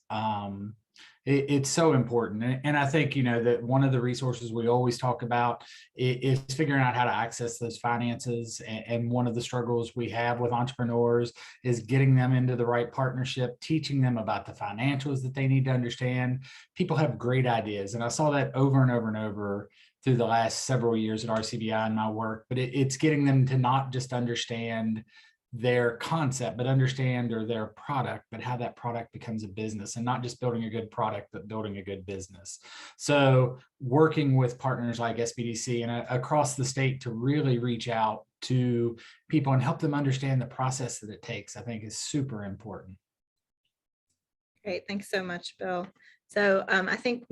It's so important. And I think, that one of the resources we always talk about is figuring out how to access those finances. And one of the struggles we have with entrepreneurs is getting them into the right partnership, teaching them about the financials that they need to understand. People have great ideas. And I saw that over and over and over through the last several years at RCBI in my work, but it's getting them to not just understand their concept, but understand or their product, but how that product becomes a business, and not just building a good product, but building a good business. So working with partners like SBDC and across the state to really reach out to people and help them understand the process that it takes, I think is super important. Great, thanks so much, Bill. So I think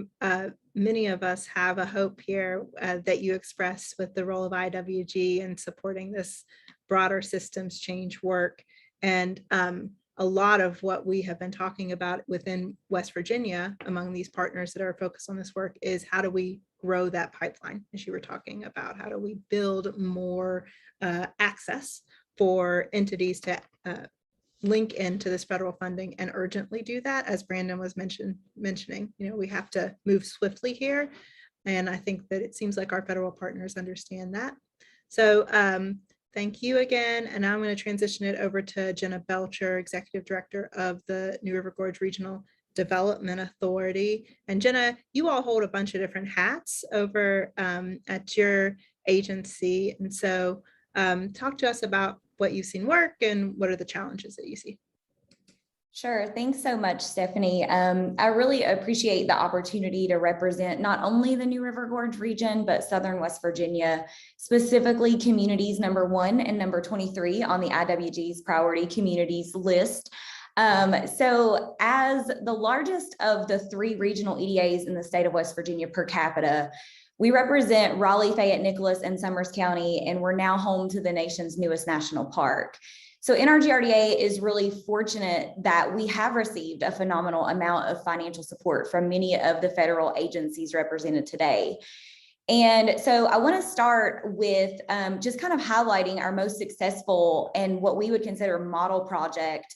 many of us have a hope here that you express with the role of IWG and supporting this broader systems change work. And a lot of what we have been talking about within West Virginia among these partners that are focused on this work is how do we grow that pipeline, as you were talking about? How do we build more access for entities to link into this federal funding and urgently do that, as Brandon was mentioning. We have to move swiftly here. And I think that it seems like our federal partners understand that. So thank you again. And now I'm going to transition it over to Jenna Belcher, Executive Director of the New River Gorge Regional Development Authority. And Jenna, you all hold a bunch of different hats over at your agency. And so talk to us about what you've seen work and what are the challenges that you see. Sure. Thanks so much, Stephanie. I really appreciate the opportunity to represent not only the New River Gorge region, but Southern West Virginia, specifically communities number 1 and number 23 on the IWG's priority communities list. So as the largest of the 3 regional EDAs in the state of West Virginia per capita, we represent Raleigh, Fayette, Nicholas, and Summers County, and we're now home to the nation's newest national park. So NRGRDA is really fortunate that we have received a phenomenal amount of financial support from many of the federal agencies represented today. And so I want to start with just kind of highlighting our most successful and what we would consider model project.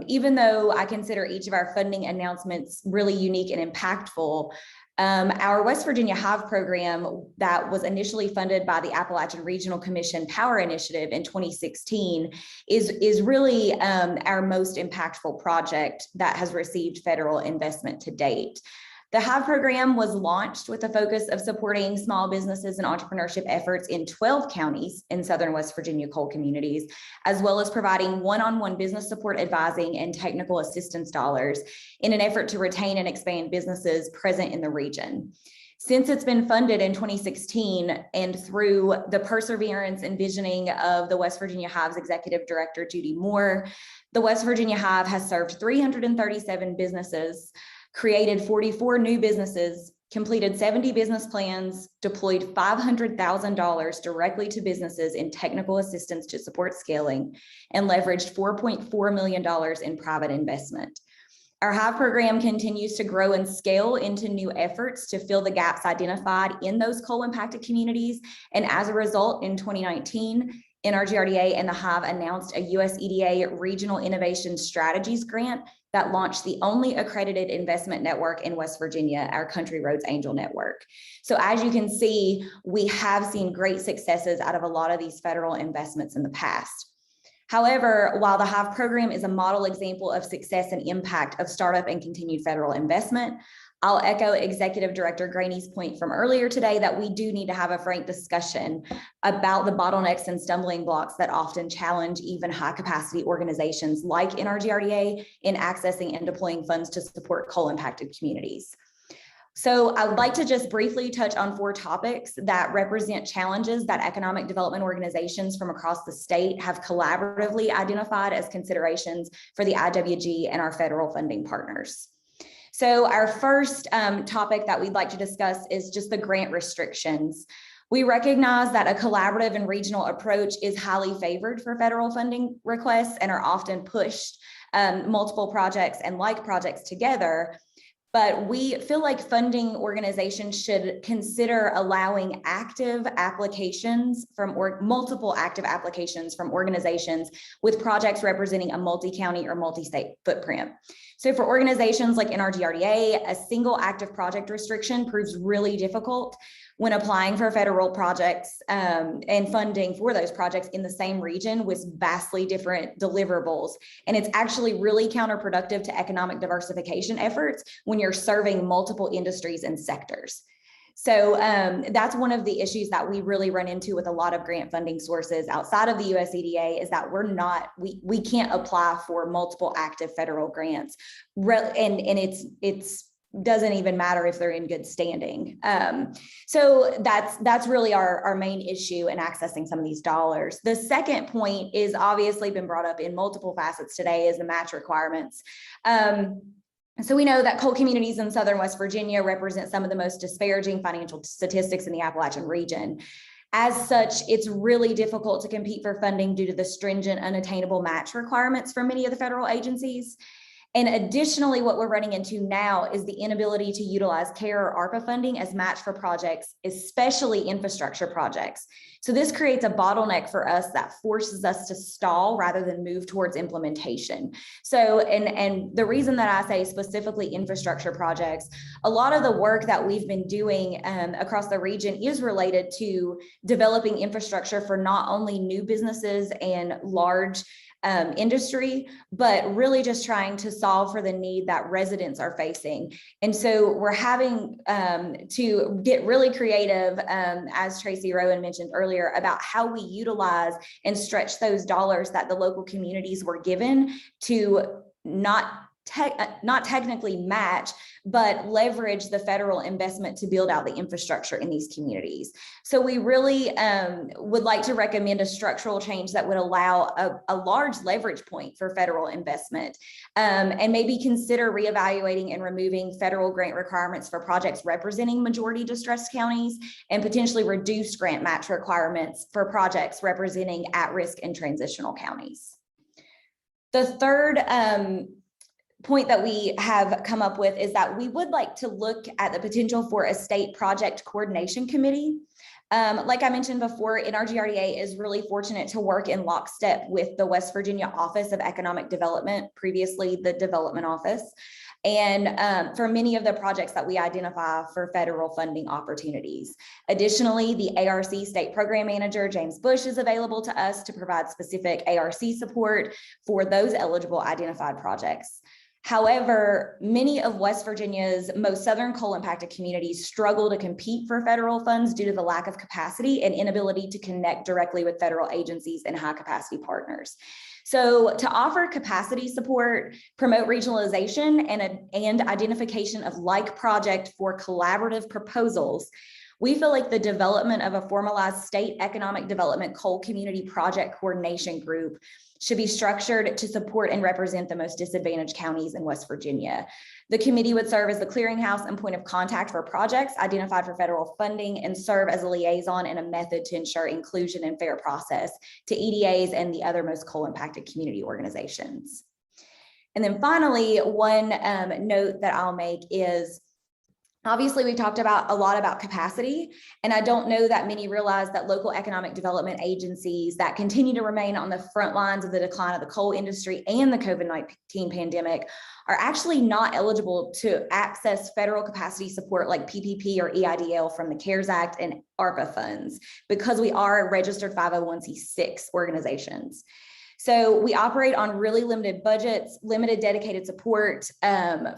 Even though I consider each of our funding announcements really unique and impactful, our West Virginia Hive program that was initially funded by the Appalachian Regional Commission Power Initiative in 2016 is really our most impactful project that has received federal investment to date. The Hive program was launched with a focus of supporting small businesses and entrepreneurship efforts in 12 counties in Southern West Virginia coal communities, as well as providing one-on-one business support advising and technical assistance dollars in an effort to retain and expand businesses present in the region. Since it's been funded in 2016 and through the perseverance and visioning of the West Virginia Hive's Executive Director, Judy Moore, the West Virginia Hive has served 337 businesses, created 44 new businesses, completed 70 business plans, deployed $500,000 directly to businesses in technical assistance to support scaling, and leveraged $4.4 million in private investment. Our Hive program continues to grow and scale into new efforts to fill the gaps identified in those coal-impacted communities. And as a result, in 2019, NRGRDA and the Hive announced a US EDA Regional Innovation Strategies Grant that launched the only accredited investment network in West Virginia, our Country Roads Angel Network. So as you can see, we have seen great successes out of a lot of these federal investments in the past. However, while the Hive program is a model example of success and impact of startup and continued federal investment, I'll echo Executive Director Rainey's point from earlier today that we do need to have a frank discussion about the bottlenecks and stumbling blocks that often challenge even high capacity organizations like NRGRDA in accessing and deploying funds to support coal impacted communities. So I would like to just briefly touch on 4 topics that represent challenges that economic development organizations from across the state have collaboratively identified as considerations for the IWG and our federal funding partners. So our first topic that we'd like to discuss is just the grant restrictions. We recognize that a collaborative and regional approach is highly favored for federal funding requests and are often pushed multiple projects and like projects together. But we feel like funding organizations should consider allowing active applications from multiple active applications from organizations with projects representing a multi-county or multi-state footprint. So for organizations like NRGRDA, a single active project restriction proves really difficult when applying for federal projects and funding for those projects in the same region with vastly different deliverables. And it's actually really counterproductive to economic diversification efforts when you're serving multiple industries and sectors. So that's one of the issues that we really run into with a lot of grant funding sources outside of the USEDA is that we can't apply for multiple active federal grants. And it's doesn't even matter if they're in good standing. So that's really our main issue in accessing some of these dollars. The second point is obviously been brought up in multiple facets today is the match requirements. So we know that coal communities in Southern West Virginia represent some of the most disparaging financial statistics in the Appalachian region. As such, it's really difficult to compete for funding due to the stringent, unattainable match requirements for many of the federal agencies. And additionally, what we're running into now is the inability to utilize CARE or ARPA funding as match for projects, especially infrastructure projects. So this creates a bottleneck for us that forces us to stall rather than move towards implementation. So, and the reason that I say specifically infrastructure projects, a lot of the work that we've been doing across the region is related to developing infrastructure for not only new businesses and large industry, but really just trying to solve for the need that residents are facing. And so we're having to get really creative, as Tracy Rowan mentioned earlier, about how we utilize and stretch those dollars that the local communities were given to not technically match, but leverage the federal investment to build out the infrastructure in these communities. So we really would like to recommend a structural change that would allow a large leverage point for federal investment, and maybe consider reevaluating and removing federal grant requirements for projects representing majority distressed counties and potentially reduce grant match requirements for projects representing at-risk and transitional counties. The third point that we have come up with is that we would like to look at the potential for a state project coordination committee. Like I mentioned before, NRGRDA is really fortunate to work in lockstep with the West Virginia Office of Economic Development, previously the Development Office, and for many of the projects that we identify for federal funding opportunities. Additionally, the ARC State Program Manager, James Bush, is available to us to provide specific ARC support for those eligible identified projects. However, many of West Virginia's most southern coal impacted communities struggle to compete for federal funds due to the lack of capacity and inability to connect directly with federal agencies and high capacity partners. So to offer capacity support, promote regionalization and identification of like project for collaborative proposals, we feel like the development of a formalized state economic development coal community project coordination group should be structured to support and represent the most disadvantaged counties in West Virginia. The committee would serve as the clearinghouse and point of contact for projects identified for federal funding and serve as a liaison and a method to ensure inclusion and fair process to EDAs and the other most coal impacted community organizations. And then finally, one note that I'll make is, obviously, we talked about a lot about capacity, and I don't know that many realize that local economic development agencies that continue to remain on the front lines of the decline of the coal industry and the COVID-19 pandemic are actually not eligible to access federal capacity support like PPP or EIDL from the CARES Act and ARPA funds because we are registered 501c6 organizations. So we operate on really limited budgets, limited dedicated support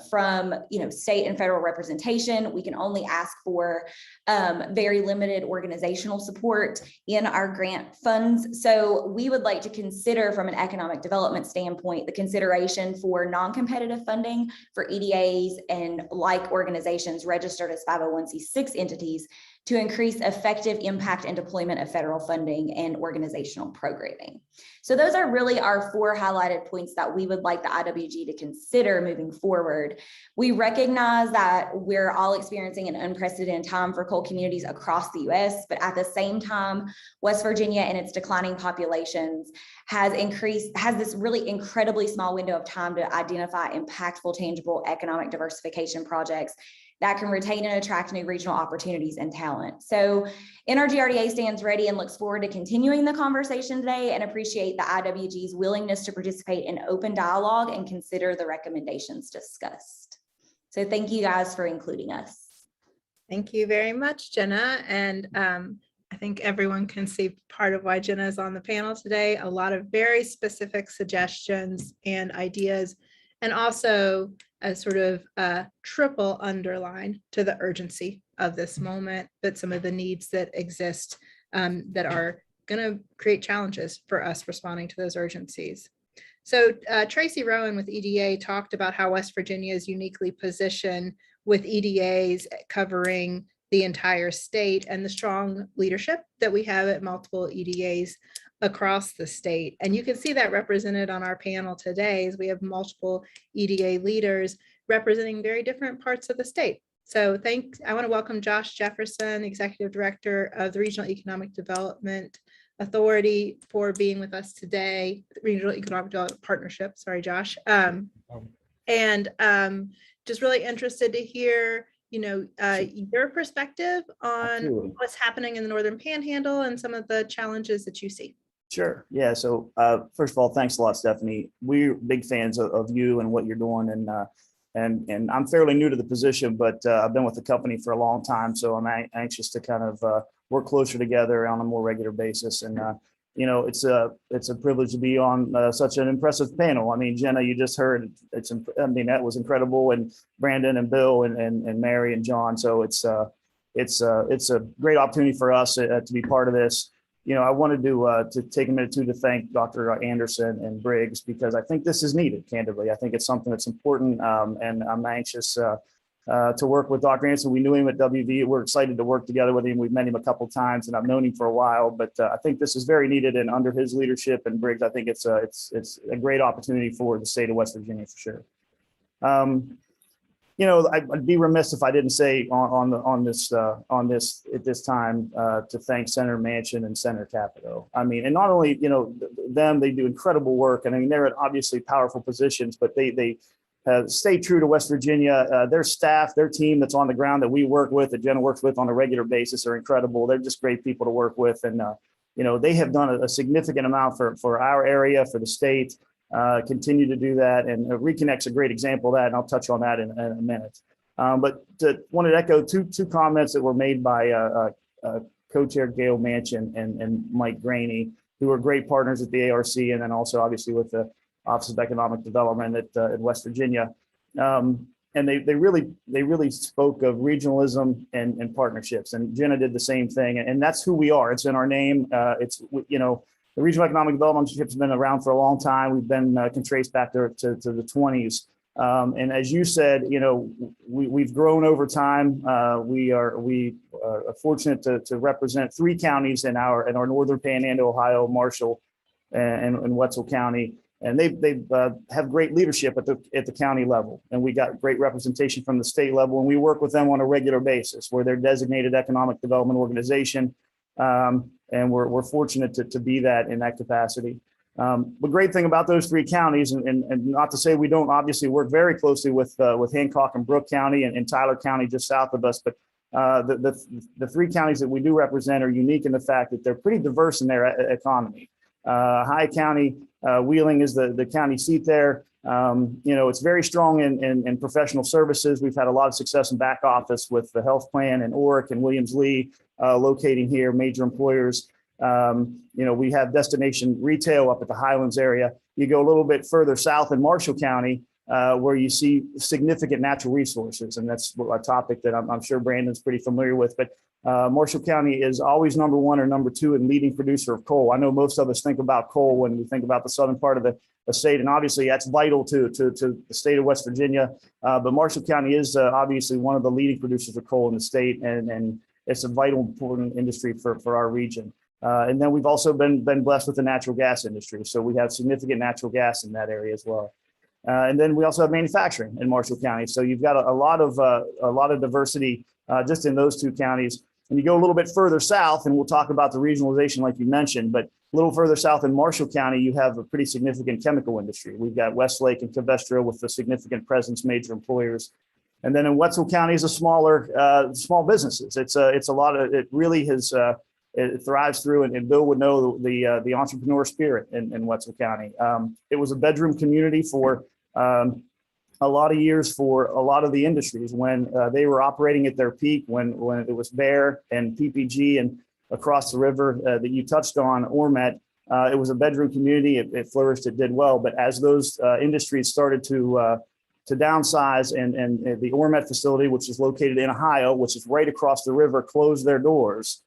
from state and federal representation. We can only ask for very limited organizational support in our grant funds. So we would like to consider, from an economic development standpoint, the consideration for non-competitive funding for EDAs and like organizations registered as 501c6 entities to increase effective impact and deployment of federal funding and organizational programming. So those are are really our 4 highlighted points that we would like the IWG to consider moving forward. We recognize that we're all experiencing an unprecedented time for coal communities across the US, but at the same time, West Virginia and its declining populations has this really incredibly small window of time to identify impactful, tangible economic diversification projects that can retain and attract new regional opportunities and talent. So NRGRDA stands ready and looks forward to continuing the conversation today and appreciate the IWG's willingness to participate in open dialogue and consider the recommendations discussed. So thank you guys for including us. Thank you very much, Jenna. And I think everyone can see part of why Jenna is on the panel today. A lot of very specific suggestions and ideas, and also a sort of triple underline to the urgency of this moment, but some of the needs that exist that are going to create challenges for us responding to those urgencies. So Tracy Rowan with EDA talked about how West Virginia is uniquely positioned with EDAs covering the entire state and the strong leadership that we have at multiple EDAs across the state. And you can see that represented on our panel today as we have multiple EDA leaders representing very different parts of the state. So I want to welcome Josh Jefferson, Executive Director of the Regional Economic Development Authority, for being with us today, Regional Economic Development Partnership, sorry, Josh. Just really interested to hear your perspective on Absolutely. what's happening in the Northern Panhandle and some of the challenges that you see. Sure. Yeah. So first of all, thanks a lot, Stephanie. We're big fans of you and what you're doing. And I'm fairly new to the position, but I've been with the company for a long time. So I'm anxious to kind of work closer together on a more regular basis. And, it's a privilege to be on such an impressive panel. I mean, Jenna, you just heard, that was incredible. And Brandon and Bill and Mary and John. So it's a great opportunity for us to be part of this. I wanted to take a minute to thank Dr. Anderson and Briggs, because I think this is needed, candidly. I think it's something that's important, and I'm anxious to work with Dr. Anderson. We knew him at WV. We're excited to work together with him. We've met him a couple of times, and I've known him for a while, but I think this is very needed, and under his leadership and Briggs, I think it's a great opportunity for the state of West Virginia for sure. I'd be remiss if I didn't say on this at this time to thank Senator Manchin and Senator Capito. I mean, and not only they do incredible work, and I mean they're in obviously powerful positions, but they stay true to West Virginia. Their staff, their team that's on the ground that we work with, that Jenna works with on a regular basis, are incredible. They're just great people to work with, and they have done a significant amount for our area, for the state. Continue to do that, and Reconnect's a great example of that, and I'll touch on that in a minute. But wanted to echo two comments that were made by co-chair Gail Manchin and Mike Rainey, who are great partners at the ARC, and then also obviously with the Office of Economic Development at West Virginia. And they really spoke of regionalism and partnerships, and Jenna did the same thing, and that's who we are. It's in our name. The Regional Economic Development has been around for a long time. We've been can trace back to the 20s. And as you said, we've grown over time. We are fortunate to represent 3 counties in our Northern Panhandle, Ohio, Marshall, and Wetzel County. And they have great leadership at the county level. And we got great representation from the state level. And we work with them on a regular basis. We're their designated economic development organization. And we're fortunate to be that in that capacity. The great thing about those 3 counties, and not to say we don't obviously work very closely with Hancock and Brooke County and Tyler County just south of us, but the 3 counties that we do represent are unique in the fact that they're pretty diverse in their economy. High County, Wheeling is the county seat there. It's very strong in professional services. We've had a lot of success in back office with the health plan and ORIC and Williams-Lee locating here, major employers. We have destination retail up at the Highlands area. You go a little bit further south in Marshall County, where you see significant natural resources. And that's a topic that I'm sure Brandon's pretty familiar with. But Marshall County is always number 1 or number 2 in leading producer of coal. I know most of us think about coal when we think about the southern part of the state, and obviously that's vital to the state of West Virginia. But Marshall County is obviously one of the leading producers of coal in the state, and it's a vital, important industry for our region. And then we've also been blessed with the natural gas industry. So we have significant natural gas in that area as well. And then we also have manufacturing in Marshall County. So you've got a lot of diversity just in those two counties. And you go a little bit further south, and we'll talk about the regionalization like you mentioned, but a little further south in Marshall County, you have a pretty significant chemical industry. We've got Westlake and Covestro with a significant presence, major employers. And then in Wetzel County is a smaller, small businesses. It's a lot of, it really has, it thrives through, and Bill would know the entrepreneur spirit in Wetzel County. It was a bedroom community for a lot of years for a lot of the industries when they were operating at their peak, when it was Bear and PPG and across the river that you touched on, Ormet. It was a bedroom community. It flourished. It did well. But as those industries started to downsize, and the Ormet facility, which is located in Ohio, which is right across the river, closed their doors,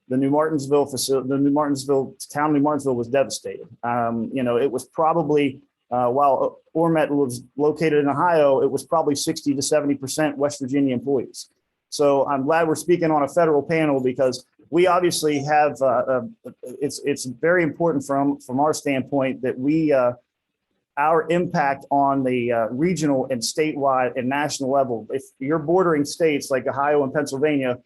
the New Martinsville facility, the New Martinsville town, New Martinsville was devastated. It was probably while Ormet was located in Ohio, it was probably 60 to 70% West Virginia employees. So I'm glad we're speaking on a federal panel, because we obviously have, it's very important from our standpoint that we, our impact on the regional and statewide and national level. If you're bordering states like Ohio and Pennsylvania,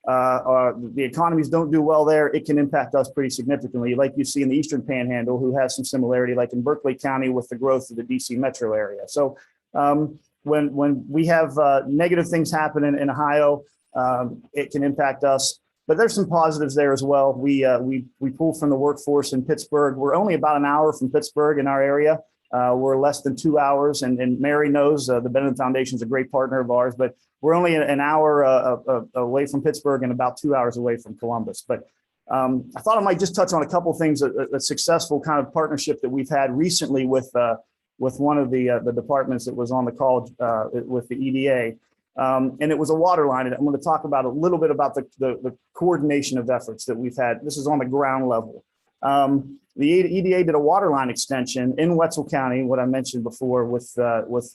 the economies don't do well there, it can impact us pretty significantly, like you see in the Eastern Panhandle, who has some similarity, like in Berkeley County with the growth of the DC metro area. So when we have negative things happen in Ohio, it can impact us. But there's some positives there as well. We pull from the workforce in Pittsburgh. We're only about an hour from Pittsburgh in our area. We're less than 2 hours, and Mary knows the Benham Foundation is a great partner of ours, but we're only an hour away from Pittsburgh and about 2 hours away from Columbus. But I thought I might just touch on a couple of things, a successful kind of partnership that we've had recently with one of the departments that was on the call with the EDA. And it was a water line. And I'm going to talk about a little bit about the coordination of efforts that we've had. This is on the ground level. The EDA did a water line extension in Wetzel County, what I mentioned before, with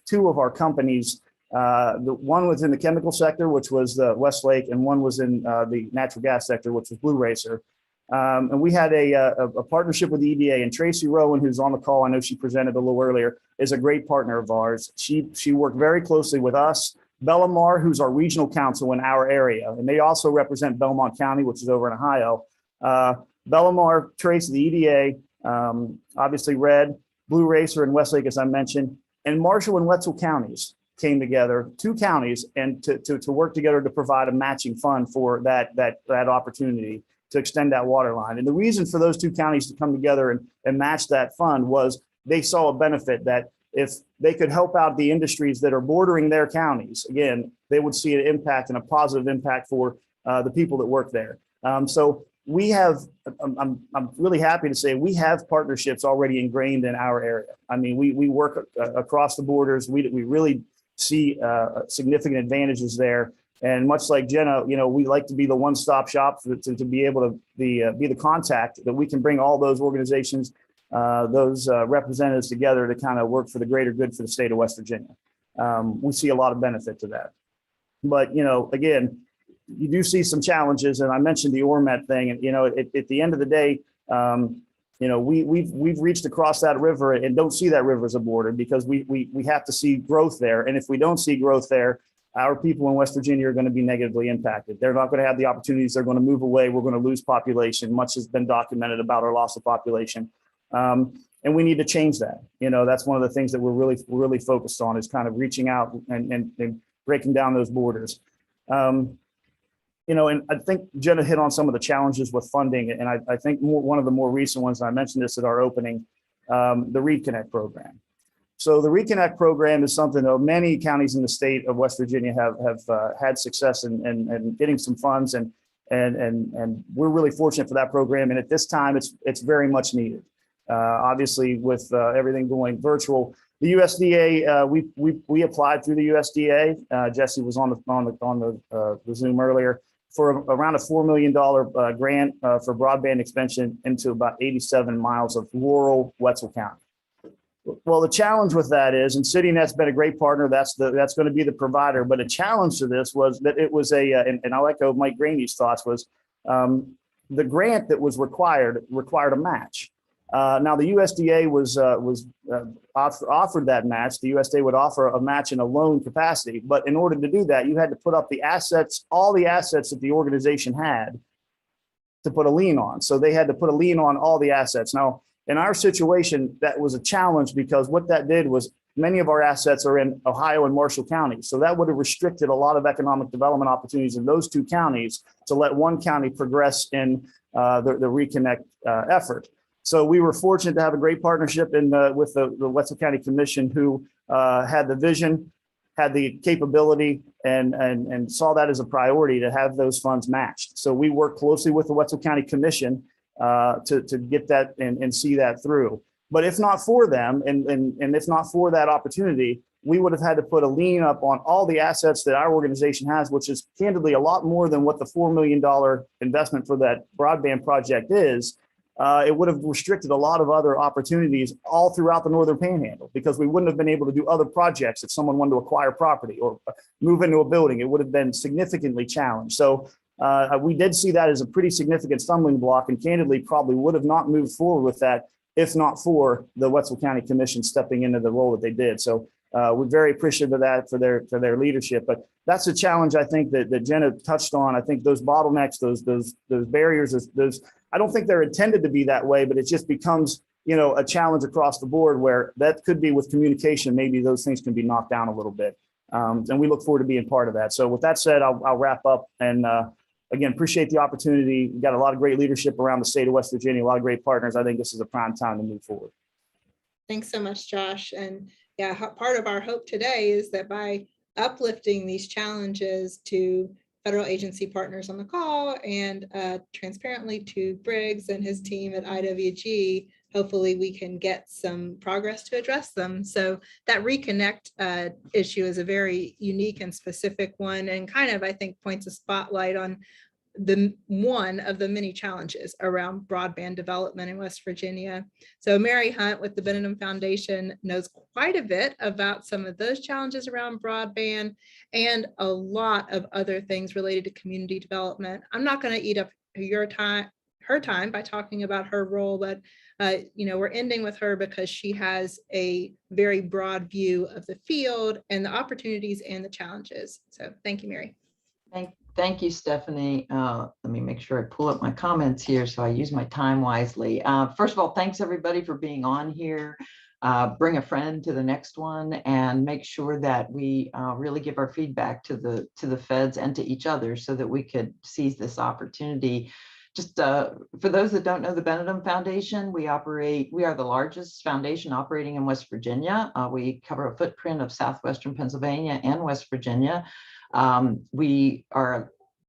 two of our companies. The one was in the chemical sector, which was Westlake, and one was in the natural gas sector, which was Blue Racer. And we had a partnership with the EDA, and Tracy Rowan, who's on the call, I know she presented a little earlier, is a great partner of ours. She worked very closely with us. Bellamar, who's our regional counsel in our area, and they also represent Belmont County, which is over in Ohio. Bellamar, Trace, the EDA, obviously Red, Blue Racer, and Westlake, as I mentioned, and Marshall and Wetzel counties came together, two counties, and to work together to provide a matching fund for that opportunity to extend that water line. And the reason for those two counties to come together and match that fund was they saw a benefit that if they could help out the industries that are bordering their counties, again, they would see an impact and a positive impact for the people that work there. So we have, I'm really happy to say we have partnerships already ingrained in our area. I mean, we work across the borders. We really see significant advantages there. And much like Jenna, we like to be the one-stop shop to be able to be the contact that we can bring all those organizations, those representatives together to kind of work for the greater good for the state of West Virginia. We see a lot of benefit to that. But, again, you do see some challenges, and I mentioned the Ormet thing, and at the end of the day, we've reached across that river and don't see that river as a border, because we have to see growth there, and if we don't see growth there, our people in West Virginia are going to be negatively impacted. They're not going to have the opportunities. They're going to move away. We're going to lose population. Much has been documented about our loss of population, and we need to change that. That's one of the things that we're really focused on, is kind of reaching out and breaking down those borders. And I think Jenna hit on some of the challenges with funding. And I think one of the more recent ones, and I mentioned this at our opening, the Reconnect program. So the Reconnect program is something that many counties in the state of West Virginia have had success in getting some funds. And we're really fortunate for that program. And at this time, it's very much needed. Obviously, with everything going virtual, the USDA, we applied through the USDA. Jesse was on the Zoom earlier, for around a $4 million grant for broadband expansion into about 87 miles of rural Wetzel County. Well, the challenge with that is, and CityNet's been a great partner, that's going to be the provider, but a challenge to this was that it was and I'll echo Mike Rainey's thoughts, was the grant that was required a match. Now the USDA offered that match. The USDA would offer a match in a loan capacity, but in order to do that, you had to put up the assets, all the assets that the organization had to put a lien on. So they had to put a lien on all the assets. Now, in our situation, that was a challenge because what that did was many of our assets are in Ohio and Marshall counties. So that would have restricted a lot of economic development opportunities in those two counties to let one county progress in the reconnect effort. So we were fortunate to have a great partnership with the Wetzel County Commission, who had the vision, had the capability, and saw that as a priority to have those funds matched. So we worked closely with the Wetzel County Commission to get that and see that through. But if not for them, and if not for that opportunity, we would have had to put a lien up on all the assets that our organization has, which is candidly a lot more than what the $4 million investment for that broadband project is. It would have restricted a lot of other opportunities all throughout the Northern Panhandle, because we wouldn't have been able to do other projects if someone wanted to acquire property or move into a building. It would have been significantly challenged. So we did see that as a pretty significant stumbling block, and candidly probably would have not moved forward with that if not for the Wetzel County Commission stepping into the role that they did. So we're very appreciative of that for their leadership. But that's a challenge I think that Jenna touched on. I think those bottlenecks, those barriers, those I don't think they're intended to be that way, but it just becomes, a challenge across the board where that could be with communication. Maybe those things can be knocked down a little bit. And we look forward to being part of that. So with that said, I'll wrap up and again, appreciate the opportunity. We've got a lot of great leadership around the state of West Virginia, a lot of great partners. I think this is a prime time to move forward. Thanks so much, Josh. And yeah, part of our hope today is that by uplifting these challenges to federal agency partners on the call and transparently to Briggs and his team at IWG, hopefully we can get some progress to address them. So that reconnect issue is a very unique and specific one, and kind of, I think, points a spotlight on one of the many challenges around broadband development in West Virginia. So Mary Hunt with the Benham Foundation knows quite a bit about some of those challenges around broadband and a lot of other things related to community development. I'm not going to eat up her time by talking about her role, but we're ending with her because she has a very broad view of the field and the opportunities and the challenges. So thank you, Mary. Thank you, Stephanie. Let me make sure I pull up my comments here so I use my time wisely. First of all, thanks everybody for being on here. Bring a friend to the next one and make sure that we really give our feedback to the feds and to each other so that we could seize this opportunity. Just for those that don't know the Benham Foundation, we are the largest foundation operating in West Virginia. We cover a footprint of southwestern Pennsylvania and West Virginia. Although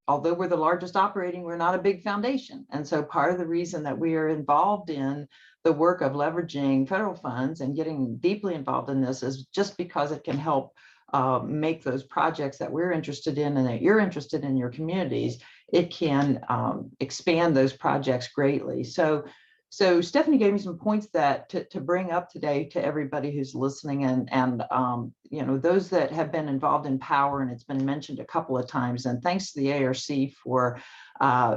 we're the largest operating, we're not a big foundation. And so part of the reason that we are involved in the work of leveraging federal funds and getting deeply involved in this is just because it can help make those projects that we're interested in and that you're interested in your communities. It can expand those projects greatly. So Stephanie gave me some points that to bring up today to everybody who's listening, and those that have been involved in power, and it's been mentioned a couple of times. And thanks to the ARC for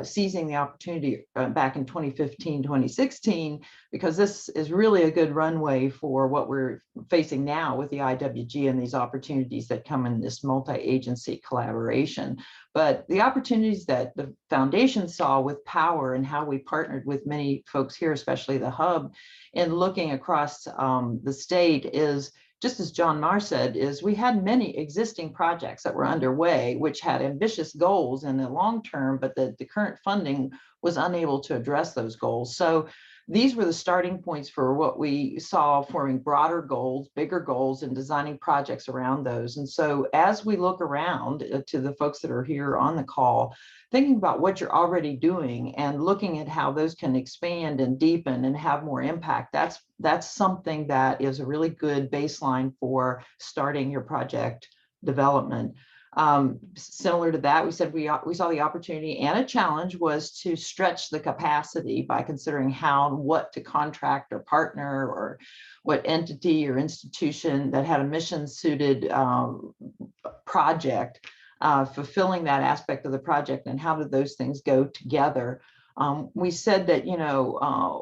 seizing the opportunity back in 2015, 2016, because this is really a good runway for what we're facing now with the IWG and these opportunities that come in this multi-agency collaboration. But the opportunities that the foundation saw with power and how we partnered with many folks here, especially the hub, in looking across the state is, just as John Marr said, is we had many existing projects that were underway, which had ambitious goals in the long term, but the current funding was unable to address those goals. So these were the starting points for what we saw forming broader goals, bigger goals, and designing projects around those. And so as we look around to the folks that are here on the call, thinking about what you're already doing and looking at how those can expand and deepen and have more impact, that's something that is a really good baseline for starting your project development. Similar to that, we said we saw the opportunity and a challenge was to stretch the capacity by considering what to contract or partner, or what entity or institution that had a mission suited fulfilling that aspect of the project, and how did those things go together. We said that,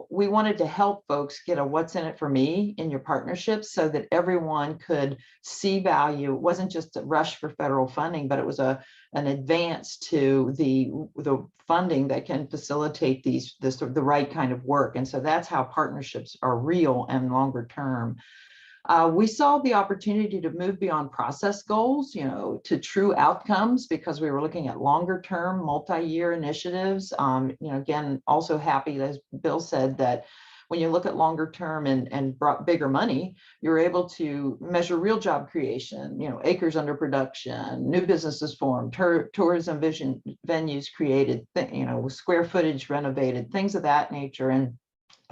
we wanted to help folks get a what's in it for me in your partnerships so that everyone could see value. It wasn't just a rush for federal funding, but it was an advance to the funding that can facilitate the right kind of work. And so that's how partnerships are real and longer term. We saw the opportunity to move beyond process goals, to true outcomes, because we were looking at longer term, multi-year initiatives. Again, also happy, as Bill said, that when you look at longer term and brought bigger money, you're able to measure real job creation, acres under production, new businesses formed, tourism venues created, square footage renovated, things of that nature. And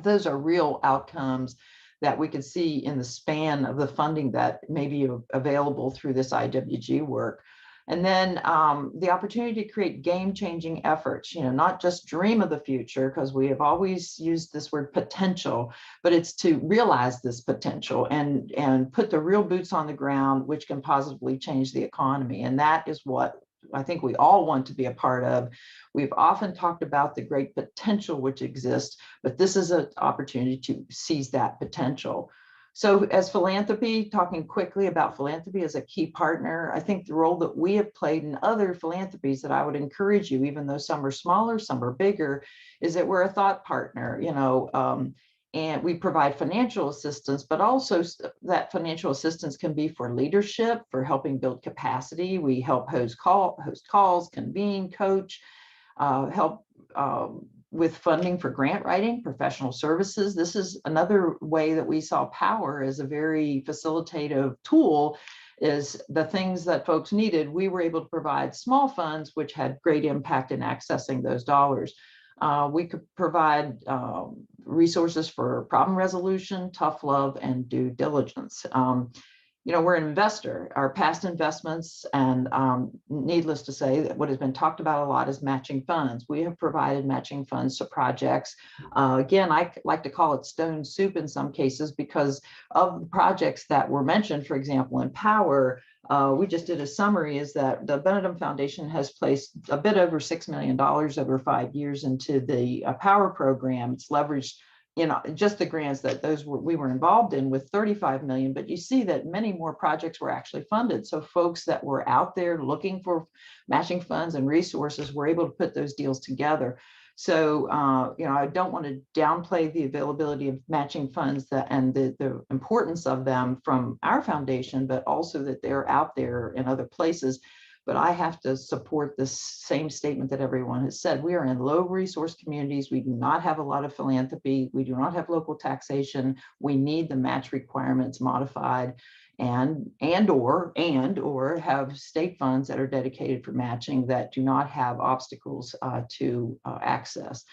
those are real outcomes that we could see in the span of the funding that may be available through this IWG work. And then the opportunity to create game-changing efforts, not just dream of the future, because we have always used this word potential, but it's to realize this potential and put the real boots on the ground, which can positively change the economy. And that is what I think we all want to be a part of. We've often talked about the great potential which exists, but this is an opportunity to seize that potential. So as philanthropy, talking quickly about philanthropy as a key partner, I think the role that we have played in other philanthropies that I would encourage you, even though some are smaller, some are bigger, is that we're a thought partner, and we provide financial assistance, but also that financial assistance can be for leadership, for helping build capacity. We help host calls, convene, coach, help with funding for grant writing, professional services. This is another way that we saw power as a very facilitative tool, is the things that folks needed. We were able to provide small funds, which had great impact in accessing those dollars. We could provide resources for problem resolution, tough love, and due diligence. We're an investor. Our past investments, and needless to say, that what has been talked about a lot is matching funds. We have provided matching funds to projects. Again, I like to call it stone soup in some cases because of the projects that were mentioned. For example, in power, we just did a summary, is that the Benedum Foundation has placed a bit over $6 million over 5 years into the power program. It's leveraged just the grants that we were involved in with 35 million, but you see that many more projects were actually funded. So folks that were out there looking for matching funds and resources were able to put those deals together. So, I don't want to downplay the availability of matching funds and the importance of them from our foundation, but also that they're out there in other places. But I have to support the same statement that everyone has said. We are in low resource communities. We do not have a lot of philanthropy. We do not have local taxation. We need the match requirements modified and or have state funds that are dedicated for matching that do not have obstacles to access.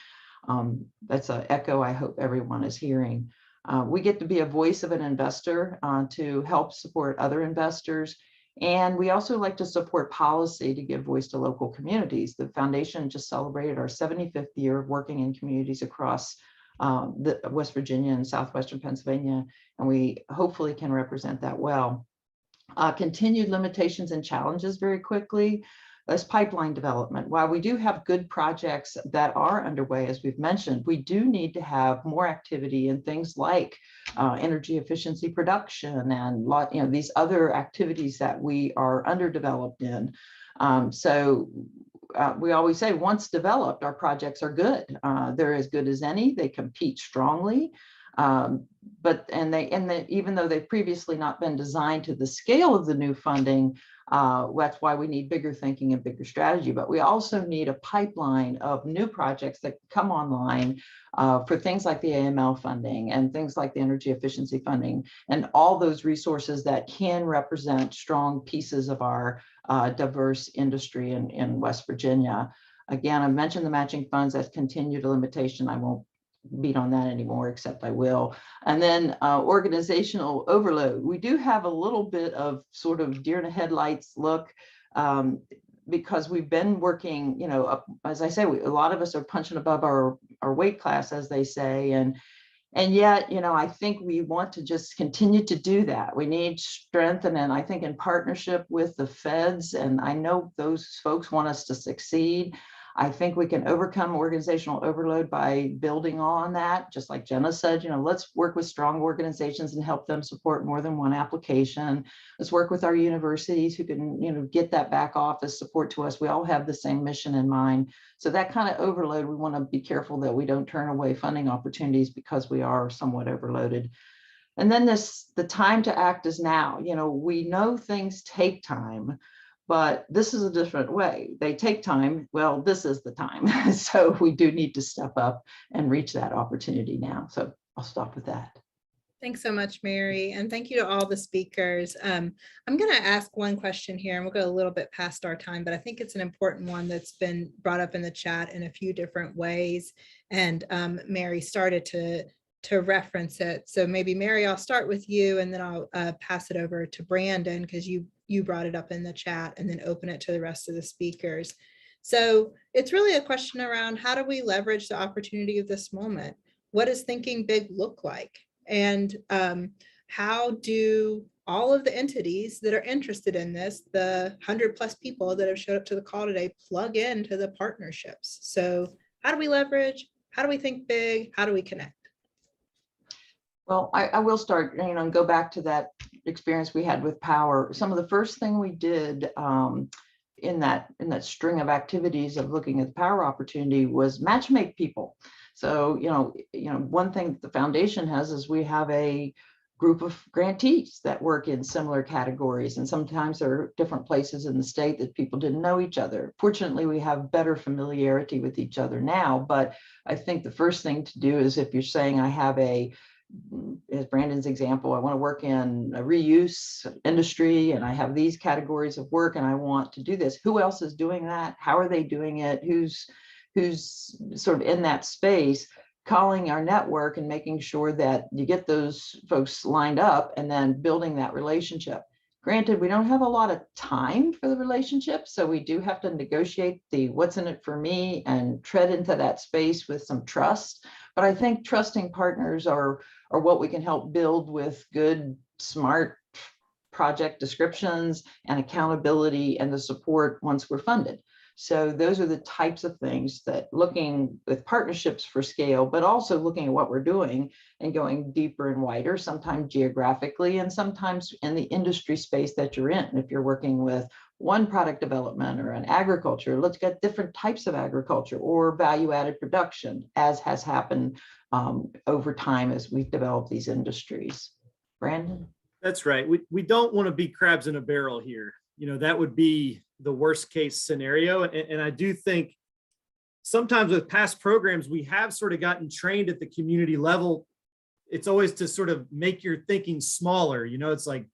That's an echo I hope everyone is hearing. We get to be a voice of an investor to help support other investors. And we also like to support policy to give voice to local communities. The foundation just celebrated our 75th year of working in communities across West Virginia and southwestern Pennsylvania, and we hopefully can represent that well. Continued limitations and challenges very quickly. As pipeline development, while we do have good projects that are underway, as we've mentioned, we do need to have more activity in things like energy efficiency production and these other activities that we are underdeveloped in. We always say once developed, our projects are good. They're as good as any. They compete strongly. Even though they've previously not been designed to the scale of the new funding, that's why we need bigger thinking and bigger strategy. But we also need a pipeline of new projects that come online for things like the AML funding and things like the energy efficiency funding and all those resources that can represent strong pieces of our diverse industry in West Virginia. Again, I mentioned the matching funds as continued limitation. I won't beat on that anymore, except I will. And then organizational overload. We do have a little bit of sort of deer in the headlights look because we've been working, as I say, a lot of us are punching above our weight class, as they say. And yet, I think we want to just continue to do that. We need strength. And then I think in partnership with the feds, and I know those folks want us to succeed. I think we can overcome organizational overload by building on that. Just like Jenna said, let's work with strong organizations and help them support more than one application. Let's work with our universities who can, get that back office support to us. We all have the same mission in mind. So that kind of overload, we want to be careful that we don't turn away funding opportunities because we are somewhat overloaded. And then the time to act is now. We know things take time, but this is a different way. They take time. Well, this is the time. So we do need to step up and reach that opportunity now. So I'll stop with that. Thanks so much, Mary. And thank you to all the speakers. I'm going to ask one question here, and we'll go a little bit past our time, but I think it's an important one that's been brought up in the chat in a few different ways. And Mary started to reference it. So maybe Mary, I'll start with you, and then I'll pass it over to Brandon, because you brought it up in the chat, and then open it to the rest of the speakers. So it's really a question around, how do we leverage the opportunity of this moment? What does thinking big look like? And how do all of the entities that are interested in this, the 100+ people that have showed up to the call today, plug into the partnerships? So how do we leverage? How do we think big? How do we connect? Well, I will start, and go back to that experience we had with power. Some of the first thing we did in that string of activities of looking at the power opportunity was matchmake people. So, one thing that the foundation has is we have a group of grantees that work in similar categories. And sometimes there are different places in the state that people didn't know each other. Fortunately, we have better familiarity with each other now. But I think the first thing to do is, if you're saying I have as Brandon's example, I want to work in a reuse industry and I have these categories of work and I want to do this. Who else is doing that? How are they doing it? Who's sort of in that space? Calling our network and making sure that you get those folks lined up and then building that relationship. Granted, we don't have a lot of time for the relationship, so we do have to negotiate the what's in it for me and tread into that space with some trust. But I think trusting partners are what we can help build with good, smart project descriptions and accountability and the support once we're funded. So those are the types of things that, looking with partnerships for scale, but also looking at what we're doing and going deeper and wider, sometimes geographically and sometimes in the industry space that you're in. If you're working with one product development or an agriculture, let's get different types of agriculture or value-added production, as has happened over time as we've developed these industries. Brandon? That's right. We don't want to be crabs in a barrel here. That would be the worst case scenario. And I do think sometimes with past programs, we have sort of gotten trained at the community level. It's always to sort of make your thinking smaller. It's like,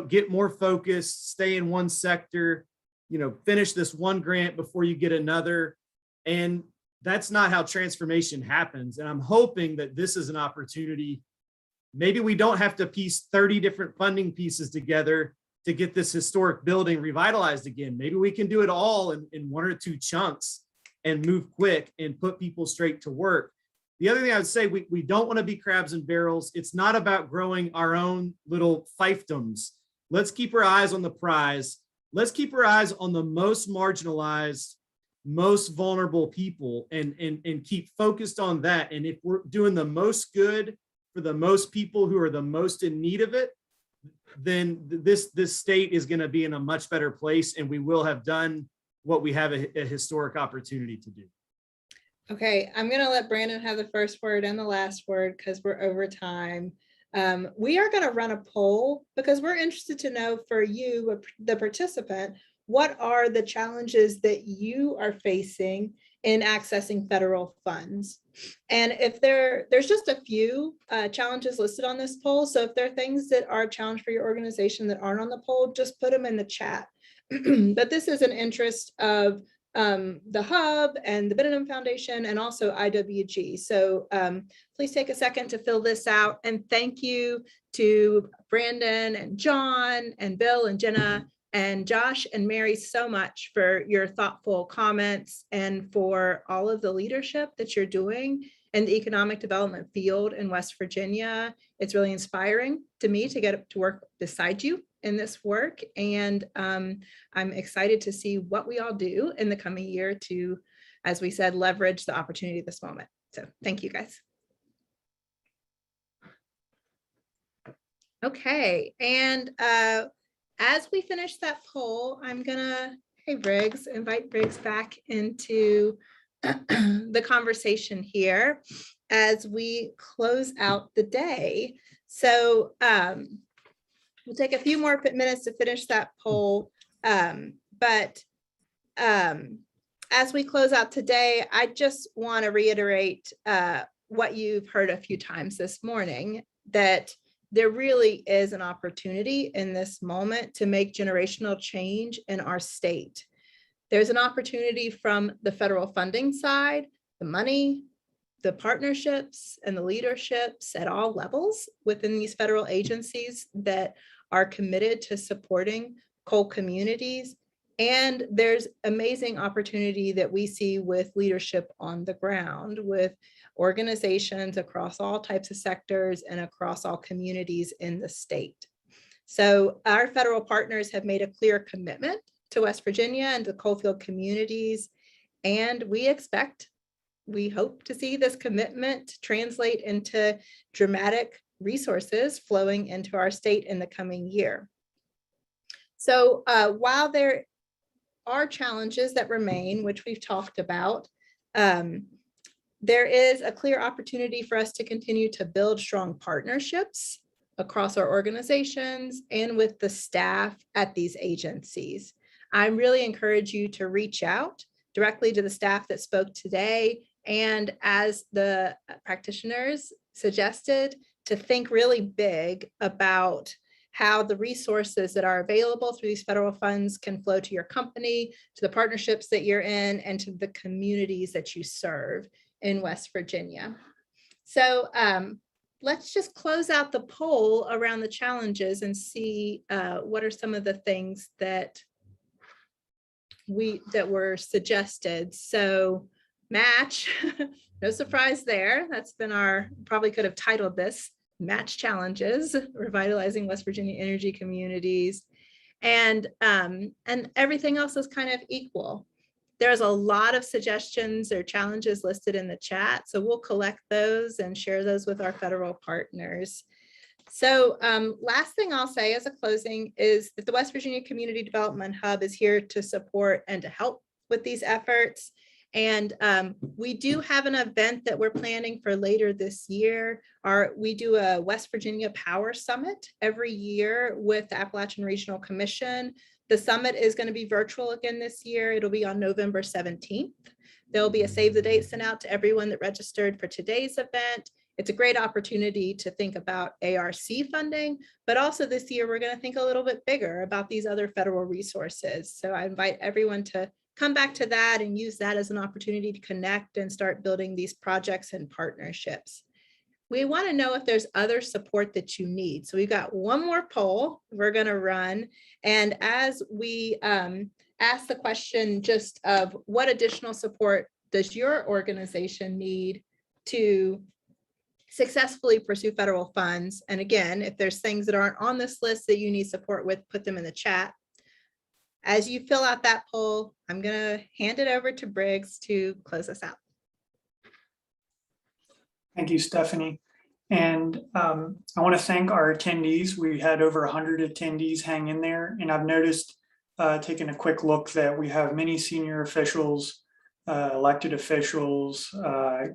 get more focused, stay in one sector, finish this one grant before you get another. And that's not how transformation happens. And I'm hoping that this is an opportunity. Maybe we don't have to piece 30 different funding pieces together to get this historic building revitalized again. Maybe we can do it all in one or two chunks and move quick and put people straight to work. The other thing I would say, we don't want to be crabs and barrels. It's not about growing our own little fiefdoms. Let's keep our eyes on the prize. Let's keep our eyes on the most marginalized, most vulnerable people and keep focused on that. And if we're doing the most good for the most people who are the most in need of it, then this state is going to be in a much better place, and we will have done what we have a historic opportunity to do. Okay, I'm going to let Brandon have the first word and the last word because we're over time. We are going to run a poll because we're interested to know, for you, the participant, what are the challenges that you are facing in accessing federal funds? And if there's just a few challenges listed on this poll. So if there are things that are a challenge for your organization that aren't on the poll, just put them in the chat. But this is an interest of the Hub and the Benham Foundation and also IWG. So please take a second to fill this out. And thank you to Brandon and John and Bill and Jenna and Josh and Mary so much for your thoughtful comments and for all of the leadership that you're doing in the economic development field in West Virginia. It's really inspiring to me to get to work beside you in this work. And I'm excited to see what we all do in the coming year to as we said, leverage the opportunity this moment. So thank you guys. Okay, and as we finish that poll, I'm gonna, hey Briggs, invite Briggs back into the conversation here as we close out the day. So we'll take a few more minutes to finish that poll, but as we close out today, I just want to reiterate what you've heard a few times this morning, that there really is an opportunity in this moment to make generational change in our state. There's an opportunity from the federal funding side, the money, the partnerships, and the leaderships at all levels within these federal agencies that are committed to supporting coal communities. And there's amazing opportunity that we see with leadership on the ground, with organizations across all types of sectors and across all communities in the state. So our federal partners have made a clear commitment to West Virginia and to coalfield communities. And we hope to see this commitment translate into dramatic resources flowing into our state in the coming year. So while there are challenges that remain, which we've talked about, there is a clear opportunity for us to continue to build strong partnerships across our organizations and with the staff at these agencies. I really encourage you to reach out directly to the staff that spoke today, and as the practitioners suggested, to think really big about how the resources that are available through these federal funds can flow to your company, to the partnerships that you're in, and to the communities that you serve in West Virginia. So let's just close out the poll around the challenges and see what are some of the things that were suggested. So match, no surprise there. That's been probably could have titled this Match Challenges, Revitalizing West Virginia Energy Communities. And everything else is kind of equal. There's a lot of suggestions or challenges listed in the chat, so we'll collect those and share those with our federal partners. So last thing I'll say as a closing is that the West Virginia Community Development Hub is here to support and to help with these efforts. And we do have an event that we're planning for later this year. We do a West Virginia Power Summit every year with the Appalachian Regional Commission. The summit is going to be virtual again this year. It'll be on November 17th. There'll be a save the date sent out to everyone that registered for today's event. It's a great opportunity to think about ARC funding, but also this year we're going to think a little bit bigger about these other federal resources. So I invite everyone to come back to that and use that as an opportunity to connect and start building these projects and partnerships. We want to know if there's other support that you need. So we've got one more poll we're going to run. And as we ask the question just of what additional support does your organization need to successfully pursue federal funds? And again, if there's things that aren't on this list that you need support with, put them in the chat. As you fill out that poll, I'm going to hand it over to Briggs to close us out. Thank you, Stephanie. And I want to thank our attendees. We had over 100 attendees hang in there. And I've noticed, taking a quick look, that we have many senior officials, elected officials,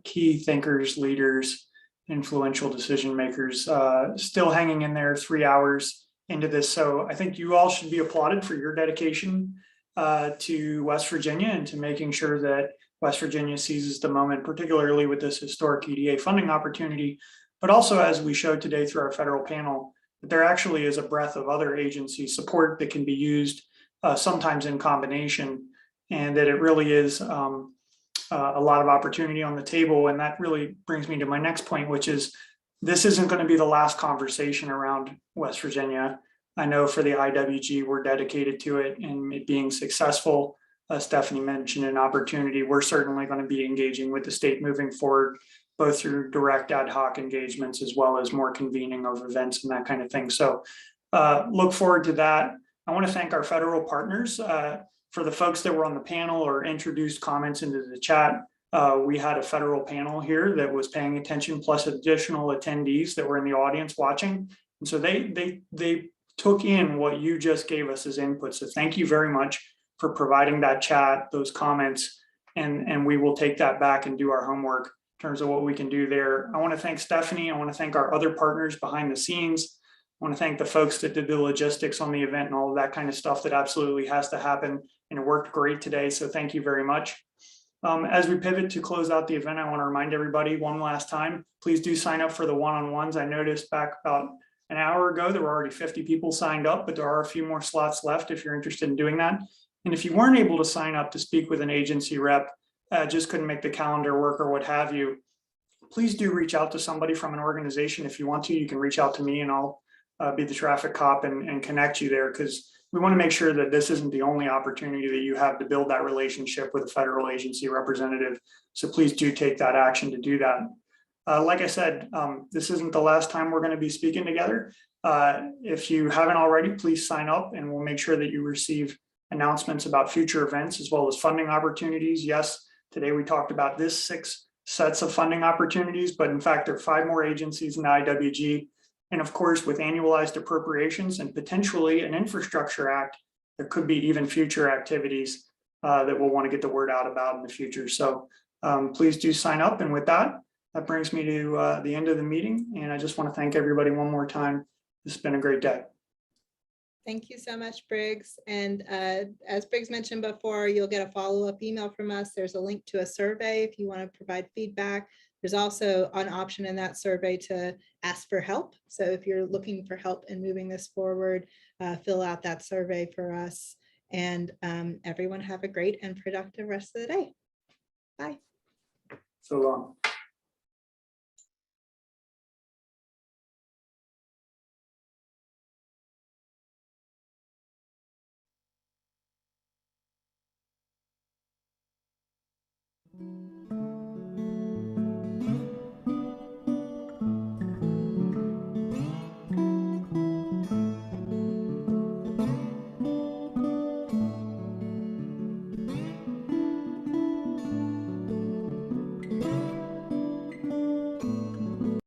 key thinkers, leaders, influential decision makers, still hanging in there 3 hours into this. So I think you all should be applauded for your dedication to West Virginia and to making sure that West Virginia seizes the moment, particularly with this historic EDA funding opportunity, but also, as we showed today through our federal panel, that there actually is a breadth of other agency support that can be used sometimes in combination, and that it really is a lot of opportunity on the table. And that really brings me to my next point, which is this isn't going to be the last conversation around West Virginia. I know for the IWG, we're dedicated to it and it being successful. Stephanie mentioned an opportunity. We're certainly going to be engaging with the state moving forward, both through direct ad hoc engagements as well as more convening of events and that kind of thing. So look forward to that. I want to thank our federal partners For the folks that were on the panel or introduced comments into the chat, we had a federal panel here that was paying attention, plus additional attendees that were in the audience watching. And so they took in what you just gave us as input. So thank you very much for providing that chat, those comments, and we will take that back and do our homework in terms of what we can do there. I want to thank Stephanie. I want to thank our other partners behind the scenes. I want to thank the folks that did the logistics on the event and all of that kind of stuff that absolutely has to happen. And it worked great today. So thank you very much. As we pivot to close out the event, I want to remind everybody one last time, please do sign up for the one-on-ones. I noticed back about an hour ago, there were already 50 people signed up, but there are a few more slots left if you're interested in doing that. And if you weren't able to sign up to speak with an agency rep, just couldn't make the calendar work or what have you, please do reach out to somebody from an organization. If you want to, you can reach out to me and I'll be the traffic cop and connect you there, because we want to make sure that this isn't the only opportunity that you have to build that relationship with a federal agency representative. So please do take that action to do that. Like I said, this isn't the last time we're going to be speaking together. If you haven't already, please sign up and we'll make sure that you receive announcements about future events as well as funding opportunities. Yes, today we talked about this 6 sets of funding opportunities, but in fact, there are 5 more agencies in the IWG. And of course, with annualized appropriations and potentially an infrastructure act, there could be even future activities that we'll want to get the word out about in the future. So please do sign up. And with that, that brings me to the end of the meeting. And I just want to thank everybody one more time. It's been a great day. Thank you so much, Briggs. And as Briggs mentioned before, you'll get a follow-up email from us. There's a link to a survey if you want to provide feedback. There's also an option in that survey to ask for help. So if you're looking for help in moving this forward, fill out that survey for us. And everyone have a great and productive rest of the day. Bye. So long.